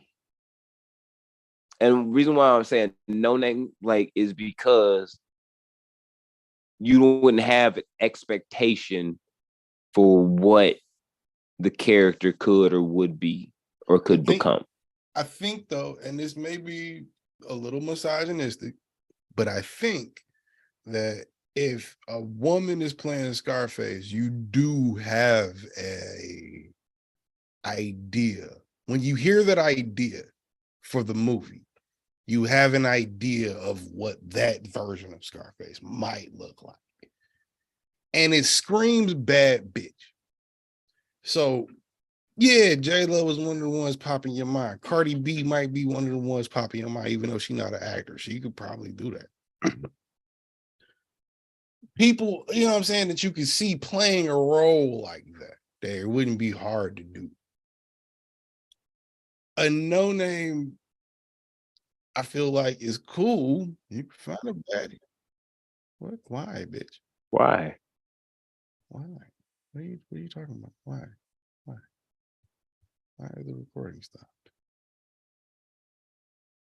the reason why I'm saying no name like is because you wouldn't have expectation for what the character could or would be or could become. I think though, and this may be a little misogynistic, but I think that if a woman is playing Scarface, you do have a idea. When you hear that idea for the movie, you have an idea of what that version of Scarface might look like. And it screams bad bitch. So yeah, J-Lo is one of the ones popping your mind. Cardi B might be one of the ones popping your mind, even though she's not an actor. She could probably do that. People, you know what I'm saying, that you could see playing a role like that it wouldn't be hard to do. A no-name, I feel like, is cool. You can find a baddie. What? Why, bitch? Why? What are you talking about? Why? Why is the recording stopped?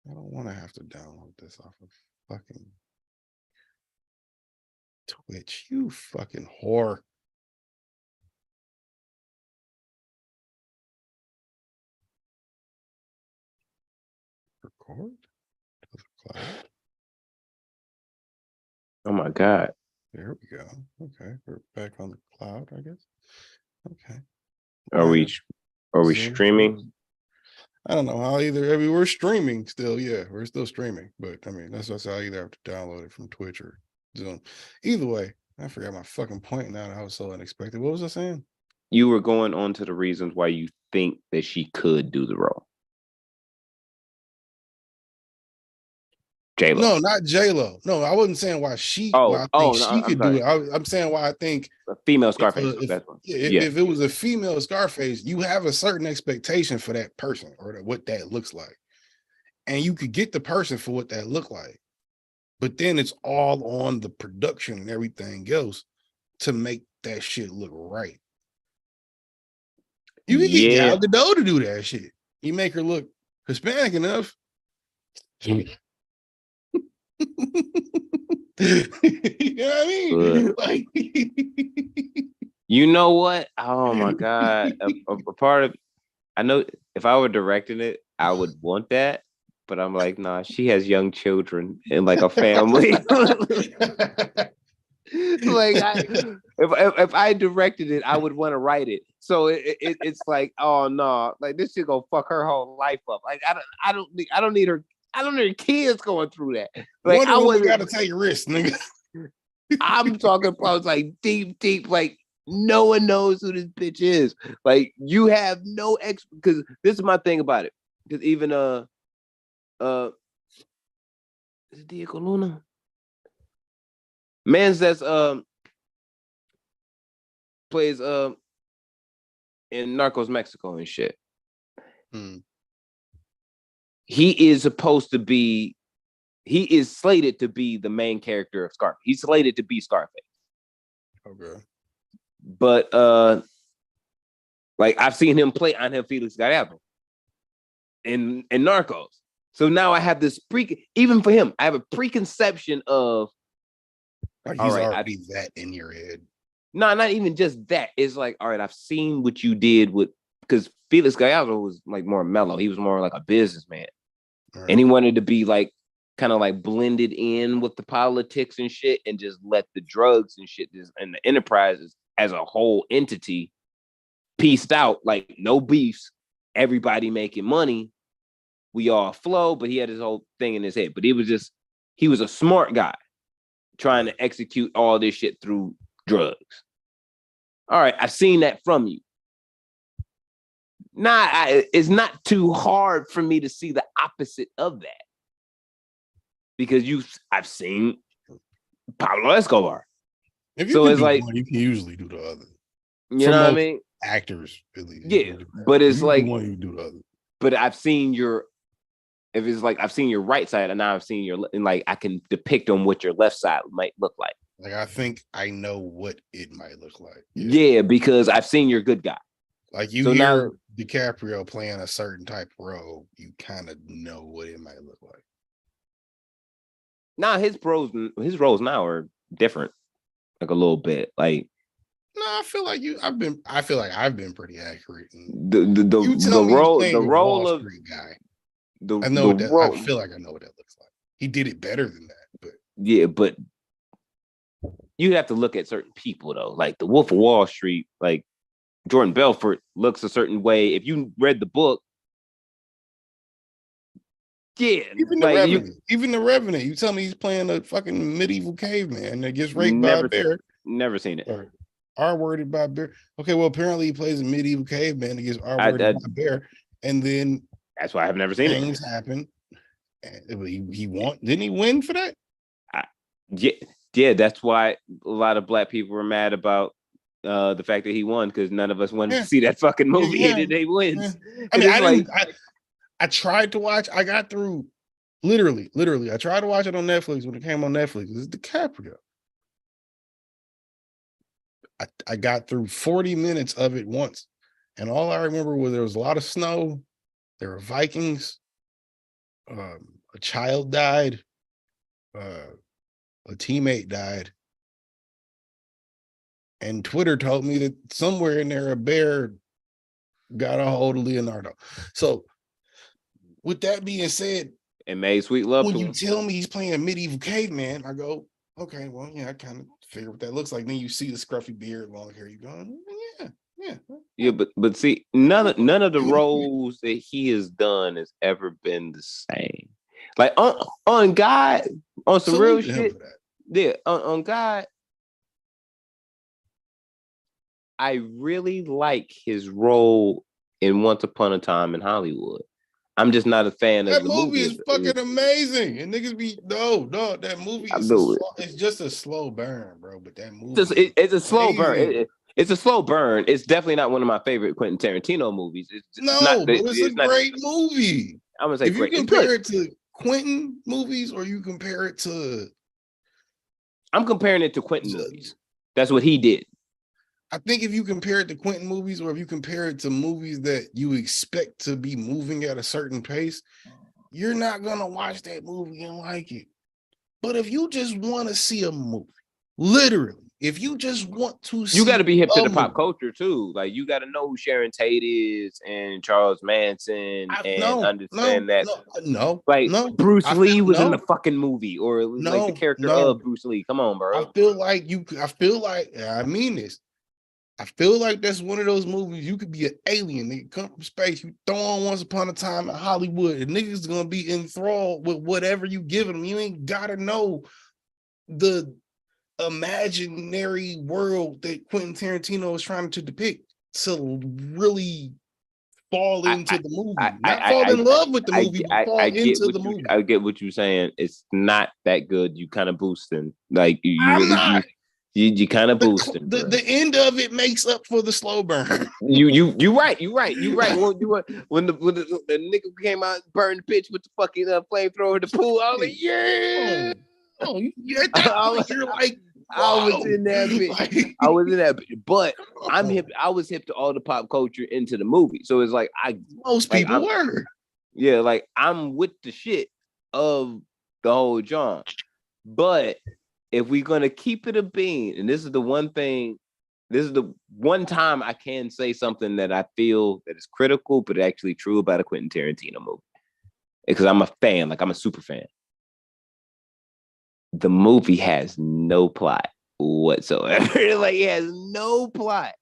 I don't want to have to download this off of fucking Twitch. You fucking whore. Record to the cloud. Oh my God. There we go. Okay, we're back on the cloud, I guess. Okay. Are we streaming? I don't know how either. I mean, we're streaming still. Yeah, we're still streaming. But I mean, that's how I either have to download it from Twitch or Zoom. Either way, I forgot my fucking point now. That was so unexpected. What was I saying? You were going on to the reasons why you think that she could do the role. J-Lo. No, not J-Lo. No, I wasn't saying why she. I think she could do it. I'm saying why I think a female Scarface. If it was a female Scarface, you have a certain expectation for that person or what that looks like, and you could get the person for what that looked like. But then it's all on the production and everything else to make that shit look right. You can get Yeah. Gal Gadot to do that shit. You make her look Hispanic enough. You know what I mean? Like, you know what? Oh my god! A part of I know if I were directing it, I would want that, but I'm like, nah. She has young children and like a family. Like if I directed it, I would want to write it. So it's like, oh no, like this shit gonna fuck her whole life up. Like I don't need her. I don't need kids going through that. Like Wonder I Woman wasn't. gotta take risks, nigga. I'm talking about like deep, like no one knows who this bitch is. Like you have no because this is my thing about it. Because even is it Diego Luna? Man's that's plays in Narcos Mexico and shit. He is supposed to be. He is slated to be the main character of Scarface. He's slated to be Scarface. Okay. But like I've seen him play Angel Felix Gallardo in Narcos. So now I have this even for him, I have a preconception of like he's already that in your head. No, not even just that. It's like, all right, I've seen what you did with because Felix Gallardo was like more mellow. He was more like a businessman. Right. And he wanted to be like kind of like blended in with the politics and shit and just let the drugs and shit and the enterprises as a whole entity pieced out, like no beefs, everybody making money. We all flow, but he had his whole thing in his head. But he was a smart guy trying to execute all this shit through drugs. All right, I've seen that from you. It's not too hard for me to see the opposite of that. Because I've seen Pablo Escobar. If you so it's like one, you can usually do the other. You know what I mean? Actors, at least. Yeah, but it's like one, you do the other. But I've seen your right side, and now I've seen your, and like I can depict on what your left side might look like. Like I think I know what it might look like. Yeah, because I've seen your good guy. Like you hear DiCaprio playing a certain type of role, you kind of know what it might look like. Now his roles now are different, like a little bit. Like, no, I feel like I've been pretty accurate. The role of guy. I feel like I know what that looks like. He did it better than that, but yeah, but you have to look at certain people though. Like the Wolf of Wall Street, like Jordan Belfort looks a certain way. If you read the book. Yeah, even the Revenant. You tell me he's playing a fucking medieval caveman that gets raped by a bear. Never seen it. Or R-worded by a bear. Okay, well, apparently he plays a medieval caveman that gets R-worded by a bear, and then that's why I've never seen it. Things happen. And he won. Didn't he win for that? Yeah. That's why a lot of black people were mad about the fact that he won because none of us wanted to see that fucking movie and they wins. Yeah. I mean, I tried to watch. I got through literally. I tried to watch it on Netflix when it came on Netflix. It's DiCaprio. I got through 40 minutes of it once. And all I remember was there was a lot of snow. There were Vikings. A child died. A teammate died. And Twitter told me that somewhere in there, a bear got a hold of Leonardo. So, with that being said, and made sweet love. When you tell me he's playing a medieval caveman, I go, okay, well, yeah, I kind of figure what that looks like. Then you see the scruffy beard, long hair. You go, yeah. But see, none of the roles that he has done has ever been the same. Like on God, on some real shit. Yeah, on God. I really like his role in Once Upon a Time in Hollywood. I'm just not a fan of that the movie. Is fucking amazing, and niggas be no. That movie is it's just a slow burn, bro. But that movie, it's a slow burn. It's a slow burn. It's definitely not one of my favorite Quentin Tarantino movies. It's a great movie. I'm gonna say if you compare it to Quentin movies, or you compare it to, I'm comparing it to Quentin movies. That's what he did. I think if you compare it to Quentin movies, or if you compare it to movies that you expect to be moving at a certain pace, you're not gonna watch that movie and like it. But if you just want to see a movie, literally, if you just want to see, you got to be hip to the pop movie, culture too. Like you got to know who Sharon Tate is and Charles Manson and understand that. Like Bruce Lee was in the fucking movie, or like the character of Bruce Lee. Come on, bro. I feel like I mean this. I feel like that's one of those movies you could be an alien. They come from space. You throw on Once Upon a Time in Hollywood, and niggas gonna be enthralled with whatever you give them. You ain't gotta know the imaginary world that Quentin Tarantino is trying to depict to really fall into the movie. Not fall in love with the movie, but fall into the movie. I get what you're saying. It's not that good. You kind of boosting. Like you kind of boosting. The end of it makes up for the slow burn. You right. When the nigga came out and burned the bitch with the fucking flamethrower in the pool, I was like, yeah. At that point, you're like, I was in that bitch. I was in that bitch. But I'm hip. I was hip to all the pop culture into the movie. So it's like most people were. Yeah, like I'm with the shit of the whole genre. But if we're gonna keep it a bean, and this is the one time I can say something that I feel that is critical, but actually true about a Quentin Tarantino movie. Because I'm a fan, like I'm a super fan. The movie has no plot whatsoever. Like it has no plot.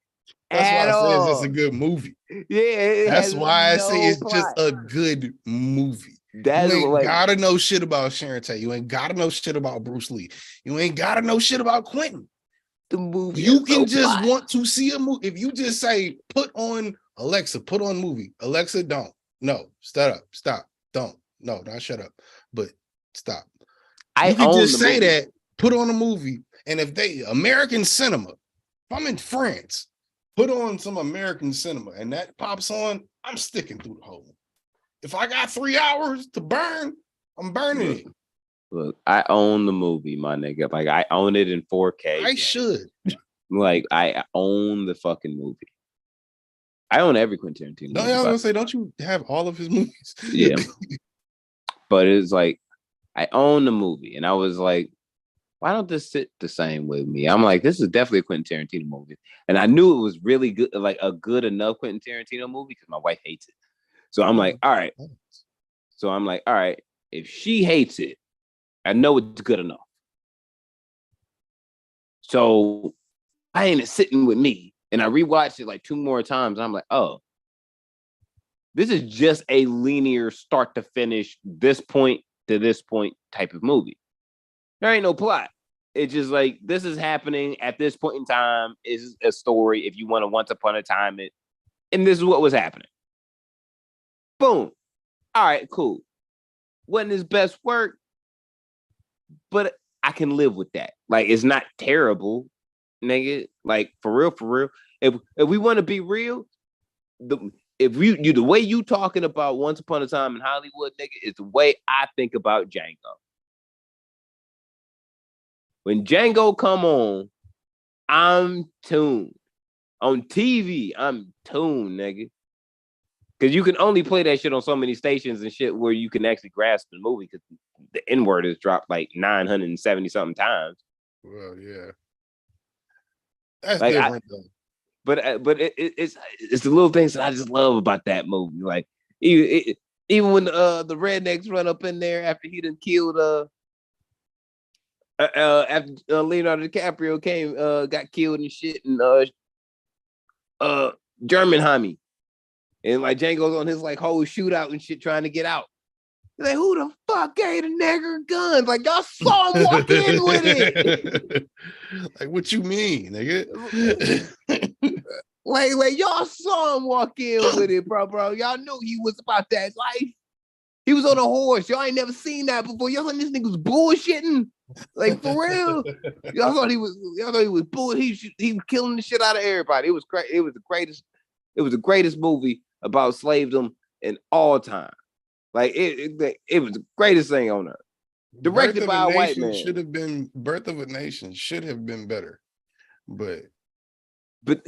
That's why I say it's a good movie. Yeah, that's why I say it's just a good movie. You ain't gotta know shit about Sharon Tate. You ain't gotta know shit about Bruce Lee. You ain't gotta know shit about Quentin. The movie. You can just want to see a movie. If you just say, put on movie. Alexa, don't. No, stop. Don't. No, not shut up. But stop. You can just say that, put on a movie, and if American cinema, if I'm in France, put on some American cinema, and that pops on, I'm sticking through the whole. If I got 3 hours to burn, I'm burning it. Look, I own the movie, my nigga. Like I own it in 4K. I should. Like I own the fucking movie. I own every Quentin Tarantino. No, I was gonna say, don't you have all of his movies? Yeah. But it's like I own the movie, and I was like, why don't this sit the same with me? I'm like, this is definitely a Quentin Tarantino movie. And I knew it was really good, like a good enough Quentin Tarantino movie because my wife hates it. So I'm like, all right. If she hates it, I know it's good enough. So I ain't sitting with me. And I rewatched it like 2 more times. I'm like, oh, this is just a linear start to finish, this point to this point type of movie. There ain't no plot. It's just like, this is happening at this point in time. Is a story if you want to once upon a time it. And this is what was happening. Boom. All right, cool. Wasn't his best work, but I can live with that. Like, it's not terrible, nigga. Like, for real. If we want to be real, the way you talking about Once Upon a Time in Hollywood, nigga, is the way I think about Django. When Django come on, I'm tuned. On TV, I'm tuned, nigga. Because you can only play that shit on so many stations and shit where you can actually grasp the movie because the N-word is dropped like 970 something times. Well, yeah. That's like, different though. But it's the little things that I just love about that movie. Like even when the rednecks run up in there after he done killed after Leonardo DiCaprio got killed and shit, and German homie, and like Django's on his like whole shootout and shit trying to get out. He's like, who the fuck gave the nigger guns? Like, y'all saw him walk in with it. Like, what you mean, nigga? like y'all saw him walk in with it, bro. Y'all knew he was about that life. He was on a horse. Y'all ain't never seen that before. Y'all thought this nigga was bullshitting. Like, for real. Y'all thought he was bull. He was killing the shit out of everybody. It was great. It was the greatest movie about slavedom in all time. Like it was the greatest thing on earth. Directed by a white man. Birth of a Nation should have been better, but But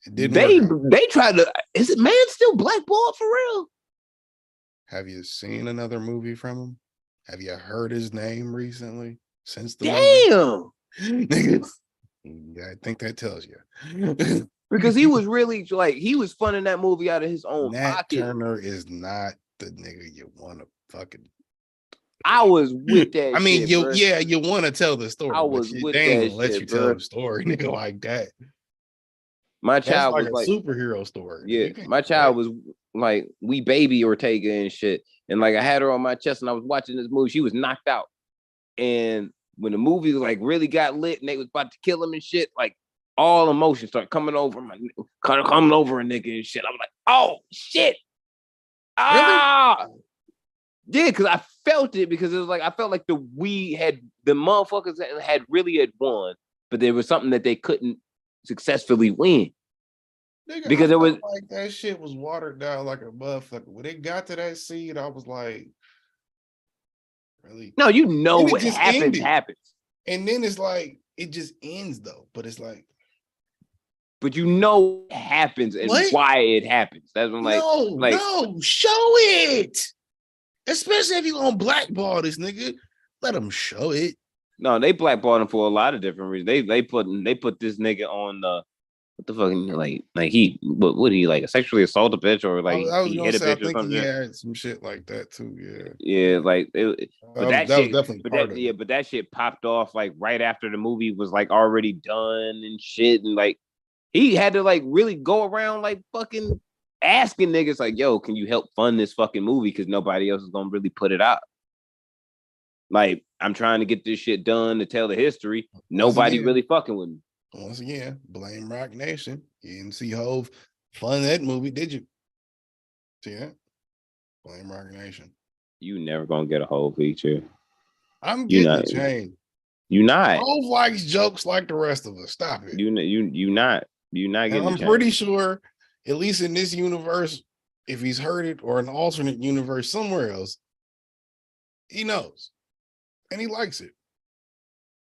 it didn't work. They tried to. Is it man still blackballed for real? Have you seen another movie from him? Have you heard his name recently since the Damn. Nigga, yeah, I think that tells you. Because he was really like he was funding that movie out of his own Nat pocket. Turner is not the nigga you want to fucking. I was with that. I mean, shit, you want to tell the story. I was but with they ain't that gonna let shit, you bro. tell the story, nigga, like that. My That's child like was a like superhero story. Yeah, my child was like we baby Ortega and shit, and like I had her on my chest, and I was watching this movie. She was knocked out, and when the movie like really got lit, and they was about to kill him and shit, like all emotions start coming over coming over a nigga and shit. I was like, oh shit, ah, yeah, because I felt it because it was like I felt like the motherfuckers had really had won, but there was something that they couldn't successfully win. Nigga, Because it was like that shit was watered down like a motherfucker. When it got to that scene, I was like, really? No, you know what happens. And then it's like it just ends though. But it's like, but you know what happens and why it happens. That's when no, show it. Especially if you gonna blackball this nigga, let them show it. No, they blackballed him for a lot of different reasons. They put this nigga on what the fuck like he what he like sexually assault a bitch or like I was he gonna hit a say I bitch or think he something. had some shit like that too. Yeah, like but that shit was definitely part of it. But that shit popped off like right after the movie was like already done and shit, and like he had to like really go around like fucking asking niggas like, yo, can you help fund this fucking movie because nobody else is gonna really put it out. Like, I'm trying to get this shit done to tell the history. Nobody really fucking with me. Once again, blame Roc Nation. You didn't see Hove fund that movie, did you? See that? Blame Roc Nation. You never gonna get a whole feature. I'm getting the chain. You not. Hove likes jokes like the rest of us. Stop it. You not. You not getting. And I'm pretty sure, at least in this universe, if he's heard it or an alternate universe somewhere else, he knows. And he likes it.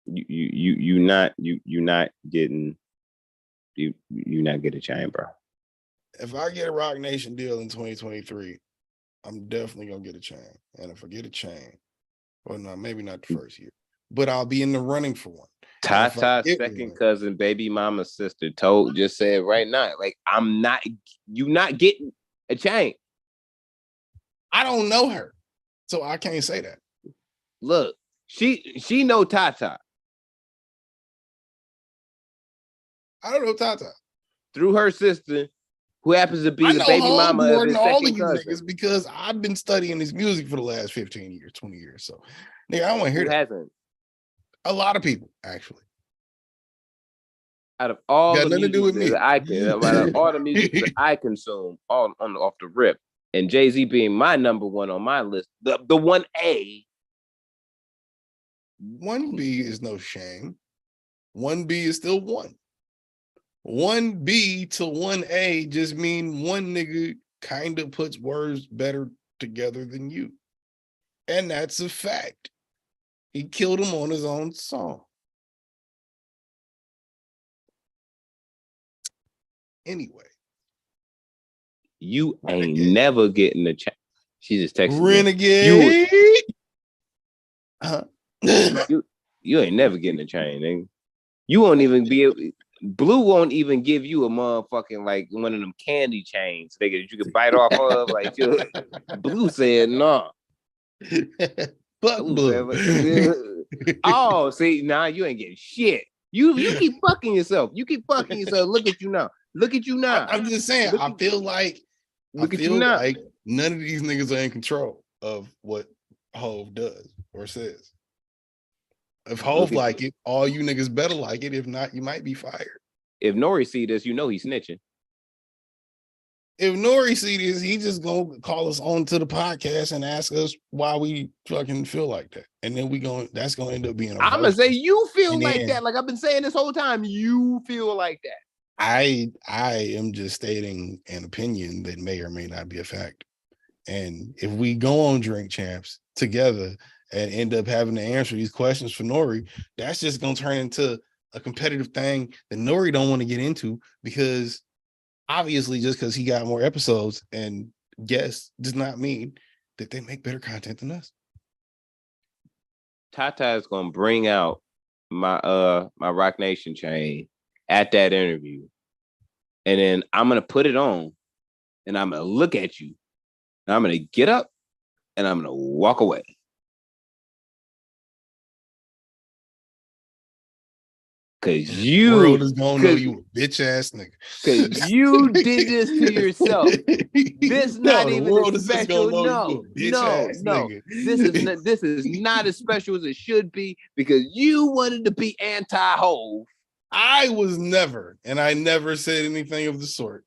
You not getting a chain, bro. If I get a Roc Nation deal in 2023, I'm definitely gonna get a chain. And if I get a chain, well, no, maybe not the first year, but I'll be in the running for one. Tata's second cousin, baby mama's sister, just said right now, like you not getting a chain. I don't know her, so I can't say that. Look, she know Tata. I don't know Tata through her sister, who happens to be the baby mama of his second cousin. Niggas because I've been studying his music for the last 15 years, 20 years. So, nigga, I want to hear that. Hasn't? A lot of people, actually. Out of all got the nothing to do with me. Out of all the music that I consume, off the rip, and Jay-Z being my number one on my list, the 1A. 1B is no shame. 1B is still one. 1B to 1A just mean one nigga kind of puts words better together than you. And that's a fact. He killed him on his own song. Anyway. You ain't never getting a chance. She just texted Renegade. You ain't never getting a chain, nigga. You won't even be able. Blue won't even give you a motherfucking like one of them candy chains, nigga, that you can bite off of. Like Blue said, no. Fuck Blue. Oh, see, nah, you ain't getting shit. You keep fucking yourself. Look at you now. I'm just saying. I feel like none of these niggas are in control of what Hove does or says. If Hove like it, all you niggas better like it. If not, you might be fired. If Nori see this, you know he's snitching. If Nori see this, he just gonna call us on to the podcast and ask us why we fucking feel like that. And then that's gonna end up being I'm gonna say you feel like that. Like I've been saying this whole time, you feel like that. I am just stating an opinion that may or may not be a fact. And if we go on Drink Champs together and end up having to answer these questions for Nori, that's just gonna turn into a competitive thing that Nori don't want to get into, because obviously just because he got more episodes and guests does not mean that they make better content than us. Tata is gonna bring out my Roc Nation chain at that interview, and then I'm gonna put it on, and I'm gonna look at you, and I'm gonna get up, and I'm gonna walk away. Cause you world is gonna know you a bitch ass nigga. Cause you did this to yourself. This not even as special. No. Nigga. This is not as special as it should be, because you wanted to be anti-Hove. I was never, and I never said anything of the sort.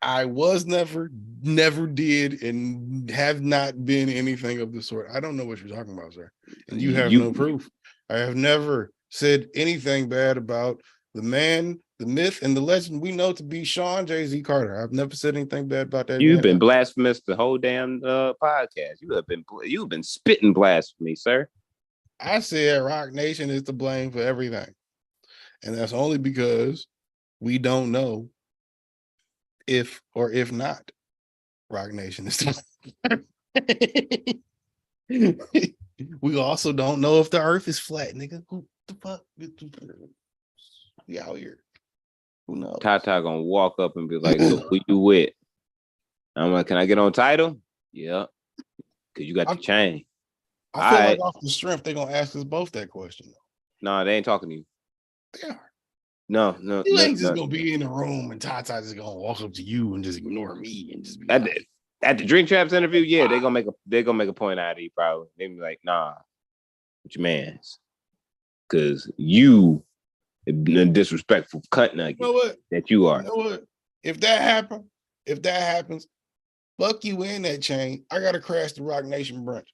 I was never did, and have not been anything of the sort. I don't know what you're talking about, sir. And you have no proof. I have never said anything bad about the man, the myth, and the legend we know to be Sean Jay-Z Carter. I've never said anything bad about that. You've been blasphemous the whole damn podcast. You've been spitting blasphemy, sir. I said Roc Nation is to blame for everything. And that's only because we don't know if or if not Roc Nation is to blame. We also don't know if the earth is flat, nigga. Who the fuck? We out here. Who knows? Tata gonna walk up and be like, "So who you with?" I'm like, "Can I get on title?" Yeah, because you got the chain. I feel like off the strength, they're gonna ask us both that question. No, they ain't talking to you. They are. No. You ain't just gonna be in the room and Tata just gonna walk up to you and just ignore me and just be at the Drink Traps interview. Yeah, they're gonna make a point out of you. Probably they be like, "Nah, with your man's," because you a disrespectful cunt nugget. You know what? That you are. You know what? If that happens, fuck you in that chain. I gotta crash the Roc Nation brunch.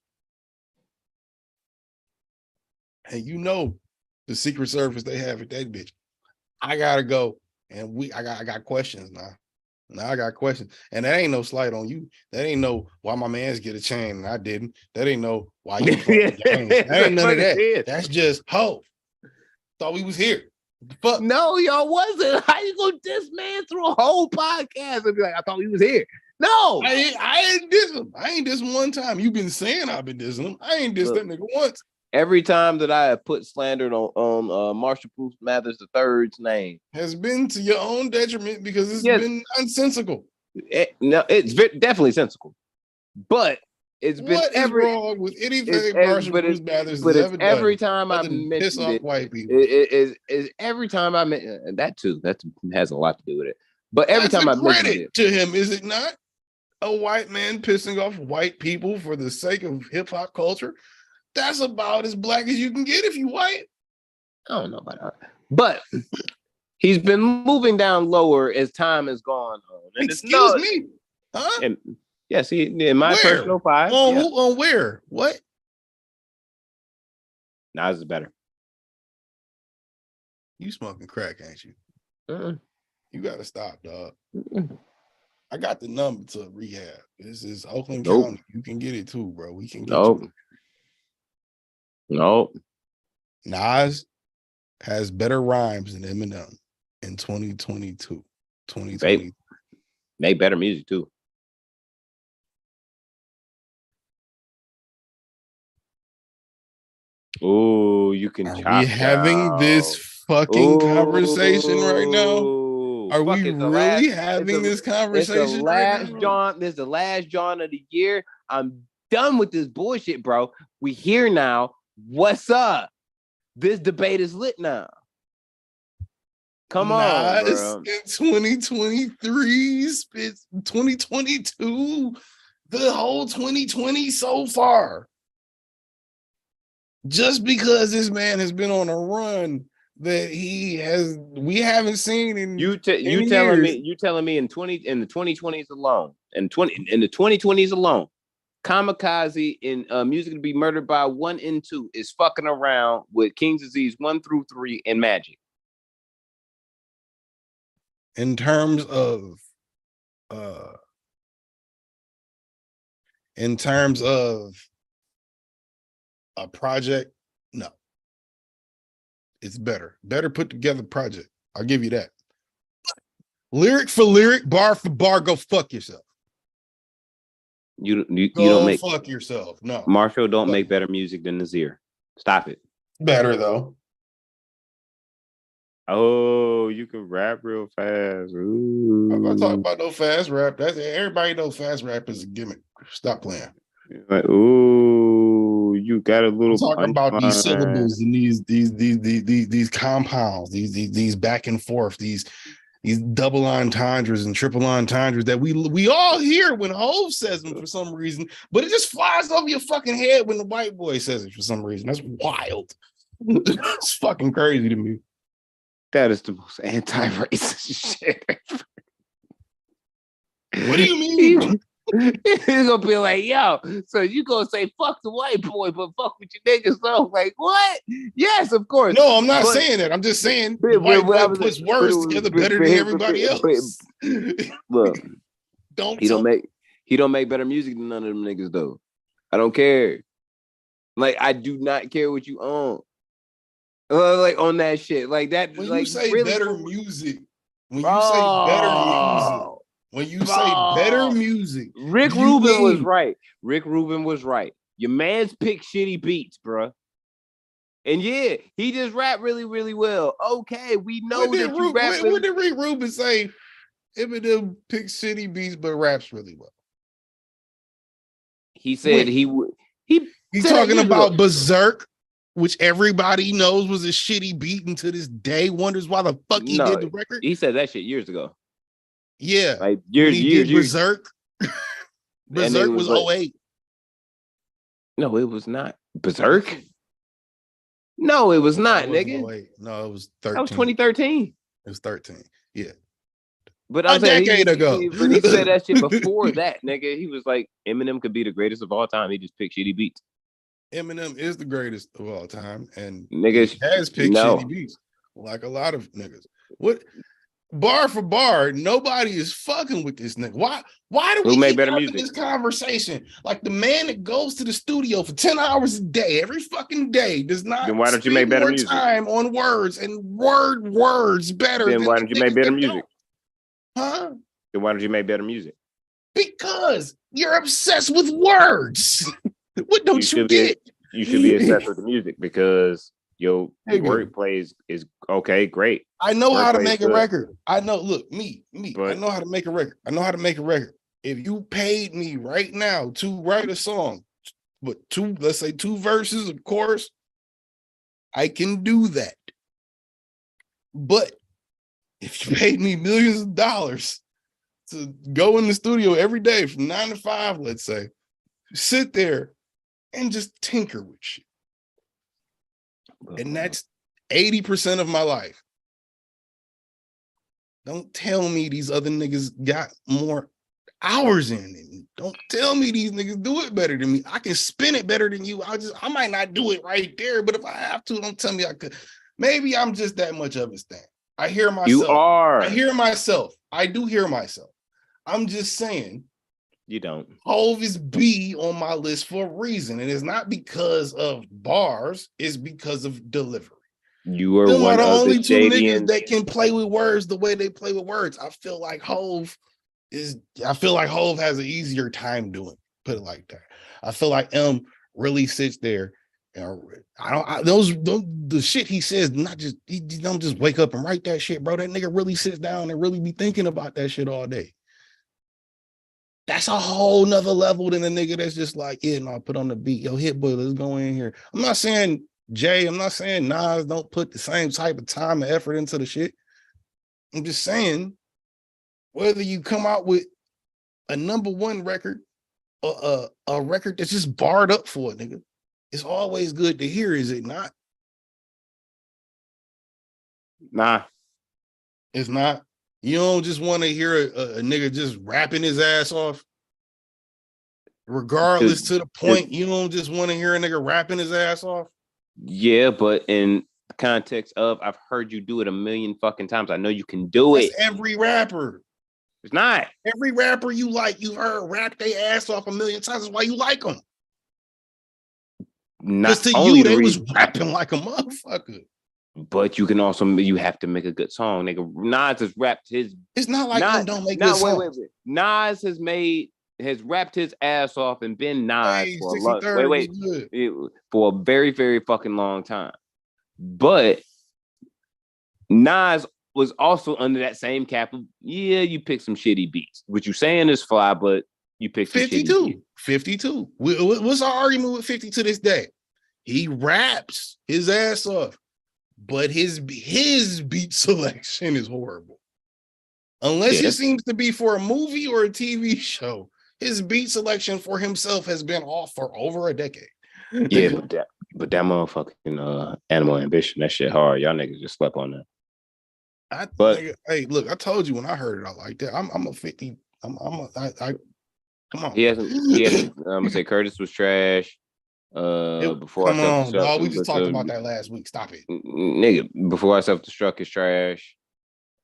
And you know the Secret Service they have at that bitch. I gotta go. And I got questions now. Now I got questions. And that ain't no slight on you. That ain't no why my mans get a chain and I didn't. That ain't no why you fucking games. That ain't none of that. That's just Hove. Thought we was here. Fuck. No, y'all wasn't. How you gonna diss man through a whole podcast and be like, I thought we was here? No, I ain't diss him. I ain't dissed one time. You've been saying I've been dissing him. I ain't dissed that nigga once. Every time that I have put slandered on Marshall Bruce Mathers III's name has been to your own detriment, because it's been nonsensical. It's definitely sensical, but it's been what is wrong with anything Marshall Bruce Mathers has ever done? Every time I piss off white people. Is every time I mention that too. That has a lot to do with it. But every time I mention it to him, is it not? A white man pissing off white people for the sake of hip hop culture. That's about as black as you can get if you white. I don't know about that. But he's been moving down lower as time has gone on. And excuse me. Huh? And yes, in my personal 5. On where? What? Nas is better. You smoking crack, ain't you? Uh-uh. You gotta stop, dog. I got the number to rehab. This is Oakland County. You can get it too, bro. We can get you. Nope. Nas has better rhymes than Eminem in 2022. 2020. Make better music too. Oh, you can. Are we having this fucking conversation right now? Are we really having this conversation? This is the last John of the year. I'm done with this bullshit, bro. We here now. What's up? This debate is lit now. Come on, bro. In 2023, it's 2022, the whole 2020 so far. Just because this man has been on a run that we haven't seen in you telling me in the 2020s alone, in the 2020s alone, Kamikaze in Music to Be Murdered by 1 and 2 is fucking around with King's Disease 1 through 3 and Magic. In terms of a project, no. It's better. Better put together project. I'll give you that. Lyric for lyric, bar for bar, go fuck yourself. You don't make fuck yourself. No. Marshall don't make better music than Nasir. Stop it. Better though. Oh, you can rap real fast. Ooh. I'm not talking about no fast rap. That's everybody knows fast rap is a gimmick. Stop playing. Like, ooh, you got a little. I'm talking about these syllables and these compounds, these back and forth, these double entendres and triple entendres that we all hear when Hov says them for some reason, but it just flies over your fucking head when the white boy says it for some reason. That's wild. It's fucking crazy to me. That is the most anti-racist shit. What do you mean? He's gonna be like, yo, so you gonna say fuck the white boy, but fuck with your niggas though? Like, what? Yes, of course. No, I'm not saying that. I'm just saying the white boy puts words together better than everybody else. Look, he don't don't make better music than none of them niggas though. I don't care. Like, I do not care what you own. Like on that shit, like that. When like, you say really, better music, when you say better music. When you say better music, Rick Rubin was right. Rick Rubin was right. Your man's pick shitty beats, bro. And yeah, he just rapped really, really well. Okay, we know that you rap. What did Rick Rubin say? Eminem picks shitty beats, but raps really well. He said he's talking about Berserk, which everybody knows was a shitty beat, and to this day wonders why the fuck he did the record. He said that shit years ago. Yeah, like years. Berserk. Berserk was 08. No, it was not. Berserk? No, it was not, nigga. 08. No, it was 13. That was 2013. It was 13. Yeah. But I'm saying decade ago. But he said that shit before that, nigga. He was like, Eminem could be the greatest of all time. He just picked shitty beats. Eminem is the greatest of all time, and niggas he has picked shitty beats, like a lot of niggas. What? Bar for bar, nobody is fucking with this nigga. Why do we make keep better having music? This conversation? Like the man that goes to the studio for 10 hours a day, every fucking day, does not. Then why don't you make better music? Time on words and words better. Then why don't you make better music? Huh? Then why don't you make better music? Because you're obsessed with words. What don't you get? You should be obsessed with the music because your wordplay is okay, great. I know how to make a record. I know, look, me. I know how to make a record. If you paid me right now to write a song, but let's say two verses, of course, I can do that. But if you paid me millions of dollars to go in the studio every day from 9 to 5, let's say, sit there and just tinker with shit. And that's 80% of my life. Don't tell me these other niggas got more hours in it. Don't tell me these niggas do it better than me. I can spin it better than you. I might not do it right there, but if I have to, don't tell me I could. Maybe I'm just that much of a stan. I hear myself. You are. I hear myself. I do hear myself. I'm just saying. You don't. Hov is B on my list for a reason, and it's not because of bars. It's because of delivery. You are one of the only two Shadians niggas that can play with words the way they play with words. I feel like Hov has an easier time doing it, put it like that. I feel like M really sits there. And the shit he says, he don't just wake up and write that shit, bro. That nigga really sits down and really be thinking about that shit all day. That's a whole nother level than a nigga that's just like, yeah, no, put on the beat. Yo, Hit Boy, let's go in here. I'm not saying Jay, I'm not saying Nas don't put the same type of time and effort into the shit. I'm just saying, whether you come out with a number one record or a record that's just barred up for it, nigga, it's always good to hear, is it not? Nah. It's not. You don't just want to hear a nigga just rapping his ass off. Regardless to the point, you don't just want to hear a nigga rapping his ass off. Yeah, but in context of I've heard you do it a million fucking times. I know you can do it. Every rapper. It's not. Every rapper you like, you've heard rap their ass off a million times. That's why you like them. Not to only you, they was rapping like a motherfucker. But you can also you have to make a good song. Nigga, Nas has rapped his. It's not like Nas, don't make good songs. Wait. Nas has rapped his ass off and been Nas Hey, for a long. 63rd Wait. was good. For a very, very fucking long time. But Nas was also under that same cap of, yeah, you pick some shitty beats. What you saying is fly, but you pick 52. 52. What's our argument with 50 to this day? He raps his ass off, but his beat selection is horrible. Unless it seems to be for a movie or a TV show, his beat selection for himself has been off for over a decade. Yeah, but that motherfucking Animal Ambition, that shit hard. Y'all niggas just slept on that. Hey, look, I told you when I heard it, I like that. I'm a 50. Come on. He hasn't. I'm gonna say Curtis was trash. Before come on, dog. We just talked about that last week. Stop it, nigga. Before I self-destruct is trash.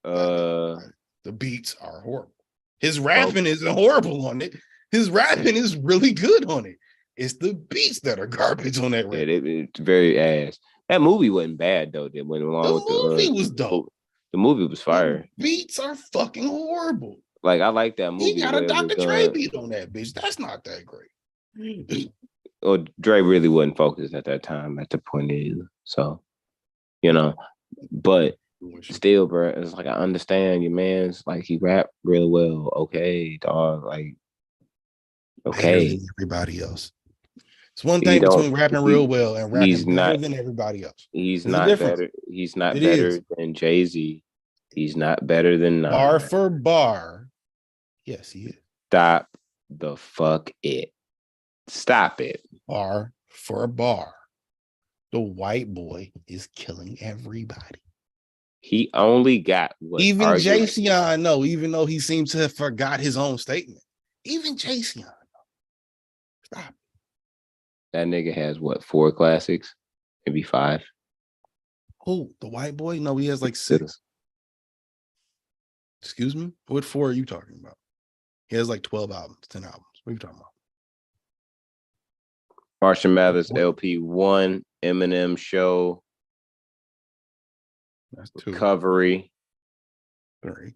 The beats are horrible. His rapping isn't horrible on it. His rapping is really good on it. It's the beats that are garbage on that record. Yeah, it's very ass. That movie wasn't bad though. That went along with the movie was dope. The movie was fire. The beats are fucking horrible. Like I like that movie. He got a Dr. Dre beat on that bitch. That's not that great. Well, Dre really wasn't focused at that time at the point either. So, but still, bro, it's like I understand your man's like he rapped really well. Okay, dog. Like, okay. Everybody else. It's one thing between rapping real well and rapping better than everybody else. He's not better. He's not better than Jay-Z. He's not better than Nas. Bar for bar. Yes, he is. Stop the fuck it. Stop it. Bar for bar. The white boy is killing everybody. He only got what? Even Jayceon, no, even though he seems to have forgot his own statement. Even Jayceon. Stop. That nigga has what, 4 classics? Maybe 5. Oh, the white boy? No, he has like 6. Excuse me? What 4 are you talking about? He has like 12 albums, 10 albums. What are you talking about? Marshall Mathers LP 1, Eminem Show. That's 2. Recovery. 3.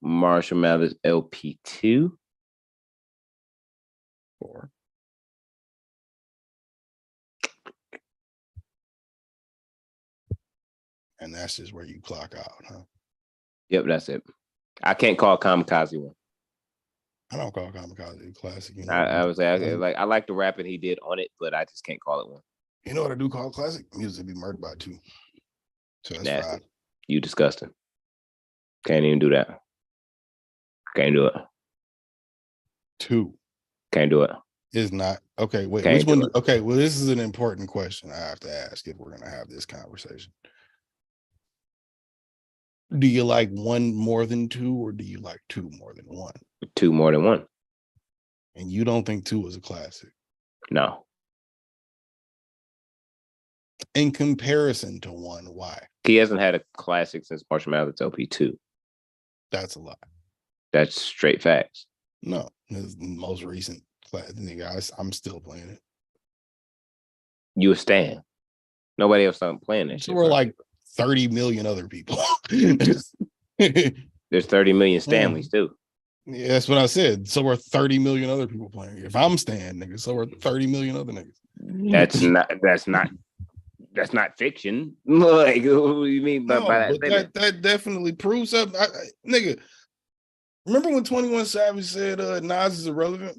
Marshall Mathers LP 2. 4. And that's just where you clock out, huh? Yep, that's it. I can't call Kamikaze one. I don't call Kamikaze a classic. I like the rapping he did on it, but I just can't call it one. You know what I do call classic? Music Be Murdered by 2. So that's nasty. 5. You disgusting. Can't even do that. Can't do it. 2. Can't do it. Is not. Okay, wait. Which one? Okay, well, this is an important question I have to ask if we're going to have this conversation. Do you like 1 more than 2, or do you like 2 more than 1? 2 more than 1. And you don't think 2 is a classic? No. In comparison to 1, why? He hasn't had a classic since Marshall Mathers LP 2. That's a lie. That's straight facts. No, this is the most recent classic. I'm still playing it. You a stan. Nobody else started playing that shit. So we're like 30 million other people. There's 30 million Stanleys too. Yeah, that's what I said. So we're 30 million other people playing. If I'm Stan, nigga, so we're 30 million other niggas. That's not fiction. Like, what do you mean by that? That definitely proves something. Nigga, remember when 21 Savage said Nas is irrelevant?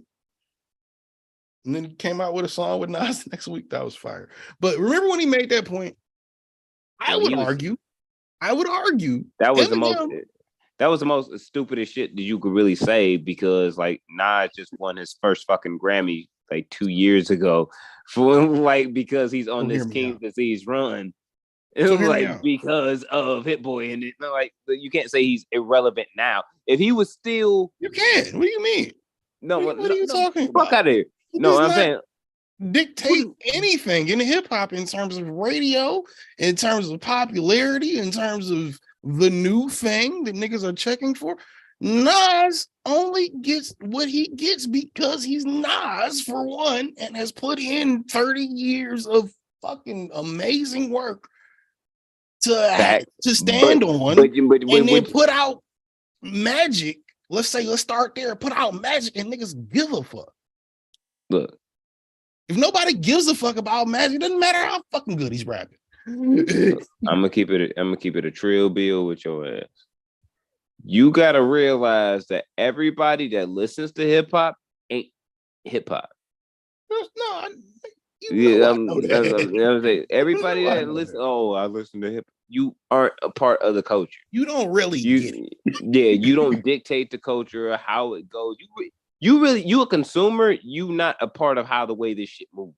And then he came out with a song with Nas next week. That was fire. But remember when he made that point? I would argue that was the most stupidest shit that you could really say, because like Nas just won his first fucking Grammy like 2 years ago for because he's on this King's Disease run. It was because of Hit Boy, and you can't say he's irrelevant now. If he was still, you can. What do you mean? No, what are you talking about? Fuck out of here. No, I'm saying dictate anything in hip hop in terms of radio, in terms of popularity, in terms of the new thing that niggas are checking for. Nas only gets what he gets because he's Nas, for one, and has put in 30 years of fucking amazing work to stand on, and then put out Magic. Let's start there. Put out Magic, and niggas give a fuck. Look, if nobody gives a fuck about Magic, it doesn't matter how fucking good he's rapping. I'm gonna keep it a trill bill with your ass. You gotta realize that everybody that listens to hip hop ain't hip hop. No, I'm saying everybody that listen. Oh, I listen to hip. You aren't a part of the culture. You don't really get it. Yeah, you don't dictate the culture or how it goes. You a consumer. You not a part of how the way this shit moves.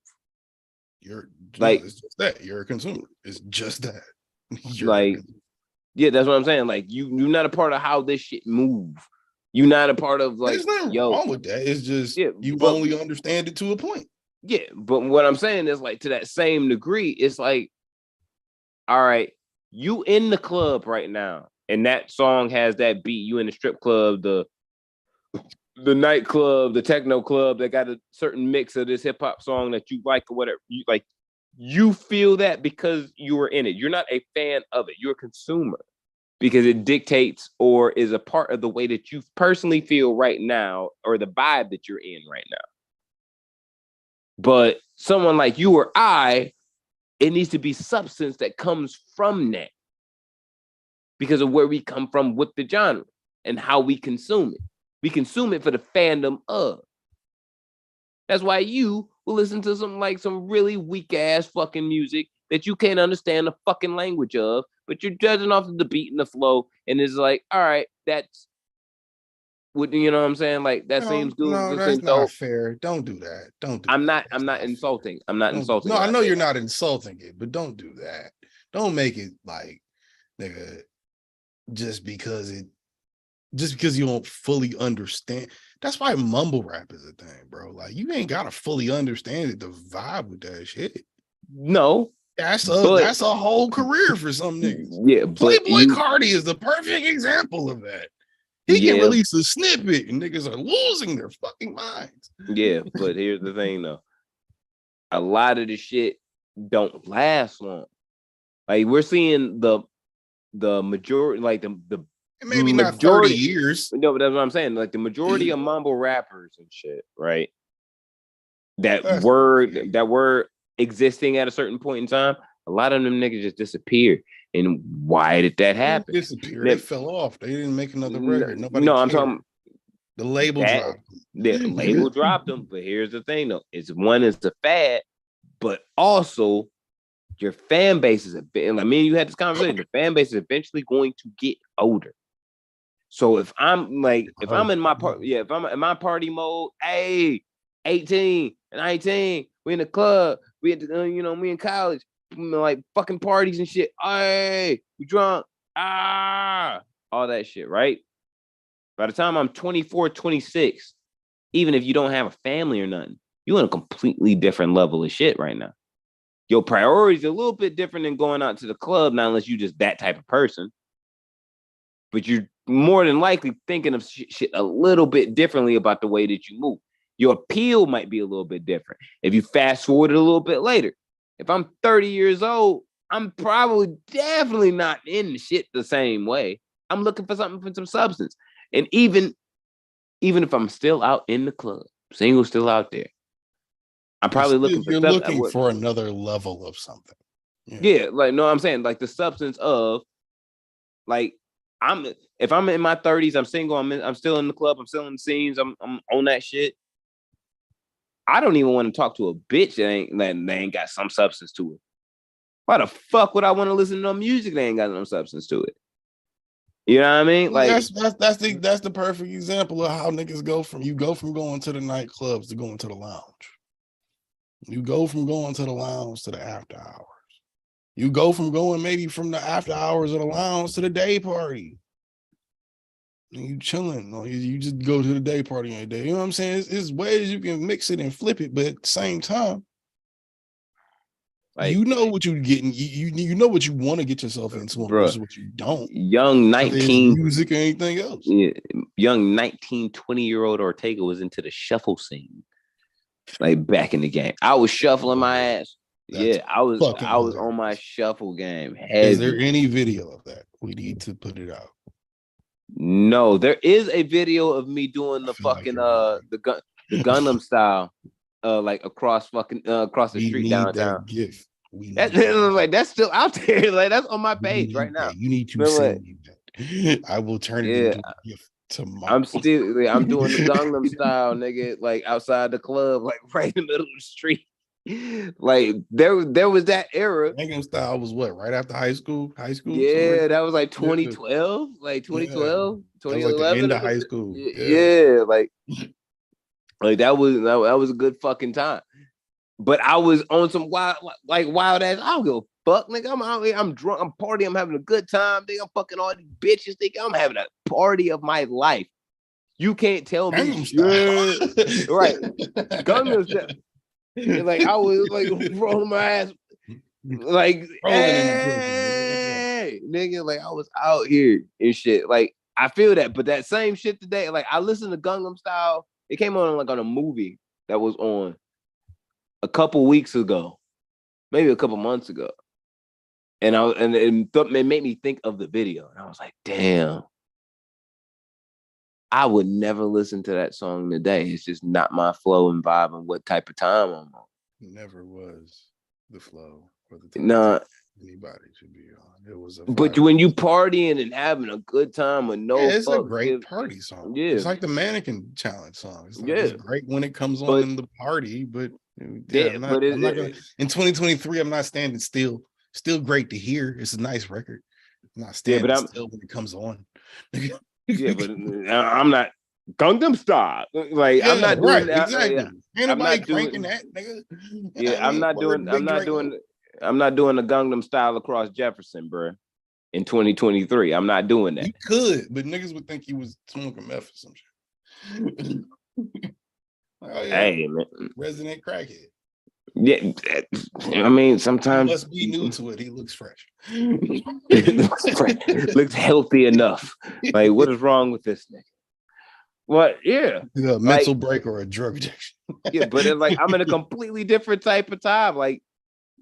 It's just that you're a consumer. It's just that. Yeah, that's what I'm saying. Like you're not a part of how this shit move. You're not a part of like. There's nothing wrong with that. It's just you only understand it to a point. Yeah, but what I'm saying is like to that same degree, it's like, all right, you in the club right now, and that song has that beat. You in the strip club, the nightclub, the techno club that got a certain mix of this hip hop song that you like or whatever. You feel that because you were in it. You're not a fan of it. You're a consumer because it dictates or is a part of the way that you personally feel right now or the vibe that you're in right now. But someone like you or I, it needs to be substance that comes from that because of where we come from with the genre and how we consume it. We consume it for the fandom of. That's why you will listen to some really weak ass fucking music that you can't understand the fucking language of, but you're judging off of the beat and the flow, and it's like, all right, that's what you know what I'm saying? Like that seems good. No, that's not fair. Don't do that. Don't do that. I'm not insulting. I'm not insulting. No, I know you're not insulting it, but don't do that. Don't make it like, nigga, just because you don't fully understand. That's why mumble rap is a thing, bro. Like you ain't gotta fully understand it to vibe with that shit. No, that's a whole career for some niggas. Yeah, Playboy Cardi is the perfect example of that. He can release a snippet and niggas are losing their fucking minds. Yeah, but here's the thing though. A lot of the shit don't last long. Like we're seeing the majority, like the maybe not 30 years. No, but that's what I'm saying. Like the majority of mumble rappers and shit, right? That were existing at a certain point in time, a lot of them niggas just disappeared. And why did that happen? They fell off. They didn't make another record. Nobody I'm talking the label dropped them. The label dropped them. But here's the thing though. It's a fad, but also your fan base is you had this conversation. The fan base is eventually going to get older. So if I'm in my party mode, hey, 18, 19, we in the club, we at the, we in college, like fucking parties and shit. Hey, we drunk, all that shit, right? By the time I'm 24, 26, even if you don't have a family or nothing, you're in a completely different level of shit right now. Your priorities are a little bit different than going out to the club, not unless you're just that type of person. But you're more than likely thinking of shit a little bit differently about the way that you move. Your appeal might be a little bit different. If you fast forward a little bit later, if I'm 30 years old, I'm definitely not in the shit the same way. I'm looking for something for some substance. And even if I'm still out in the club, single still out there, I'm probably looking for another level of something. Yeah, like no, I'm saying like the substance of like if I'm in my 30s, I'm single, I'm still in the club, I'm still in the scenes, I'm on that shit. I don't even want to talk to a bitch that ain't got some substance to it. Why the fuck would I want to listen to no music that ain't got no substance to it? You know what I mean? Like that's the perfect example of how niggas go from going to the nightclubs to going to the lounge. You go from going to the lounge to the after hours. You go from going maybe from the after hours of the lounge to the day party. And you chilling, or you just go to the day party on a day. You know what I'm saying? It's ways you can mix it and flip it, but at the same time, Like, you know what you're getting. You know what you want to get yourself into, versus what you don't. Young 19 music or anything else. Yeah, young 19, 20-year-old Ortega was into the shuffle scene. Like back in the game, I was shuffling my ass. I was hilarious. On my shuffle game. Heavy. Is there any video of that? We need to put it out. No, there is a video of me doing the fucking the Gundam style, like across the street downtown. That GIF. That's still out there. Like that's on my page right now. You need to send me that. I will turn it into a GIF tomorrow. I'm doing the Gangnam style, nigga, like outside the club, like right in the middle of the street. Like there was that era. Gangnam style was what, right after high school? Yeah, that was like 2012, like 2012, 2011. Like the end of high school. Yeah, like that was a good fucking time. But I was on some wild ass. I don't give a fuck, nigga. I'm out here. I'm drunk. I'm partying. I'm having a good time. Nigga, I'm fucking all these bitches. Nigga, I'm having a party of my life. You can't tell me. Right. Gangnam style. Like I was like rolling my ass. Like, hey, nigga, like I was out here and shit. Like I feel that, but that same shit today. Like I listened to Gangnam Style. It came on like on a movie that was on a couple weeks ago, maybe a couple months ago, and it made me think of the video, and I was like, damn, I would never listen to that song today. It's just not my flow and vibe and what type of time I'm on. Never was the flow or the time anybody should be on. It was but when you partying and having a good time with it's a great party song. Yeah, it's like the Mannequin Challenge song. It's, like, it's great when it comes on in the party, but in 2023, I'm not standing still. Still great to hear. It's a nice record. I'm not standing still when it comes on. Yeah, but I'm not Gangnam Style. Like I'm not doing that. Exactly. Ain't nobody cranking that, nigga. I'm not doing the Gangnam Style across Jefferson, bro. In 2023, I'm not doing that. You could, but niggas would think you was smoking meth or some shit. Hey, man, resident crackhead. Yeah, I mean, sometimes he must be new to it. He looks fresh. Looks healthy enough. Like, what is wrong with this nigga? What? Yeah, a mental break or a drug addiction. Yeah, but it's like I'm in a completely different type of time. Like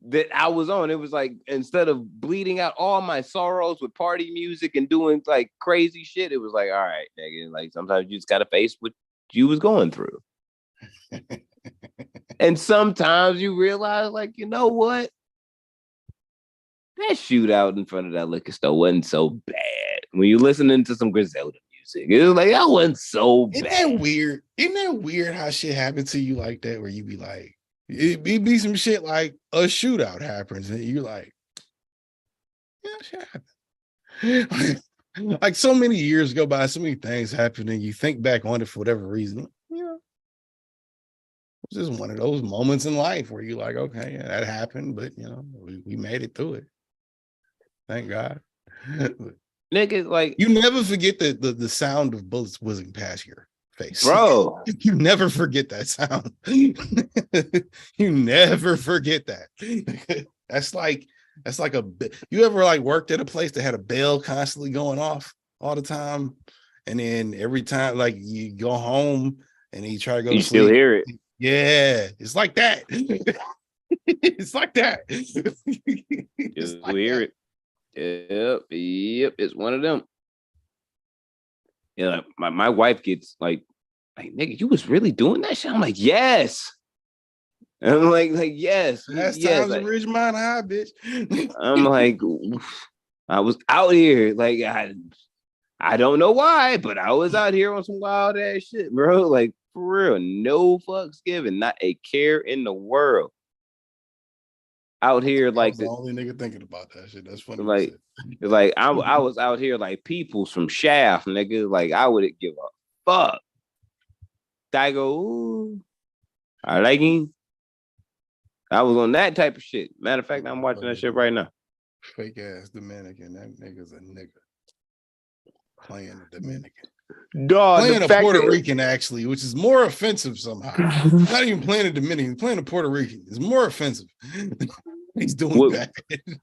that I was on. It was like instead of bleeding out all my sorrows with party music and doing like crazy shit, it was like, all right, nigga. Like sometimes you just gotta face what you was going through. And sometimes you realize, like, you know what? That shootout in front of that liquor store wasn't so bad. When you're listening to some Griselda music, it was like, that wasn't so bad. Isn't that weird how shit happened to you like that, where you be like, it be some shit like a shootout happens, and you're like, yeah, shit happened. Like so many years go by, so many things happen, and you think back on it for whatever reason. It's just one of those moments in life where you're like, okay, yeah, that happened, but we made it through it. Thank God. Nigga, like you never forget the sound of bullets whizzing past your face. Bro. You never forget that sound. You never forget that. That's like you ever like worked at a place that had a bell constantly going off all the time, and then every time like you go home and you try to go to sleep, still hear it. Yeah, it's like that. It's like that. Just like hear it. Yep, it's one of them. Yeah, my wife gets like, nigga, you was really doing that shit? I'm like, yes. And I'm like yes. Last yes. time's a Ridgemont High, bitch. I'm like, I was out here. Like, I don't know why, but I was out here on some wild ass shit, bro. Like, for real, no fucks given, not a care in the world. Out here, like the only nigga thinking about that shit. That's funny. Like I was out here like Peoples from Shaft, nigga. Like I wouldn't give a fuck. I go, ooh, I like him. I was on that type of shit. Matter of fact, I'm watching that shit right now. Fake ass Dominican. That nigga's a nigga. Playing a Dominican. Dog, playing a Puerto Rican, actually, which is more offensive somehow. Not even playing a Dominican, playing a Puerto Rican is more offensive. He's doing bad.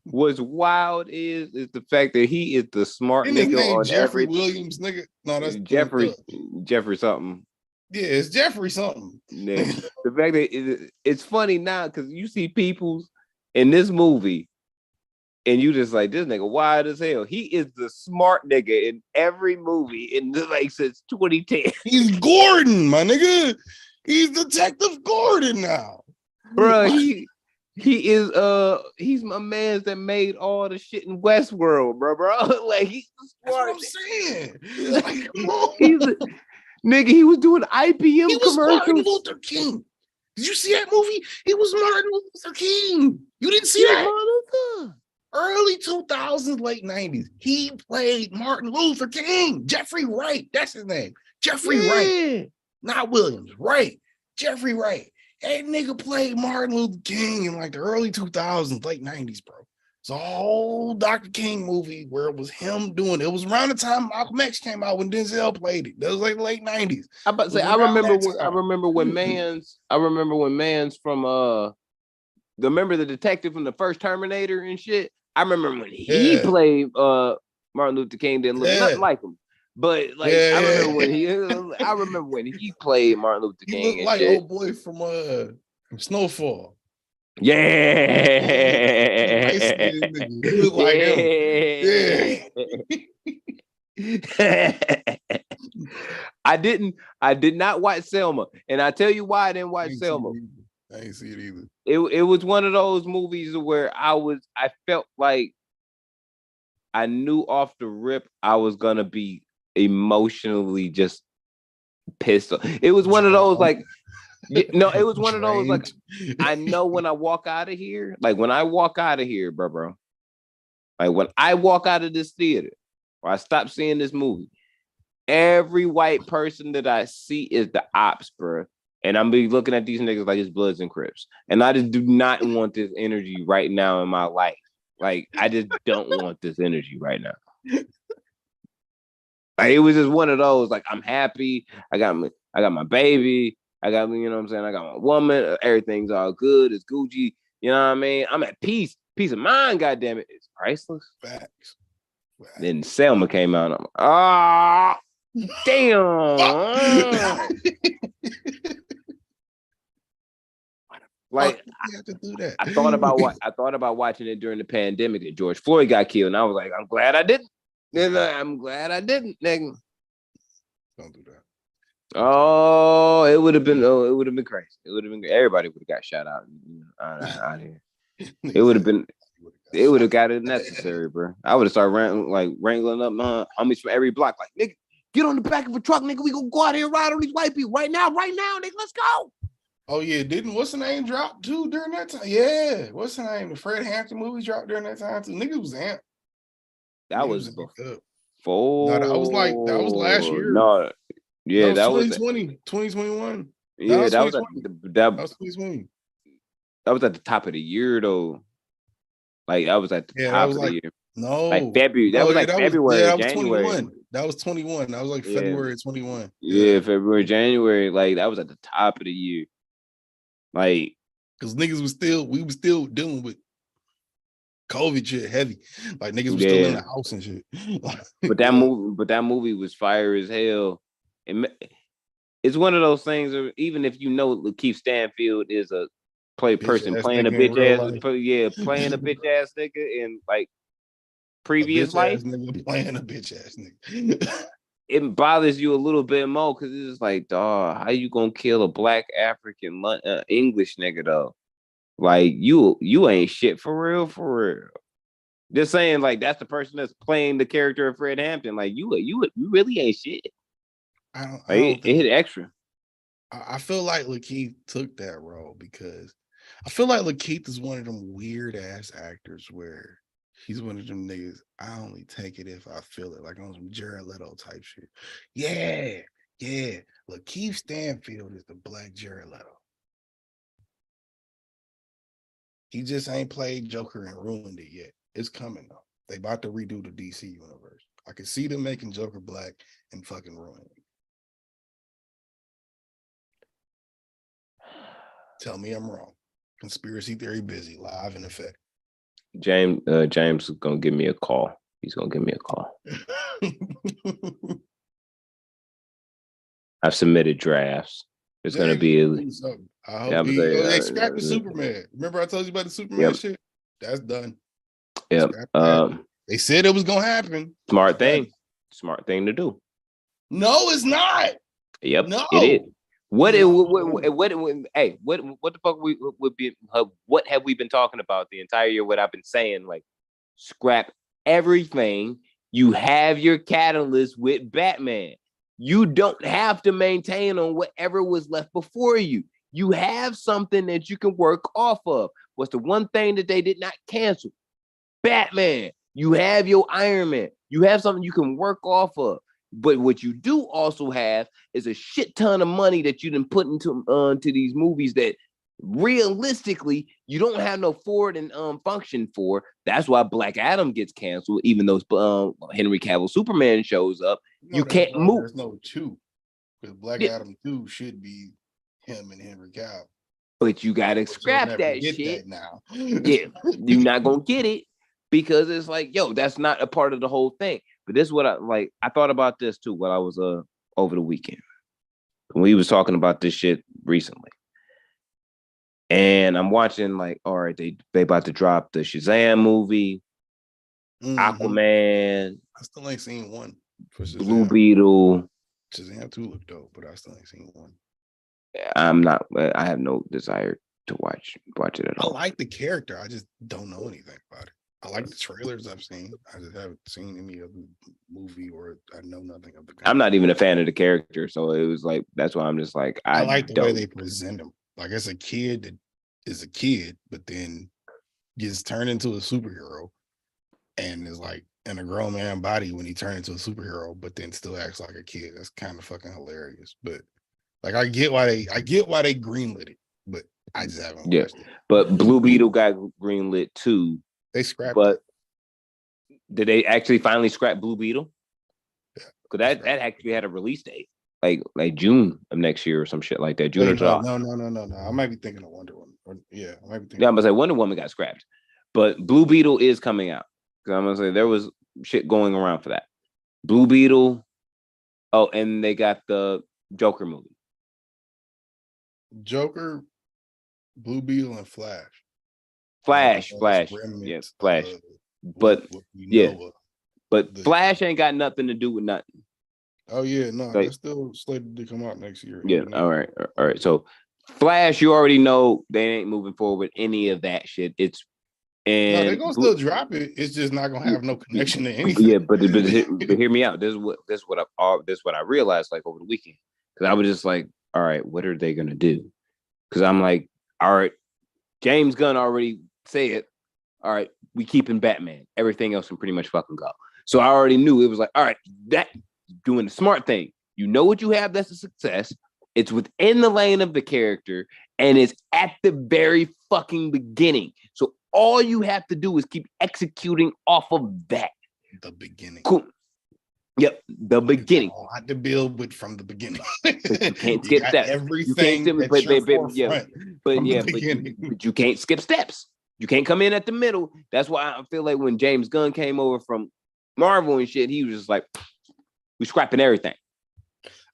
What's wild is the fact that he is the smart Isn't his nigga name on Jeffrey every Williams, nigga? No, that's Jeffrey something. Yeah, it's Jeffrey something. Yeah. The fact that it's funny now because you see people's in this movie, and you just like this nigga wild as hell. He is the smart nigga in every movie in like since 2010. He's Gordon, my nigga. He's Detective Gordon now, bro. He is he's my man that made all the shit in Westworld, bro. Like he's the smart. That's what I'm saying. He's a, nigga. He was doing IBM he was commercials. Martin Luther King. Did you see that movie? He was Martin Luther King. You didn't see that? Martin Luther. Early 2000s, late 90s. He played Martin Luther King. Jeffrey Wright. That's his name. Jeffrey Wright. Not Williams. Wright. Jeffrey Wright. That nigga played Martin Luther King in like the early 2000s, late 90s, bro. It's a whole Dr. King movie where it was him doing it. It was around the time Malcolm X came out when Denzel played it. That was like the late 90s. I'm about to say, I remember when Mans from remember the detective from the first Terminator and shit. I remember when he played Martin Luther King, didn't look nothing like him. But like I remember when he played Martin Luther King. He looked like old boy from Snowfall. Yeah. He looked like him. Yeah. I did not watch Selma. And I tell you why I didn't watch Selma. I ain't see it either. It was one of those movies where I felt like I knew off the rip I was gonna be emotionally just pissed off. It was one of those like it was one of those like I know when I walk out of here, like when I walk out of here, bro. Like when I walk out of this theater or I stop seeing this movie, every white person that I see is the ops, bro. And I'm be looking at these niggas like it's Bloods and Crips. And I just do not want this energy right now in my life. Like, I just don't want this energy right now. Like, it was just one of those, like, I'm happy. I got my baby. I got, you know what I'm saying? I got my woman. Everything's all good. It's Gucci. You know what I mean? I'm at peace. Peace of mind, goddammit. It's priceless. Facts. Then Selma came out. And I'm like, damn. Like you have to do that. I thought about watching it during the pandemic that George Floyd got killed, and I was like, I'm glad I didn't. I'm glad I didn't, nigga. Don't do that. Oh, it would have been crazy. It would have been everybody would have got shot out out of here. It would have got it necessary, bro. I would have started wrangling up my homies from every block, like nigga, get on the back of a truck, nigga. We gonna go out here and ride on these white people right now, nigga. Let's go. Oh yeah, didn't what's the name drop too during that time? Yeah, what's the name? The Fred Hampton movie dropped during that time too. Nigga was amped. That was before. No, that was last year. No, yeah, that was 2020, 2021. Yeah, that was 2020. That was at the top of the year though. Like that was at the top of the year. No, like February. That was like February, January. 21. That was 21. That was like February 21. Yeah, February, January. Like that was at the top of the year. Like, because we were still dealing with COVID shit heavy. Like niggas was still in the house and shit. but that movie was fire as hell. It's one of those things. Even if you know Lakeith Stanfield is a person playing a bitch ass, playing a bitch ass nigga in like previous life, nigga playing a bitch ass nigga. It bothers you a little bit more because it's like, dog, how you gonna kill a black African English nigga though? Like you ain't shit for real. Just saying, like that's the person that's playing the character of Fred Hampton. Like you really ain't shit. It hit extra. I feel like Lakeith took that role because I feel like Lakeith is one of them weird ass actors where he's one of them niggas. I only take it if I feel it, like on some Jared Leto type shit. Yeah. Lakeith Stanfield is the black Jared Leto. He just ain't played Joker and ruined it yet. It's coming though. They about to redo the DC universe. I can see them making Joker black and fucking ruining it. Tell me I'm wrong. Conspiracy theory busy, live in effect. James is gonna give me a call. He's gonna give me a call. I've submitted drafts. There's gonna be I hope they scrapped the Superman. Remember I told you about the Superman shit? That's done. Yep. They said it was gonna happen. Smart thing to do. No, it's not. Yep, no. It is. What the fuck what have we been talking about the entire year? What I've been saying, like, scrap everything. You have your catalyst with Batman. You don't have to maintain on whatever was left before you. You have something that you can work off of. What's the one thing that they did not cancel? Batman. You have your Iron Man. You have something you can work off of. But what you do also have is a shit ton of money that you done put into these movies that realistically you don't have no forward and function for. That's why Black Adam gets canceled, even though Henry Cavill Superman shows up. You can't move. There's no two, because Black Adam 2 should be him and Henry Cavill. But you gotta scrap that shit now. Yeah, you're not gonna get it because it's like, yo, that's not a part of the whole thing. But this is what I thought about this too while I was over the weekend. We was talking about this shit recently. And I'm watching, like, all right, they about to drop the Shazam movie, Aquaman. I still ain't seen one for Shazam. Blue Beetle. Shazam 2 looked dope, but I still ain't seen one. I have no desire to watch it at all. I like the character. I just don't know anything about it. I like the trailers I've seen. I just haven't seen any other movie, or I know nothing of the guy. I'm not even a fan of the character, so it was like, that's why I'm just like, I like the way they present him. Like, as a kid that is a kid, but then gets turned into a superhero and is like in a grown man body when he turned into a superhero, but then still acts like a kid. That's kind of fucking hilarious. But like, I get why they greenlit it, but I just haven't watched it. But Blue Beetle got greenlit too. They scrapped it. Did they actually finally scrap Blue Beetle? Yeah. Because that actually had a release date, like June of next year or some shit like that. June or July. No. I might be thinking of Wonder Woman. I might be thinking. Yeah, I'm gonna say Wonder Woman got scrapped, but Blue Beetle is coming out. Because I'm gonna say there was shit going around for that. Blue Beetle. Oh, and they got the Joker movie. Joker, Blue Beetle, and Flash. Flash. Yeah, Flash. But Flash ain't got nothing to do with nothing. Oh yeah, no, that's still slated to come out next year. Yeah, all right. So Flash, you already know they ain't moving forward with any of that shit. They're gonna still drop it. It's just not gonna have no connection to anything. Yeah, but hear me out. This is what I realized, like, over the weekend, because I was just like, all right, what are they gonna do? Because I'm like, all right, James Gunn already said, all right, we keeping Batman. Everything else can pretty much fucking go. So I already knew it was like, all right, that doing the smart thing. You know what you have that's a success. It's within the lane of the character, and it's at the very fucking beginning. So all you have to do is keep executing off of that. The beginning. Cool. Yep, the beginning. Not to build, but from the beginning. You can't skip that. Everything. But you can't skip steps. You can't come in at the middle. That's why I feel like when James Gunn came over from Marvel and shit, he was just like, "We scrapping everything."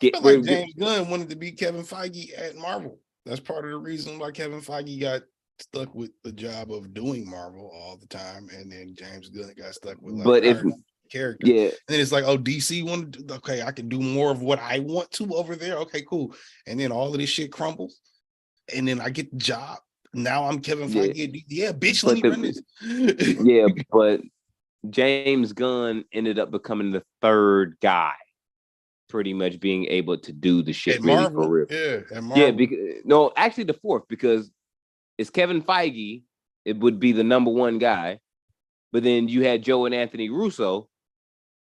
James Gunn wanted to be Kevin Feige at Marvel. That's part of the reason why Kevin Feige got stuck with the job of doing Marvel all the time, and then James Gunn got stuck with character. Yeah. And then it's like, oh, DC wanted to, okay, I can do more of what I want to over there. Okay, cool. And then all of this shit crumbles, and then I get the job. Now I'm Kevin Feige. Yeah, bitch, let me run this. Yeah, but James Gunn ended up becoming the third guy, pretty much being able to do the shit really Marvel, for real. Yeah, at Marvel. Yeah, because actually the fourth, because it's Kevin Feige. It would be the number one guy, but then you had Joe and Anthony Russo,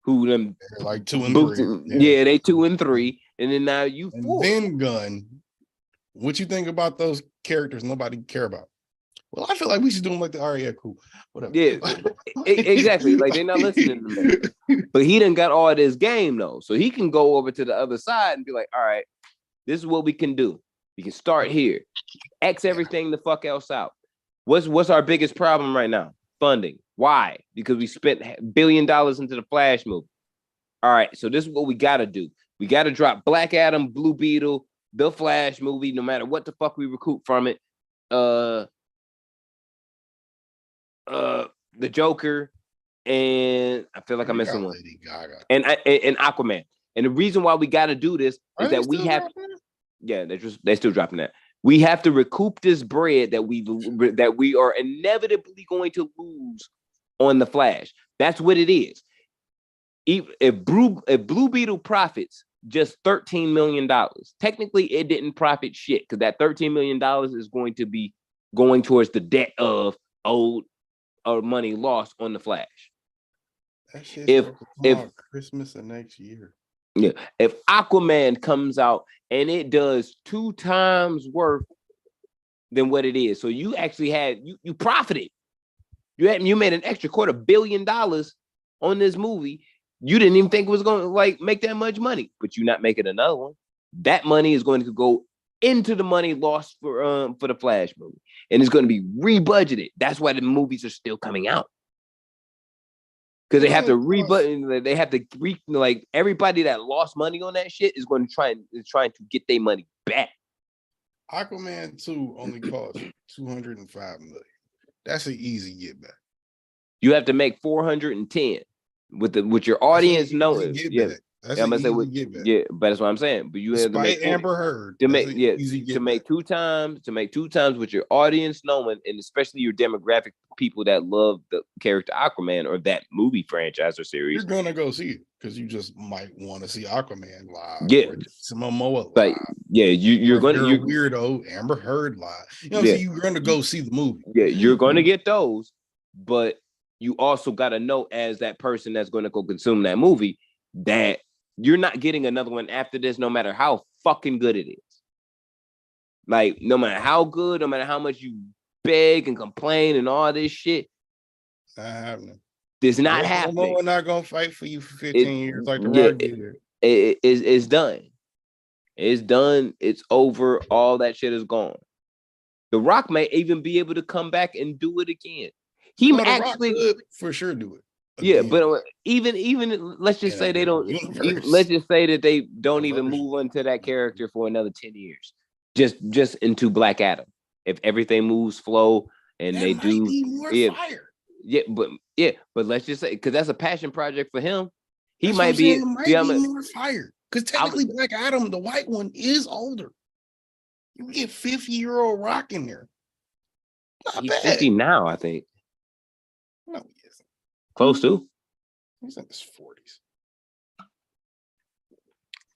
who them like 2 and 3. Yeah, they 2 and 3, and then now you 4. Then Gunn. What you think about those characters nobody care about? Well, I feel like we should do them like the cool. Whatever. Yeah, exactly. Like, they're not listening to me. But he done got all of this game though. So he can go over to the other side and be like, all right, this is what we can do. We can start here. X everything the fuck else out. What's our biggest problem right now? Funding. Why? Because we spent $1 billion into the Flash movie. All right, so this is what we gotta do. We gotta drop Black Adam, Blue Beetle, the Flash movie, no matter what the fuck we recoup from it. The Joker, and I feel like I'm missing one. Lady Gaga. And Aquaman. And the reason why we gotta do this is that we have. Yeah, they're still dropping that. We have to recoup this bread that we are inevitably going to lose on the Flash. That's what it is. If Blue Beetle profits just $13 million, technically it didn't profit shit because that $13 million is going to be going towards the debt of old or money lost on the Flash. That shit's if Christmas of next year. Yeah, if Aquaman comes out and it does 2 times worth than what it is, so you actually had you profited. You made an extra $250 million on this movie. You didn't even think it was going to like make that much money, but you're not making another one. That money is going to go into the money lost for the Flash movie, and it's going to be rebudgeted. That's why the movies are still coming out. Because they have to rebudget, they have to like everybody that lost money on that shit is going to trying to get their money back. Aquaman 2 only cost $205 million. That's an easy get back. You have to make 410 with your audience knowing. Yeah, that's I'm an gonna easy get back. Yeah, but that's what I'm saying. But you have to make Amber Heard to make two times with your audience knowing, and especially your demographic people that love the character Aquaman or that movie franchise or series. You're gonna go see it because you just might want to see Aquaman live. Yeah, or Momoa live. Like yeah, you're going to you're a weirdo Amber Heard live. You know, so you're gonna go see the movie. Yeah, you're going to get those, but you also got to know as that person that's going to go consume that movie that you're not getting another one after this, no matter how fucking good it is. Like, no matter how good, no matter how much you beg and complain and all this shit. Not happening. It's not happening. We're not going to fight for you for 15 years like the Rock did. It's done. It's done. It's over. All that shit is gone. The Rock may even be able to come back and do it again. He actually could for sure do it. Again. Yeah, but even let's just say they don't. Let's just say that they don't even move on to that character for another 10 years. Just into Black Adam. If everything moves flow and they do, fire. But let's just say because that's a passion project for him. He that's might be more fire because technically Black Adam, the white one, is older. You get 50-year-old Rock in there. He's 50 now, I think. No, he isn't. Close to. He's in his 40s.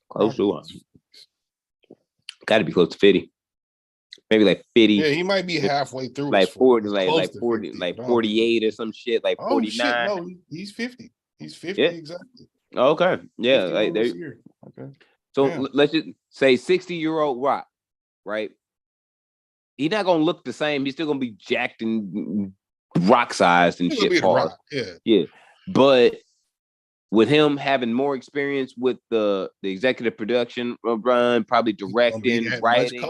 Close to him. Got to be close to 50. Maybe like 50. Yeah, he might be halfway through. Like 40, like 40, 50, like 48 or some shit, like 49. Shit, no, he's 50. He's 50 exactly. Okay. Yeah, like there. Okay. So let's just say 60-year-old Rock, right? He's not gonna look the same. He's still gonna be jacked and rock sized and shit. Yeah. But with him having more experience with the executive production run, probably directing, writing.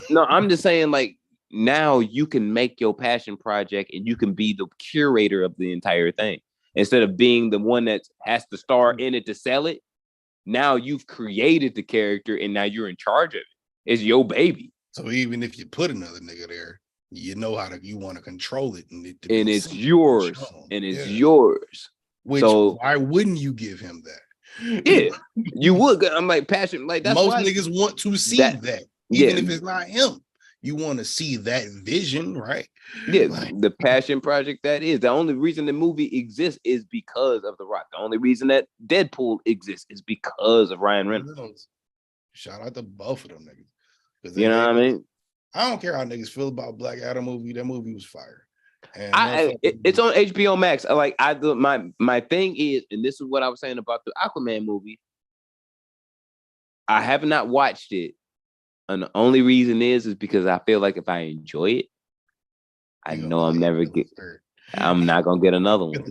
No, I'm just saying, like, now you can make your passion project and you can be the curator of the entire thing instead of being the one that has to star in it to sell it. Now you've created the character and now you're in charge of it. It's your baby. So even if you put another nigga there, you know you want to control it, and it's yours, and it's yours. Why wouldn't you give him that? Yeah, you would. I'm like passion. Like that's most niggas want to see that, even if it's not him. You want to see that vision, right? Yeah, the passion project that is. The only reason the movie exists is because of The Rock. The only reason that Deadpool exists is because of Ryan Reynolds. Shout out to both of them niggas. You know what I mean? I don't care how niggas feel about Black Adam movie. That movie was fire. And it's on HBO Max. My thing is, and this is what I was saying about the Aquaman movie. I have not watched it, and the only reason is because I feel like if I enjoy it, I know I'm not gonna get another one.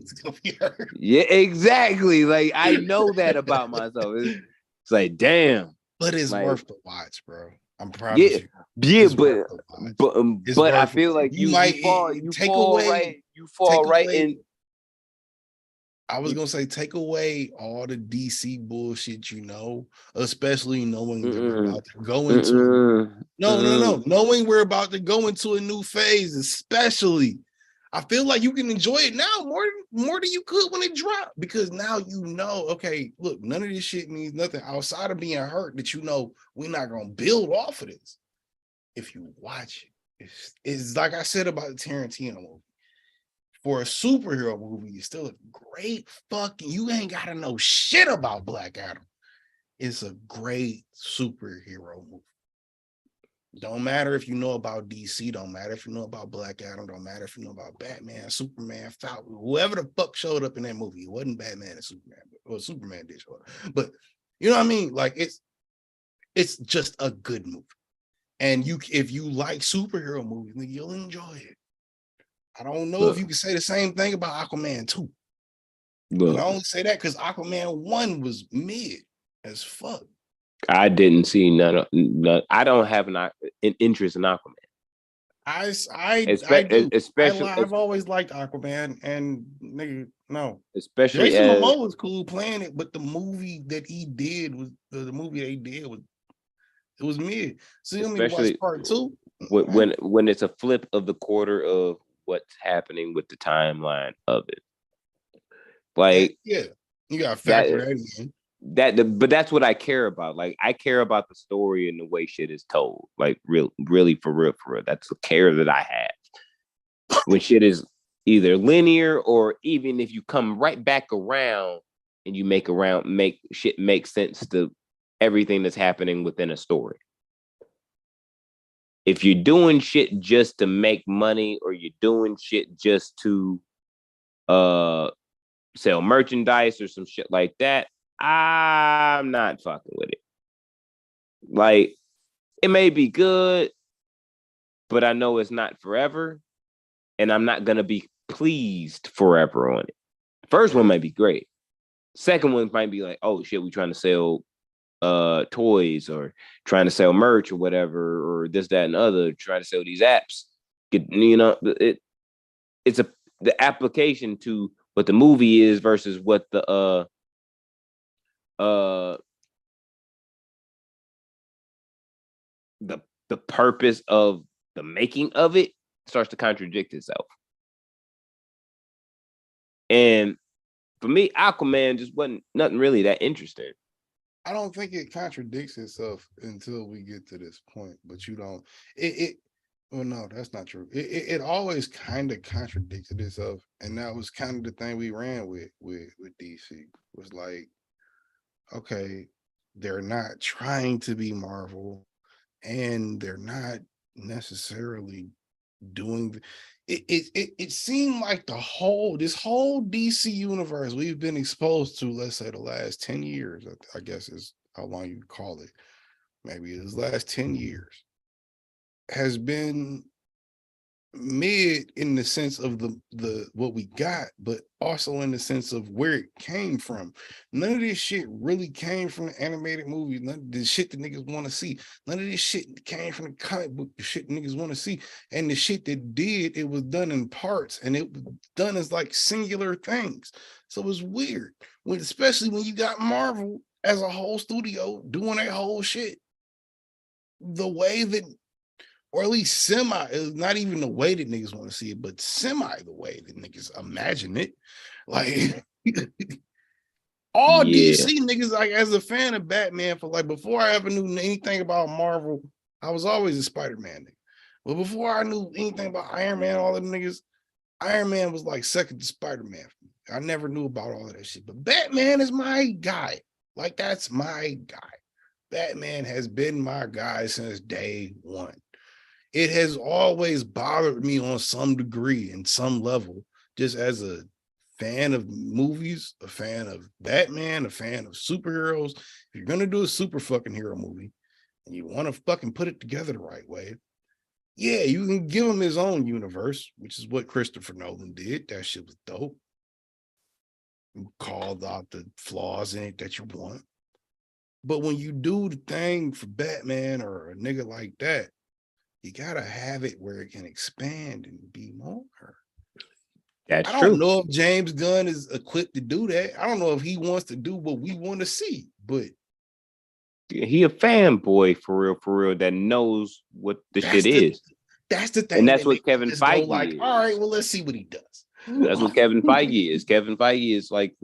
Yeah, exactly. Like I know that about myself. It's like damn. But it's worth the watch, bro. I'm proud of Yeah, you. yeah, It's worth the watch. It's but I worth it. feel like You might you take fall away right, in. I was gonna say take away all the DC bullshit, especially knowing that we're about to go into knowing we're about to go into a new phase, especially. I feel like you can enjoy it now more than you could when it dropped, because now okay, look, none of this shit means nothing outside of being hurt that we're not gonna build off of this. If you watch it, it's like I said about the Tarantino movie. For a superhero movie, it's still a great you ain't gotta know shit about Black Adam. It's a great superhero movie. Don't matter if you know about DC, don't matter if you know about Black Adam, don't matter if you know about Batman, Superman, Falcon, whoever the fuck showed up in that movie. It wasn't Batman and Superman, or Superman did show up. But you know what I mean? Like it's just a good movie. And if you like superhero movies, you'll enjoy it. I don't know if you can say the same thing about Aquaman 2. And I only say that because Aquaman 1 was mid as fuck. I didn't see none. I don't have an interest in Aquaman. I do. Especially, I've always liked Aquaman, and nigga, no. Especially Jason Momoa was cool playing it, but the movie that he did was the movie they did was mid. So you want me to watch part 2? When it's a flip of the quarter of what's happening with the timeline of it. Like, yeah, you gotta factor that in. But that's what I care about. Like, I care about the story and the way shit is told. Like, really for real. That's the care that I have. When shit is either linear, or even if you come right back around and you make shit make sense to everything that's happening within a story. If you're doing shit just to make money, or you're doing shit just to sell merchandise or some shit like that, I'm not fucking with it. Like, it may be good, but I know it's not forever, and I'm not gonna be pleased forever on it. First one might be great. Second one might be like, oh shit, we trying to sell toys, or trying to sell merch, or whatever, or this, that, and other, trying to sell these apps. The application to what the movie is versus what the the purpose of the making of it starts to contradict itself. And for me, Aquaman just wasn't nothing really that interesting. I don't think it contradicts itself until we get to this point, but you don't. Well, no, that's not true. It always kind of contradicted itself, and that was kind of the thing we ran with DC. Was like, okay, they're not trying to be Marvel, and they're not necessarily doing. It seemed like this whole DC universe we've been exposed to, let's say the last 10 years, I guess is how long you call it. Maybe this last 10 years has been mid in the sense of the what we got, but also in the sense of where it came from. None of this shit really came from the animated movies. None of the shit that niggas want to see. None of this shit came from the comic book, the shit niggas want to see. And the shit that did, it was done in parts, and it was done as like singular things. So it's weird, especially when you got Marvel as a whole studio doing that whole shit the way that, or at least semi, is not even the way that niggas want to see it, but semi the way that niggas imagine it. Like all DC niggas, like, as a fan of Batman, for like before I ever knew anything about Marvel, I was always a Spider-Man nigga. But before I knew anything about Iron Man, all them niggas, Iron Man was like second to Spider-Man. I never knew about all of that shit. But Batman is my guy. Like, that's my guy. Batman has been my guy since day one. It has always bothered me on some degree, in some level, just as a fan of movies, a fan of Batman, a fan of superheroes. If you're gonna do a super fucking hero movie and you want to fucking put it together the right way, yeah, you can give him his own universe, which is what Christopher Nolan did. That shit was dope. You called out the flaws in it that you want. But when you do the thing for Batman or a nigga like that, you gotta have it where it can expand and be more. That's I true. don't know if James Gunn is equipped to do that. I don't know if he wants to do what we want to see, but he a fanboy for real, that knows what the shit is. That's the thing. And that's what Kevin Feige like, is. all right, well, let's see what he does. That's what Kevin Feige is. Kevin Feige is like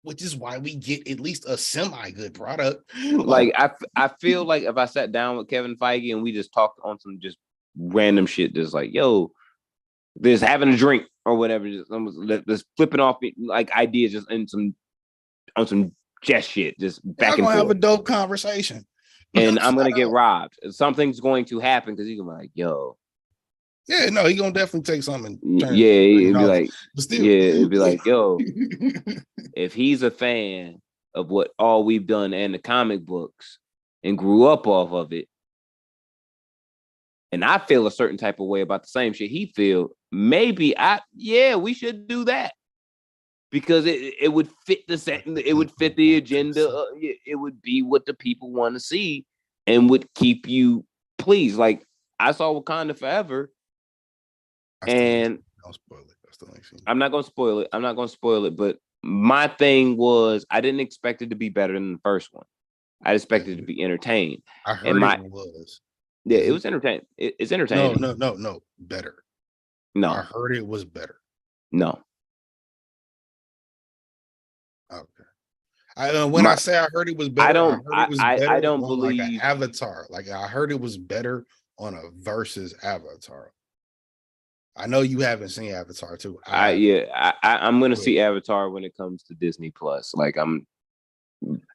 which is why we get at least a semi-good product. Like I feel like if I sat down with Kevin Feige and we just talked on some just random shit, just like, yo, just having a drink or whatever, just flipping off like ideas just on some just shit, just back and forth. Have a dope conversation. And I'm gonna get robbed. Something's going to happen because he's gonna be like, yo. Yeah, no, he's gonna definitely take something. Yeah, it'd be like, it'd be like, yo, if he's a fan of what all we've done and the comic books and grew up off of it, and I feel a certain type of way about the same shit he feel, maybe we should do that. Because it would fit it would fit the agenda. It would be what the people want to see and would keep you pleased. Like I saw Wakanda Forever, and don't spoil it. I still ain't seen it. I'm not gonna spoil it. But my thing was, I didn't expect it to be better than the first one. I expected it to be entertained. I heard it was. Yeah, it was entertaining. It's entertaining. No, better. No, I heard it was better. No. Okay. When I say I heard it was better, I don't believe like an Avatar. Like I heard it was better on a versus Avatar. I know you haven't seen Avatar too. I'm gonna see Avatar when it comes to Disney Plus. Like I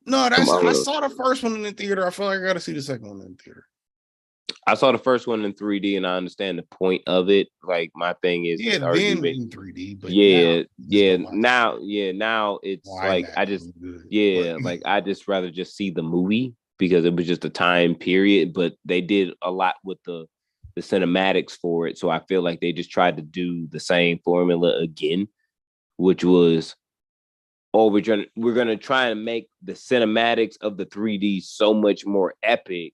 saw the first one in the theater. I feel like I gotta see the second one in the theater. I saw the first one in 3D, and I understand the point of it. Like my thing is, then in 3D, but now it's like I just rather just see the movie because it was just a time period. But they did a lot with the cinematics for it, so I feel like they just tried to do the same formula again, which was, we're gonna try and make the cinematics of the 3D so much more epic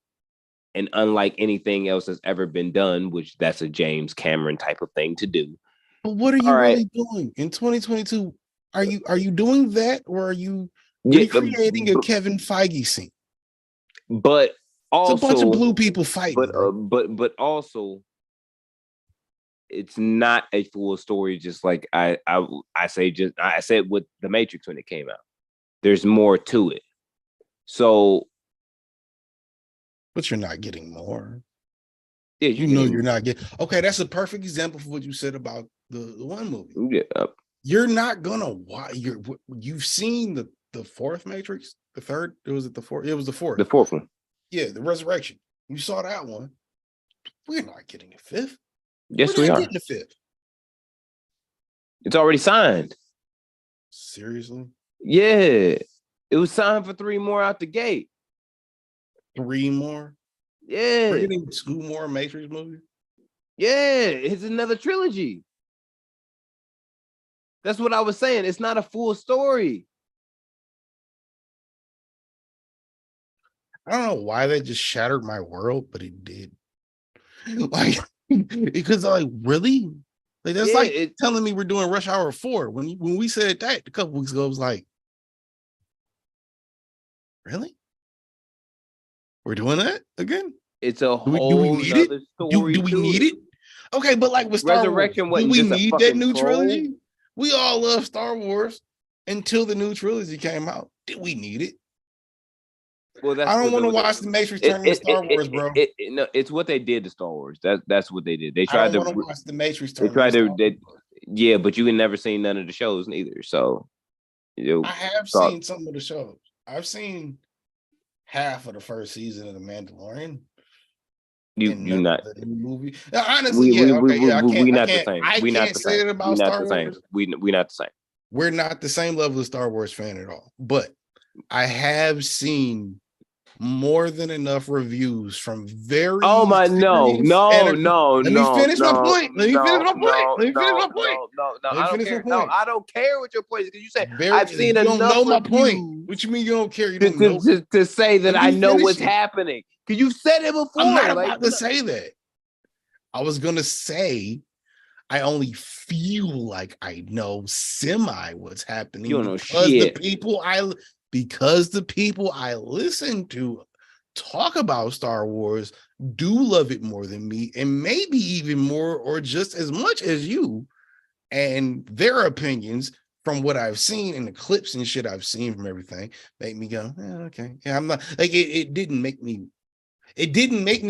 and unlike anything else that's ever been done, which that's a James Cameron type of thing to do. But what are you really doing in 2022? Are you doing that, or are you creating a Kevin Feige scene? But also, it's a bunch of blue people fighting. But also, it's not a full story. Just like I said with The Matrix when it came out, there's more to it. So. But you're not getting more. Yeah, you're not getting. Okay, that's a perfect example for what you said about the one movie. Yeah, you're not gonna watch. You've seen the fourth Matrix, the third. It was the fourth. It was the fourth. The fourth one. Yeah, the Resurrection. You saw that one. We're not getting a fifth. Yes, we are. Getting a fifth. It's already signed. Seriously? Yeah, it was signed for 3 more out the gate. 3 more? Yeah. We're getting 2 more Matrix movies? Yeah, it's another trilogy. That's what I was saying. It's not a full story. I don't know why that just shattered my world, but it did. Like, because really? Like that's telling me we're doing Rush Hour 4. When we said that a couple weeks ago, it was like, really? We're doing that again? It's a whole do we need it? Story. Do we need it? Okay, but like with Star Wars, do we need that new trilogy? We all love Star Wars until the new trilogy came out. Did we need it? Well, I don't want to watch the Matrix turn into Star Wars, bro. No, it's what they did to Star Wars. That's what they did. They tried to watch the Matrix turn. Yeah, but you had never seen none of the shows neither. So, I have seen some of the shows. I've seen half of the first season of The Mandalorian. You not the movie. Now, honestly, we not the same. We not the same. We not the same. We not the same. We're not the same level of Star Wars fan at all. But I have seen more than enough reviews from very no. Let me finish my point. I don't care. No, I don't care what your point is because you say I've seen you don't enough know my reviews. Point. What you mean you don't care? You don't know to say that I know what's happening because you've said it before. I'm not about to say that. I was gonna say I only feel like I know semi what's happening. You don't know because shit. the people I listen to talk about Star Wars do love it more than me, and maybe even more or just as much as you. And their opinions from what I've seen in the clips and shit I've seen from everything make me go, okay. Yeah, I'm not like it didn't make me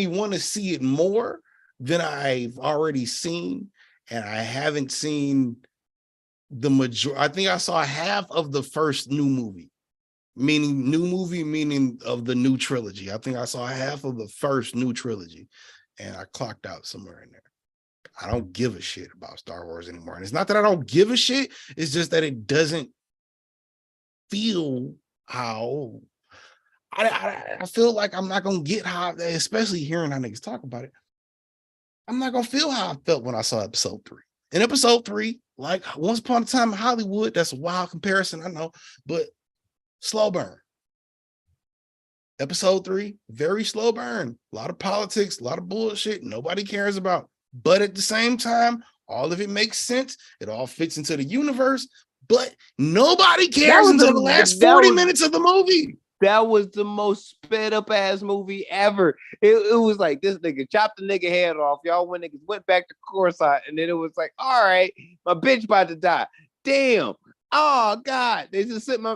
want to see it more than I've already seen. And I haven't seen the majority. I think I saw half of the first movie, meaning of the new trilogy. I think I saw half of the first new trilogy, and I clocked out somewhere in there. I don't give a shit about Star Wars anymore. And it's not that I don't give a shit. It's just that it doesn't feel how I feel like I'm not going to get how, especially hearing how niggas talk about it. I'm not going to feel how I felt when I saw episode 3. In episode 3, like Once Upon a Time in Hollywood, that's a wild comparison, I know, but slow burn. Episode 3, very slow burn. A lot of politics, a lot of bullshit nobody cares about. But at the same time, all of it makes sense. It all fits into the universe, but nobody cares until the last 40 minutes of the movie. That was the most sped up ass movie ever. It was like this nigga chopped the nigga head off. Y'all when niggas went back to Coruscant, and then it was like, all right, my bitch about to die. Damn. Oh God. They just sent my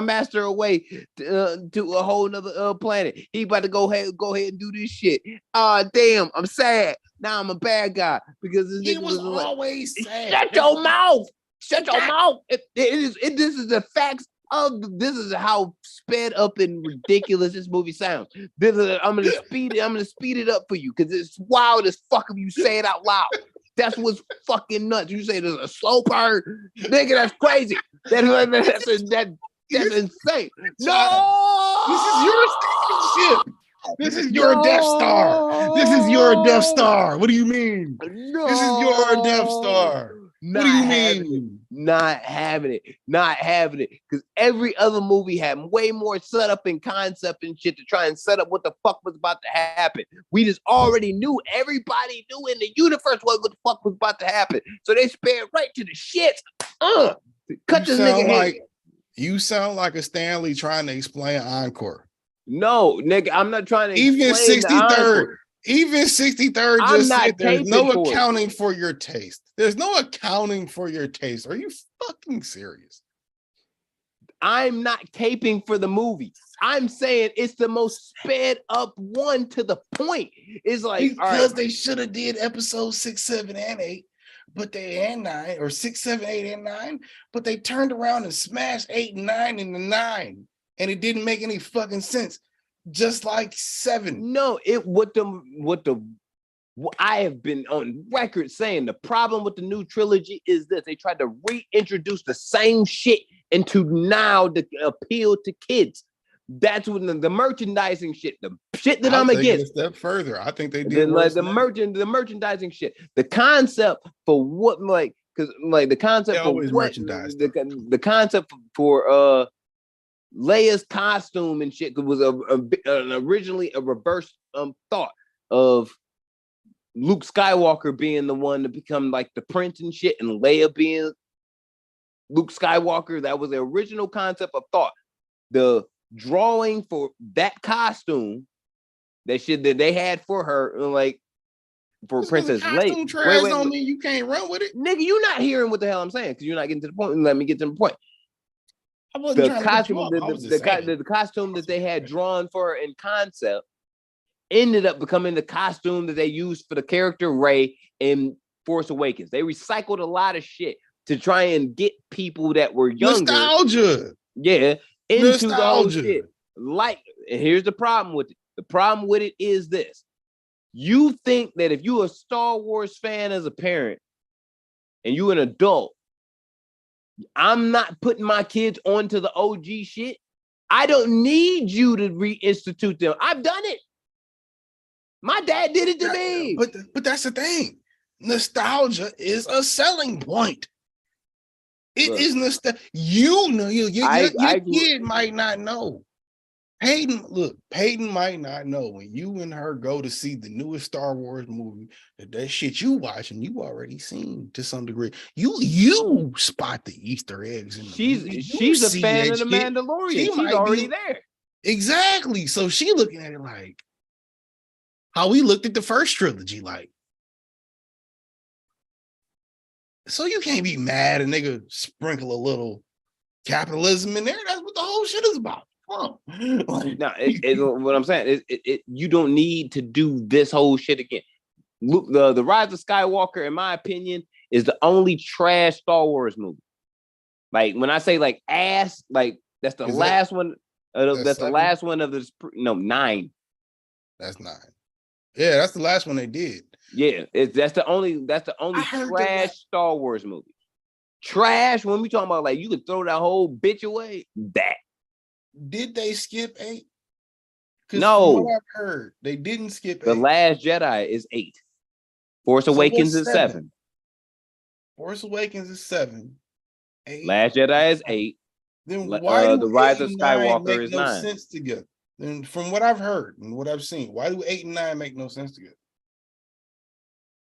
master away to a whole nother planet. He about to go ahead and do this shit. Damn, I'm sad. Now I'm a bad guy because this he was always like, sad. Shut your mouth. Shut your mouth. This is the facts. This is how sped up and ridiculous this movie sounds. I'm gonna speed it up for you because it's wild as fuck if you say it out loud. That's what's fucking nuts. You say there's a slow burn, nigga. That's crazy. That's insane. No, this is your ship. This is your Death Star. This is your Death Star. What do you mean? No. This is your Death Star. What do you mean? Not having it. Because every other movie had way more setup and concept and shit to try and set up what the fuck was about to happen. We just already knew. Everybody knew in the universe what the fuck was about to happen. So they sped right to the shit. Cut this nigga head. You sound like a Stanley trying to explain Encore. No, nigga, I'm not trying to even 63rd. Even 63rd just said there's no accounting for your taste. There's no accounting for your taste. Are you fucking serious? I'm not caping for the movie. I'm saying it's the most sped up one to the point. It's like because they should have did episode 6, 7, and 8, but they and 9 or 6, 7, 8, and 9, but they turned around and smashed 8 and 9 into 9, and it didn't make any fucking sense. Just like 7. No, I have been on record saying the problem with the new trilogy is this: they tried to reintroduce the same shit into now to appeal to kids. That's when the merchandising shit, the shit that I'm against. A step further, I think they did the merchandising shit. The concept for what, because the concept for what the concept for Leia's costume and shit was originally a reverse thought of Luke Skywalker being the one to become like the prince and shit, and Leia being Luke Skywalker. That was the original concept of thought. The drawing for that costume, that shit that they had for her, like for Princess Leia. Wait, don't mean you can't run with it, nigga. You're not hearing what the hell I'm saying because you're not getting to the point. Let me get to the point. The costume that they had drawn for her in concept ended up becoming the costume that they used for the character Rey in Force Awakens. They recycled a lot of shit to try and get people that were younger, nostalgia, into the whole shit. Like, and here's the problem with it. The problem with it is this: you think that if you're a Star Wars fan as a parent and you're an adult, I'm not putting my kids onto the OG shit. I don't need you to reinstitute them. I've done it. My dad did it to me. But that's the thing. Nostalgia is a selling point. It is nostalgia. You know, your kid might not know. Peyton might not know when you and her go to see the newest Star Wars movie that shit you watching, you already seen to some degree. You spot the Easter eggs in the movie. She's a fan of the Mandalorian. She's already there. Exactly. So she looking at it like how we looked at the first trilogy, like. So you can't be mad and nigga sprinkle a little capitalism in there. That's what the whole shit is about. No, what I'm saying is, you don't need to do this whole shit again. Luke, the Rise of Skywalker, in my opinion, is the only trash Star Wars movie. Like when I say like ass, like that's the last one. That's the last one of the 9. That's 9. Yeah, that's the last one they did. Yeah, that's the only trash Star Wars movie. Trash. When we talking about like you could throw that whole bitch away. That. Did they skip 8? No. From what I've heard, they didn't skip 8. The Last Jedi is 8. Force Awakens is 7. Force Awakens is 7. 8. Last Jedi is 8. Then why do the Rise of 9 Skywalker make is no 9? Sense together? And from what I've heard and what I've seen, why do 8 and 9 make no sense together?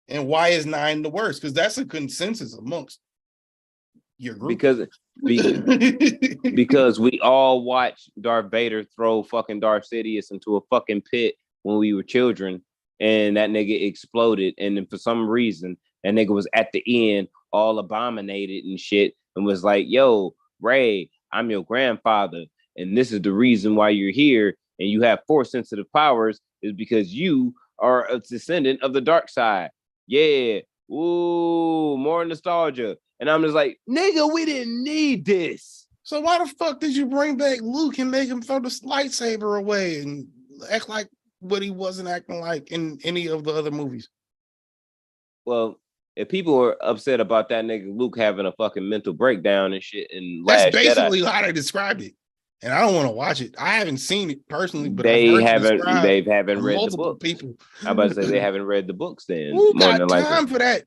And why is 9 the worst? Because that's a consensus amongst your group. Because we all watched Darth Vader throw fucking Darth Sidious into a fucking pit when we were children, and that nigga exploded. And then for some reason, that nigga was at the end all abominated and shit, and was like, "Yo, Ray, I'm your grandfather, and this is the reason why you're here, and you have 4 sensitive powers, is because you are a descendant of the dark side." Yeah, ooh, more nostalgia. And I'm just like, nigga, we didn't need this. So why the fuck did you bring back Luke and make him throw the lightsaber away and act like what he wasn't acting like in any of the other movies? Well, if people are upset about that nigga Luke having a fucking mental breakdown and shit in Last Jedi, that's basically how they described it. And I don't want to watch it. I haven't seen it personally, but they haven't read the book. People. I'm about to say they haven't read the books then. Who got time for that?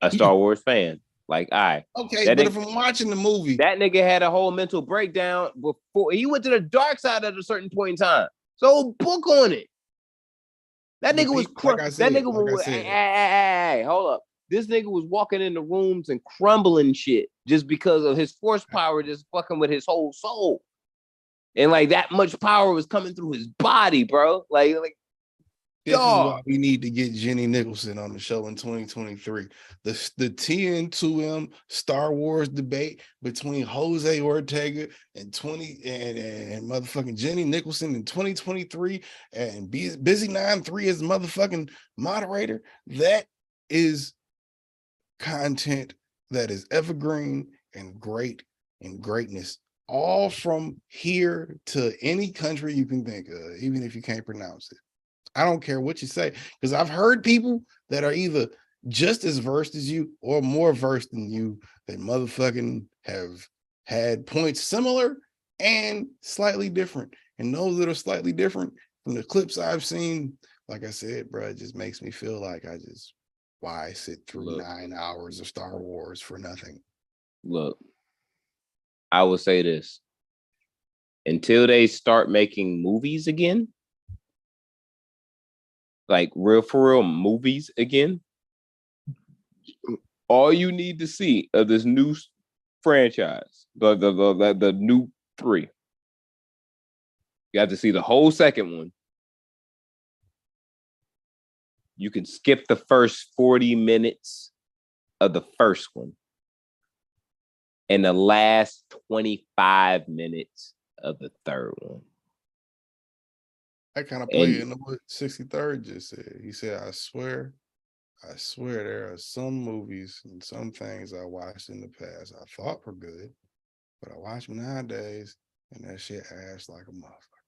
A Star Wars fan. Like okay, but if I'm watching the movie, that nigga had a whole mental breakdown before he went to the dark side at a certain point in time. So book on it. That nigga was hey, hold up. This nigga was walking in the rooms and crumbling shit just because of his force power, just fucking with his whole soul. And like that much power was coming through his body, bro. Like this is why we need to get Jenny Nicholson on the show in 2023. The TN2M Star Wars debate between Jose Ortega and motherfucking Jenny Nicholson in 2023 and Busy 93 as motherfucking moderator. That is content that is evergreen and great and greatness. All from here to any country you can think of, even if you can't pronounce it. I don't care what you say, because I've heard people that are either just as versed as you or more versed than you that motherfucking have had points similar and slightly different. And those that are slightly different from the clips I've seen, like I said, bro, it just makes me feel like why sit through 9 hours of Star Wars for nothing? Look, I will say this. Until they start making movies again, like real for real movies again, all you need to see of this new franchise, the new 3, you have to see the whole second one. You can skip the first 40 minutes of the first one and the last 25 minutes of the third one. I kind of played into what 63rd just said. He said, I swear there are some movies and some things I watched in the past I thought were good, but I watch them nowadays and that shit ass like a motherfucker.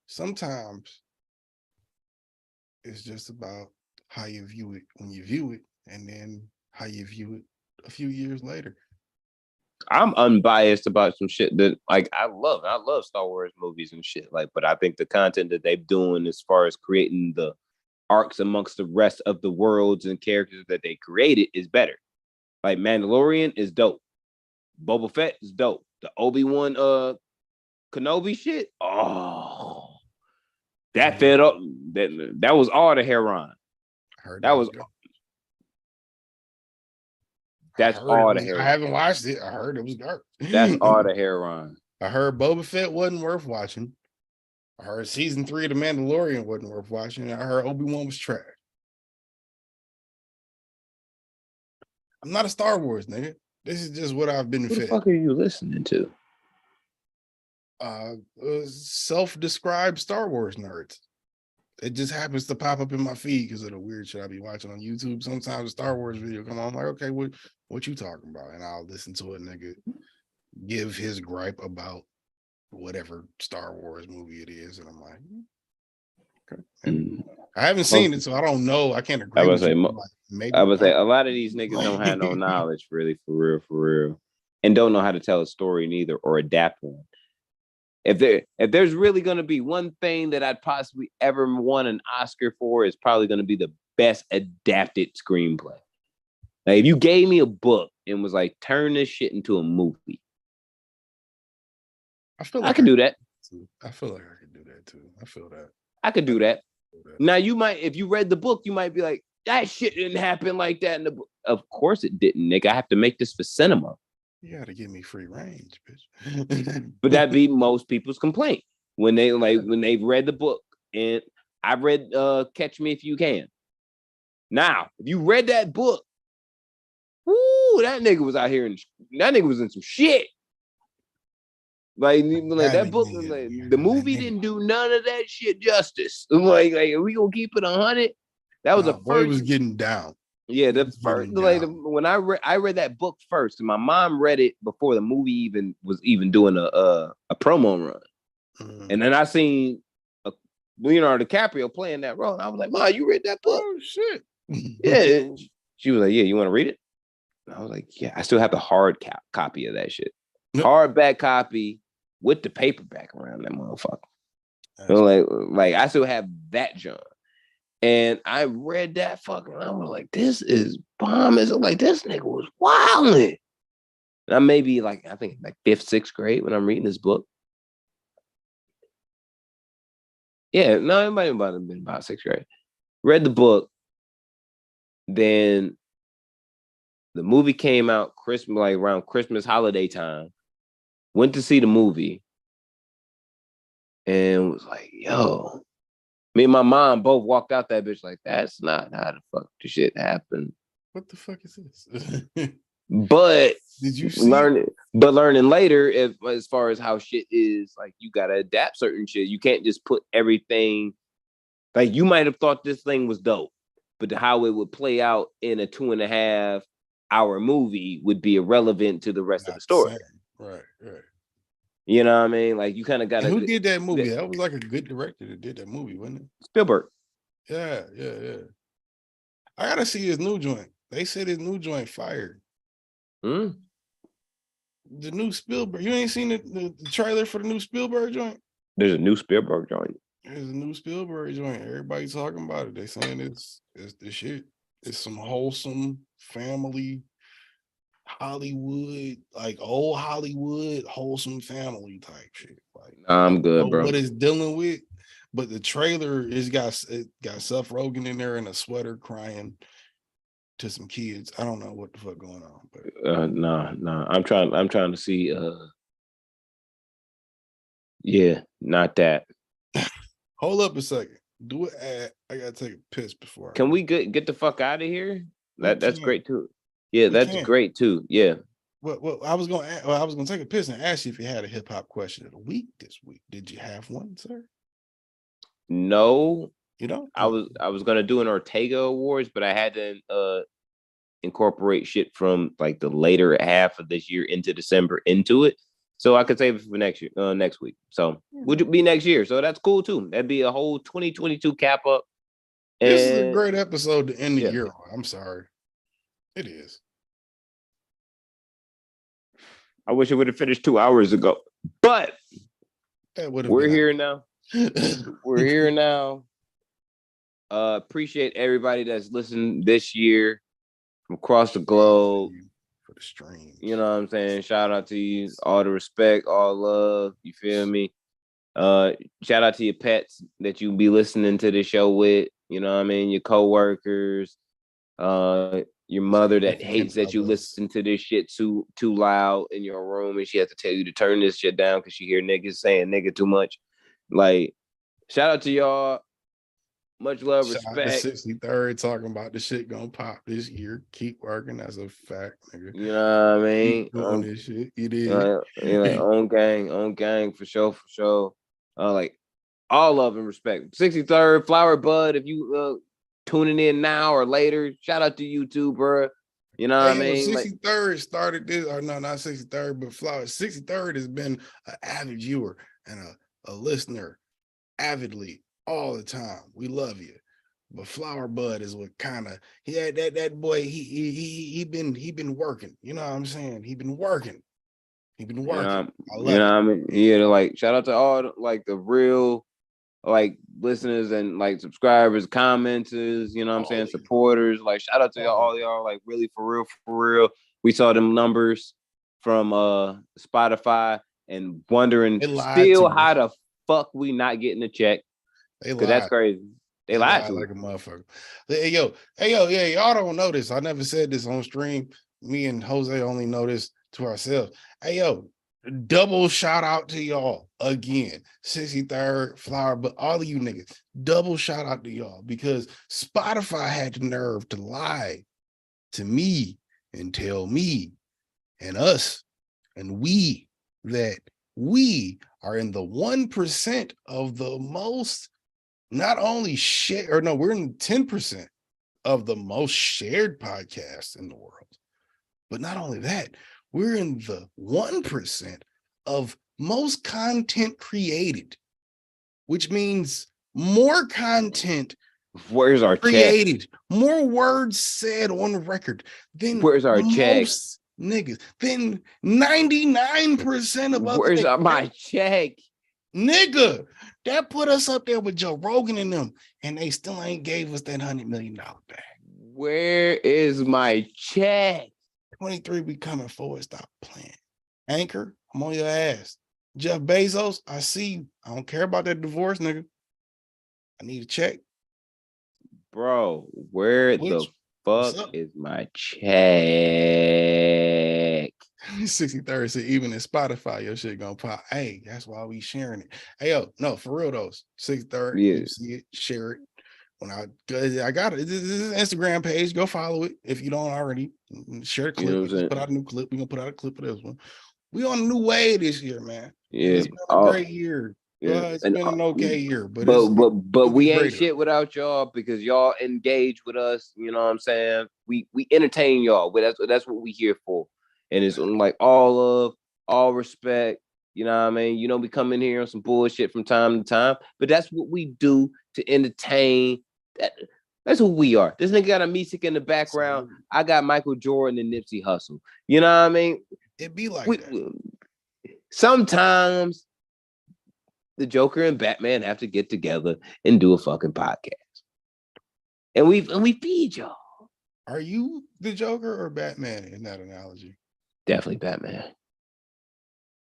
Sometimes it's just about how you view it when you view it and then how you view it a few years later. I'm unbiased about some shit that like I love. I love Star Wars movies and shit. Like, but I think the content that they're doing as far as creating the arcs amongst the rest of the worlds and characters that they created is better. Like Mandalorian is dope. Boba Fett is dope. The Obi-Wan Kenobi shit. Oh, that fed up. That was all the Heron. I heard That was good. that's all the Heron. I haven't watched it. I heard it was garbage. That's all the Heron. I heard Boba Fett wasn't worth watching. I heard season 3 of The Mandalorian wasn't worth watching. I heard Obi-Wan was trash. I'm not a Star Wars nigga. This is just what I've been Who fed. the fuck are you listening to? Self-described Star Wars nerds. It just happens to pop up in my feed because of the weird shit I be watching on YouTube. Sometimes a Star Wars video come on, I'm like, okay, what you talking about? And I'll listen to a nigga give his gripe about whatever Star Wars movie it is, and I'm like, okay. And I haven't seen it, so I don't know. I can't agree with you. Maybe I would say a lot of these niggas don't have no knowledge, really, for real, and don't know how to tell a story neither or adapt one. If there's really gonna be one thing that I'd possibly ever won an Oscar for, is probably gonna be the best adapted screenplay. Like if you gave me a book and was like, turn this shit into a movie, I could do that. I feel like I could do that too. I feel that. I could do that. Now you might, if you read the book, you might be like, that shit didn't happen like that in the book. Of course it didn't, nigga. I have to make this for cinema. You gotta give me free range, bitch. But that'd be most people's complaint when they've read the book. And I read Catch Me If You Can. Now, if you read that book, woo, that nigga was out here and that nigga was in some shit. Like that book, like, the movie didn't do none of that shit justice. Like we gonna keep it 100. That was the first. Boy was getting down. Yeah, the first. Like when I read that book first, and my mom read it before the movie even was doing a promo run, and then I seen Leonardo DiCaprio playing that role, and I was like, "Mom, you read that book?" Oh shit! Yeah, she was like, "Yeah, you want to read it?" And I was like, "Yeah." I still have the hard copy of that shit, hardback copy with the paperback around that motherfucker. So like I still have that junk. And I read that fucking, I was like, this is bomb. It's like, this nigga was wilding. And I may be like, I think like 5th, 6th grade when I'm reading this book. Yeah, no, it might have been about 6th grade. Read the book. Then the movie came out Christmas, like around Christmas holiday time. Went to see the movie. And was like, yo. Me and my mom both walked out that bitch like, that's not how the fuck the shit happened. What the fuck is this? But did you learning later, as far as how shit is, like you gotta adapt certain shit. You can't just put everything. Like you might have thought this thing was dope, but how it would play out in a 2.5 hour movie would be irrelevant to the rest of the story. Right. You know what I mean? Like you kind of got to. Who did that movie? That was like a good director that did that movie, wasn't it? Spielberg. Yeah. I gotta see his new joint. They said his new joint fired. The new Spielberg. You ain't seen the trailer for the new Spielberg joint? There's a new Spielberg joint. There's a new Spielberg joint. Everybody's talking about it. They saying it's the shit. It's some wholesome family Hollywood, like old Hollywood, wholesome family type shit. Like I'm good, bro. What it's dealing with, but the trailer got Seth Rogen in there in a sweater crying to some kids. I don't know what the fuck going on, but no. I'm trying to see. Yeah, not that. Hold up a second. Do it. I gotta take a piss before. Can we get the fuck out of here? That's great too. Yeah, that's great too. Yeah. Well, I was gonna take a piss and ask you if you had a hip hop question of the week this week. Did you have one, sir? No. You know, I was gonna do an Ortega Awards, but I had to incorporate shit from like the later half of this year into December into it, so I could save it for next year, next week. So would it be next year? So that's cool too. That'd be a whole 2022 cap up. This is a great episode to end the year on. I'm sorry. It is. I wish it would have finished 2 hours ago. But we're here now. We're here now. Appreciate everybody that's listened this year from across the globe. For the stream. You know what I'm saying? Shout out to you. All the respect, all love. You feel me? Shout out to your pets that you be listening to the show with. You know what I mean? Your coworkers, your mother that hates that you listen to this shit too loud in your room, and she has to tell you to turn this shit down because she hear niggas saying nigga too much. Like, shout out to y'all. Much love, respect. Shout out to 63rd talking about the shit gonna pop this year. Keep working. That's a fact, nigga. You know what I mean? Keep doing this shit. It is. Like on gang, for sure. Like all love and respect. 63rd, Flower Bud, if you tuning in now or later, shout out to you too, bro. You know what I mean? 63rd started this, or no, not 63rd, but Flower. 63rd has been an avid viewer and a listener avidly all the time. We love you. But Flower Bud is what kind of that boy, he been working. You know what I'm saying? He been working. I love it. I mean? Yeah, like shout out to all like the real like listeners and like subscribers, commenters, you know what I'm saying, supporters. Like shout out to all y'all, like really for real. We saw them numbers from Spotify and wondering still how the fuck we not getting a check. Because that's crazy. They lied to like a motherfucker. Hey yo, yeah, y'all don't know this. I never said this on stream. Me and Jose only know this to ourselves. Hey yo, double shout out to y'all again. 63rd, Flower, but all of you niggas, double shout out to y'all because Spotify had the nerve to lie to me and tell me and us and we that we are in the 1% of the most not only share, or no, we're in 10% of the most shared podcasts in the world. But not only that, we're in the 1% of most content created, which means more content Where's our created, check? more words said on record than where's our check? Niggas, then 99% of where's my check? Nigga, that put us up there with Joe Rogan and them, and they still ain't gave us that $100 million back. Where is my check? 23, we coming forward. Stop playing. Anchor, I'm on your ass. Jeff Bezos, I see you. I don't care about that divorce, nigga. I need a check. Bro, where the fuck is my check? 63rd said even in Spotify, your shit gonna pop. Hey, that's why we sharing it. Hey, yo, no, for real though. 63rd, you see it, share it. When I got it. This is an Instagram page. Go follow it if you don't already. Share the clip. You know we just put out a new clip. We're gonna put out a clip of this one. We on a new way this year, man. Yeah, it's been a great year. Yeah. It's been an okay year, but we ain't shit without y'all because y'all engage with us. You know what I'm saying? We entertain y'all, but that's what we here for. And it's like all love, all respect. You know what I mean? You know, we come in here on some bullshit from time to time, but that's what we do to entertain. That's who we are. This nigga got a music in the background. I got Michael Jordan and Nipsey Hussle. You know what I mean? It be like that. Sometimes the Joker and Batman have to get together and do a fucking podcast. And we feed y'all. Are you the Joker or Batman in that analogy? Definitely Batman.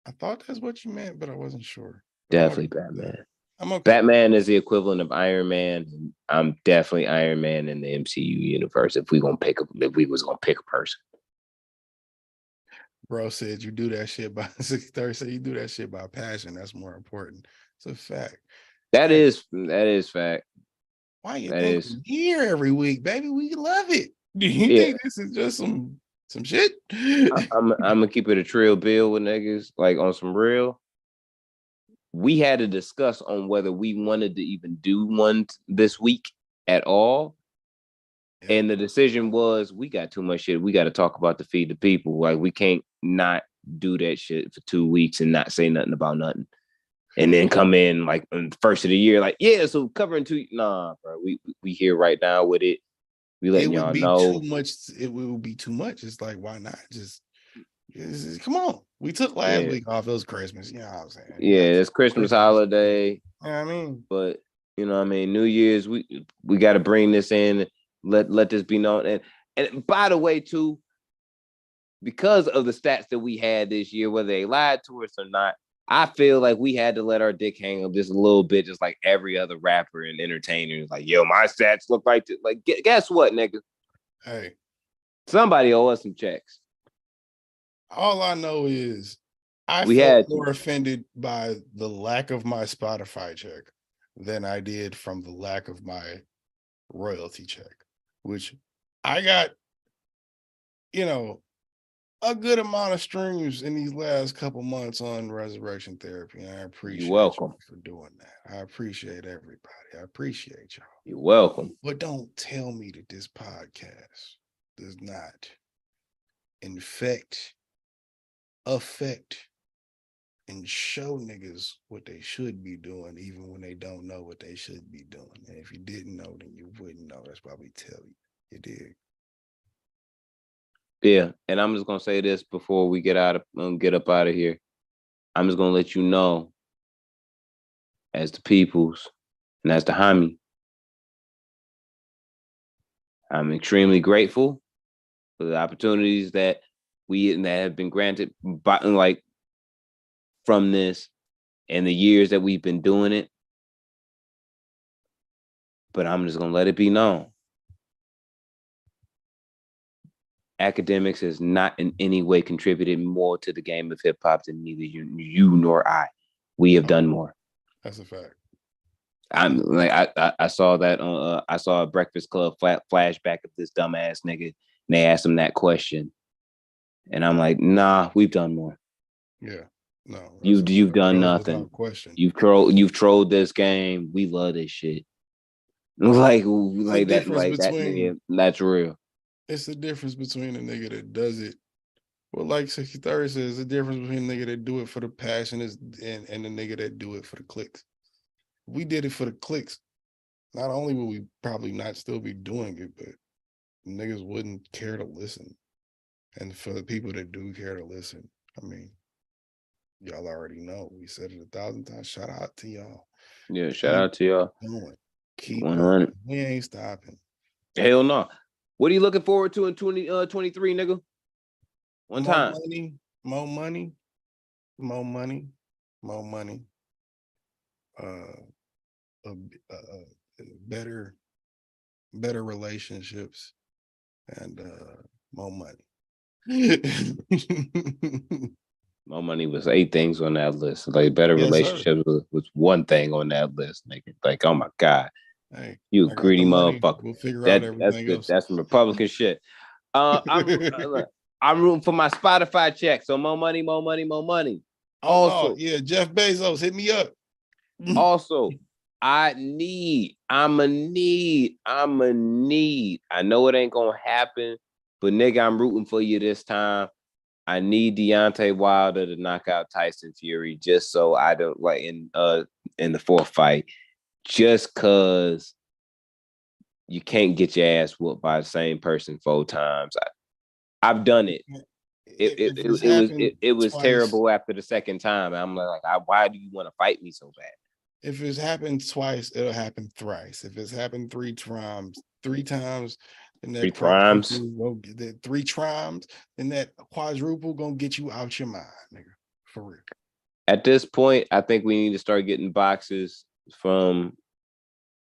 I thought that's what you meant, but I wasn't sure. Definitely Batman. I'm okay. Batman is the equivalent of Iron Man. I'm definitely Iron Man in the MCU universe. If we was gonna pick a person. Bro said you do that shit by 63rd. So you do that shit by passion. That's more important. It's a fact. That is fact. Why you think we're here every week, baby? We love it. Do you think this is just some shit? I'm gonna keep it a trill bill with niggas, like on some real. We had to discuss on whether we wanted to even do one this week at all. Yeah. And the decision was we got too much shit. We got to talk about the Feed the People. Like we can't not do that shit for 2 weeks and not say nothing about nothing. And then come in like on the first of the year, like, yeah, so covering two. Nah, bro. We here right now with it. We letting y'all know. Too much. It will be too much. It's like, why not? Just come on. We took last week off. It was Christmas. You know what I'm saying? Yeah, it's Christmas holiday. You know what I mean? But you know what I mean, New Year's, we got to bring this in. Let this be known. And by the way, too, because of the stats that we had this year, whether they lied to us or not, I feel like we had to let our dick hang up just a little bit, just like every other rapper and entertainer. Like, yo, my stats look like this. Like, guess what, nigga? Hey, somebody owe us some checks. All I know is I felt more offended by the lack of my Spotify check than I did from the lack of my royalty check, which I got, a good amount of streams in these last couple months on Resurrection Therapy. And I appreciate you for doing that. I appreciate everybody. I appreciate y'all. You're welcome. But don't tell me that this podcast does not affect, and show niggas what they should be doing, even when they don't know what they should be doing. And if you didn't know, then you wouldn't know. That's why we tell you. You dig? Yeah, and I'm just gonna say this before we get up out of here. I'm just gonna let you know, as the peoples and as the homie, I'm extremely grateful for the opportunities that have been granted from this and the years that we've been doing it. But I'm just gonna let it be known. Academics has not in any way contributed more to the game of hip hop than neither you nor I. We have done more. That's a fact. I'm like I saw that on I saw a Breakfast Club flashback of this dumbass nigga, and they asked him that question, and I'm like, nah, we've done more. Yeah, no, you've done nothing. Question. You've trolled this game. We love this shit. Like that. Like that nigga. That's real. It's the difference between a nigga that does it. Well, like 63rd says, the difference between a nigga that do it for the passion and the nigga that do it for the clicks. If we did it for the clicks, not only would we probably not still be doing it, but niggas wouldn't care to listen. And for the people that do care to listen, I mean, y'all already know. We said it 1,000 times. Shout out to y'all. Yeah, shout out to y'all. Keep 100. We ain't stopping. Hell no. What are you looking forward to in 2023, nigga? More money. Better relationships and more money. More money was 8 things on that list. Like better relationships was one thing on that list, nigga. Like, oh my God. Hey, you greedy motherfucker. We'll figure out everything else. That's some Republican shit. I'm rooting for my Spotify check. So more money. Also, yeah, Jeff Bezos, hit me up. Also, I'ma need. I know it ain't gonna happen, but nigga, I'm rooting for you this time. I need Deontay Wilder to knock out Tyson Fury just so I don't in the fourth fight. Just cause you can't get your ass whooped by the same person 4 times. I've done it. It was terrible after the second time. I'm like, why do you want to fight me so bad? If it's happened twice, it'll happen thrice. If it's happened 3 times, then that 3 times, then that quadruple gonna get you out your mind, nigga. For real. At this point, I think we need to start getting boxes from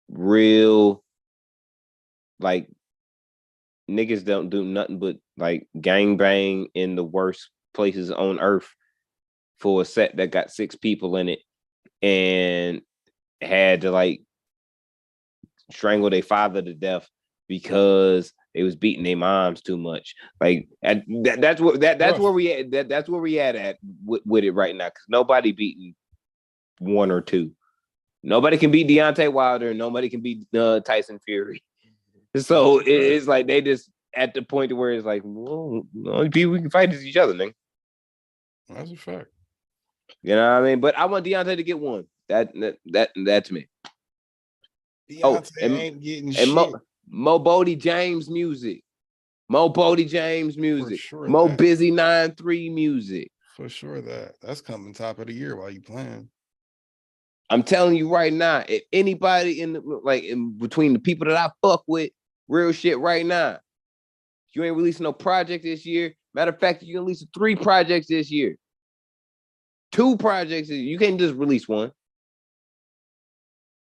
real, like, niggas don't do nothing but like gangbang in the worst places on earth for a set that got 6 people in it and had to like strangle their father to death because they was beating their moms too much. Like that's where we at. That's where we at with it right now. Because nobody beating 1 or 2. Nobody can beat Deontay Wilder. Nobody can beat Tyson Fury. So it's like they just at the point where it's like, well, the only people we can fight is each other, nigga. That's a fact. You know what I mean? But I want Deontay to get one. That's me. Deontay ain't getting shit. Mo Bodie James music. Mo Bodie James music. Sure, Mo Busy 9-3 music. For sure that's coming top of the year while you playing. I'm telling you right now, if anybody in between the people that I fuck with, real shit right now, you ain't releasing no project this year. Matter of fact, you can release 3 projects this year. 2 projects. You can't just release one.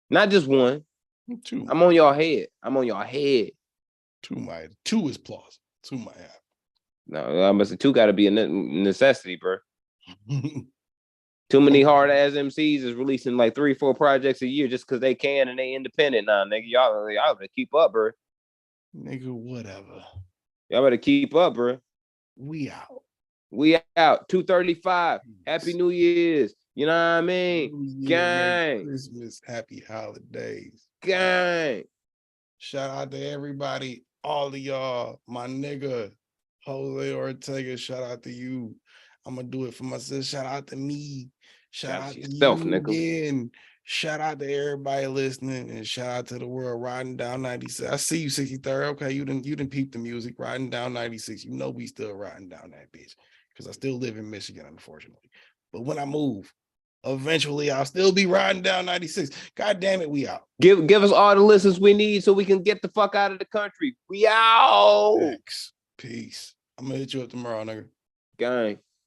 Not just one. 2. I'm on your head. I'm on your head. 2 is plausible. 2 might happen. No, I must say 2 got to be a necessity, bro. Too many hard ass MCs is releasing like 3, 4 projects a year just because they can and they independent now, nigga. Y'all better keep up, bro. Nigga, whatever. Y'all better keep up, bro. We out. We out. 2:35. Happy New Year's. You know what I mean? New Year, Merry Gang. Christmas, happy holidays. Gang. Shout out to everybody, all of y'all. My nigga, Jose Ortega, shout out to you. I'm gonna do it for myself. Shout out to me. Shout out to yourself, you nigga. again. Shout out to everybody listening, and shout out to the world riding down 96. I see you, 63rd. Okay, you didn't peep the music. Riding down 96. You know we still riding down that bitch because I still live in Michigan, unfortunately. But when I move, eventually I'll still be riding down 96. God damn it, we out. Give us all the listens we need so we can get the fuck out of the country. We out. Thanks. Peace. I'm gonna hit you up tomorrow, nigga. Gang.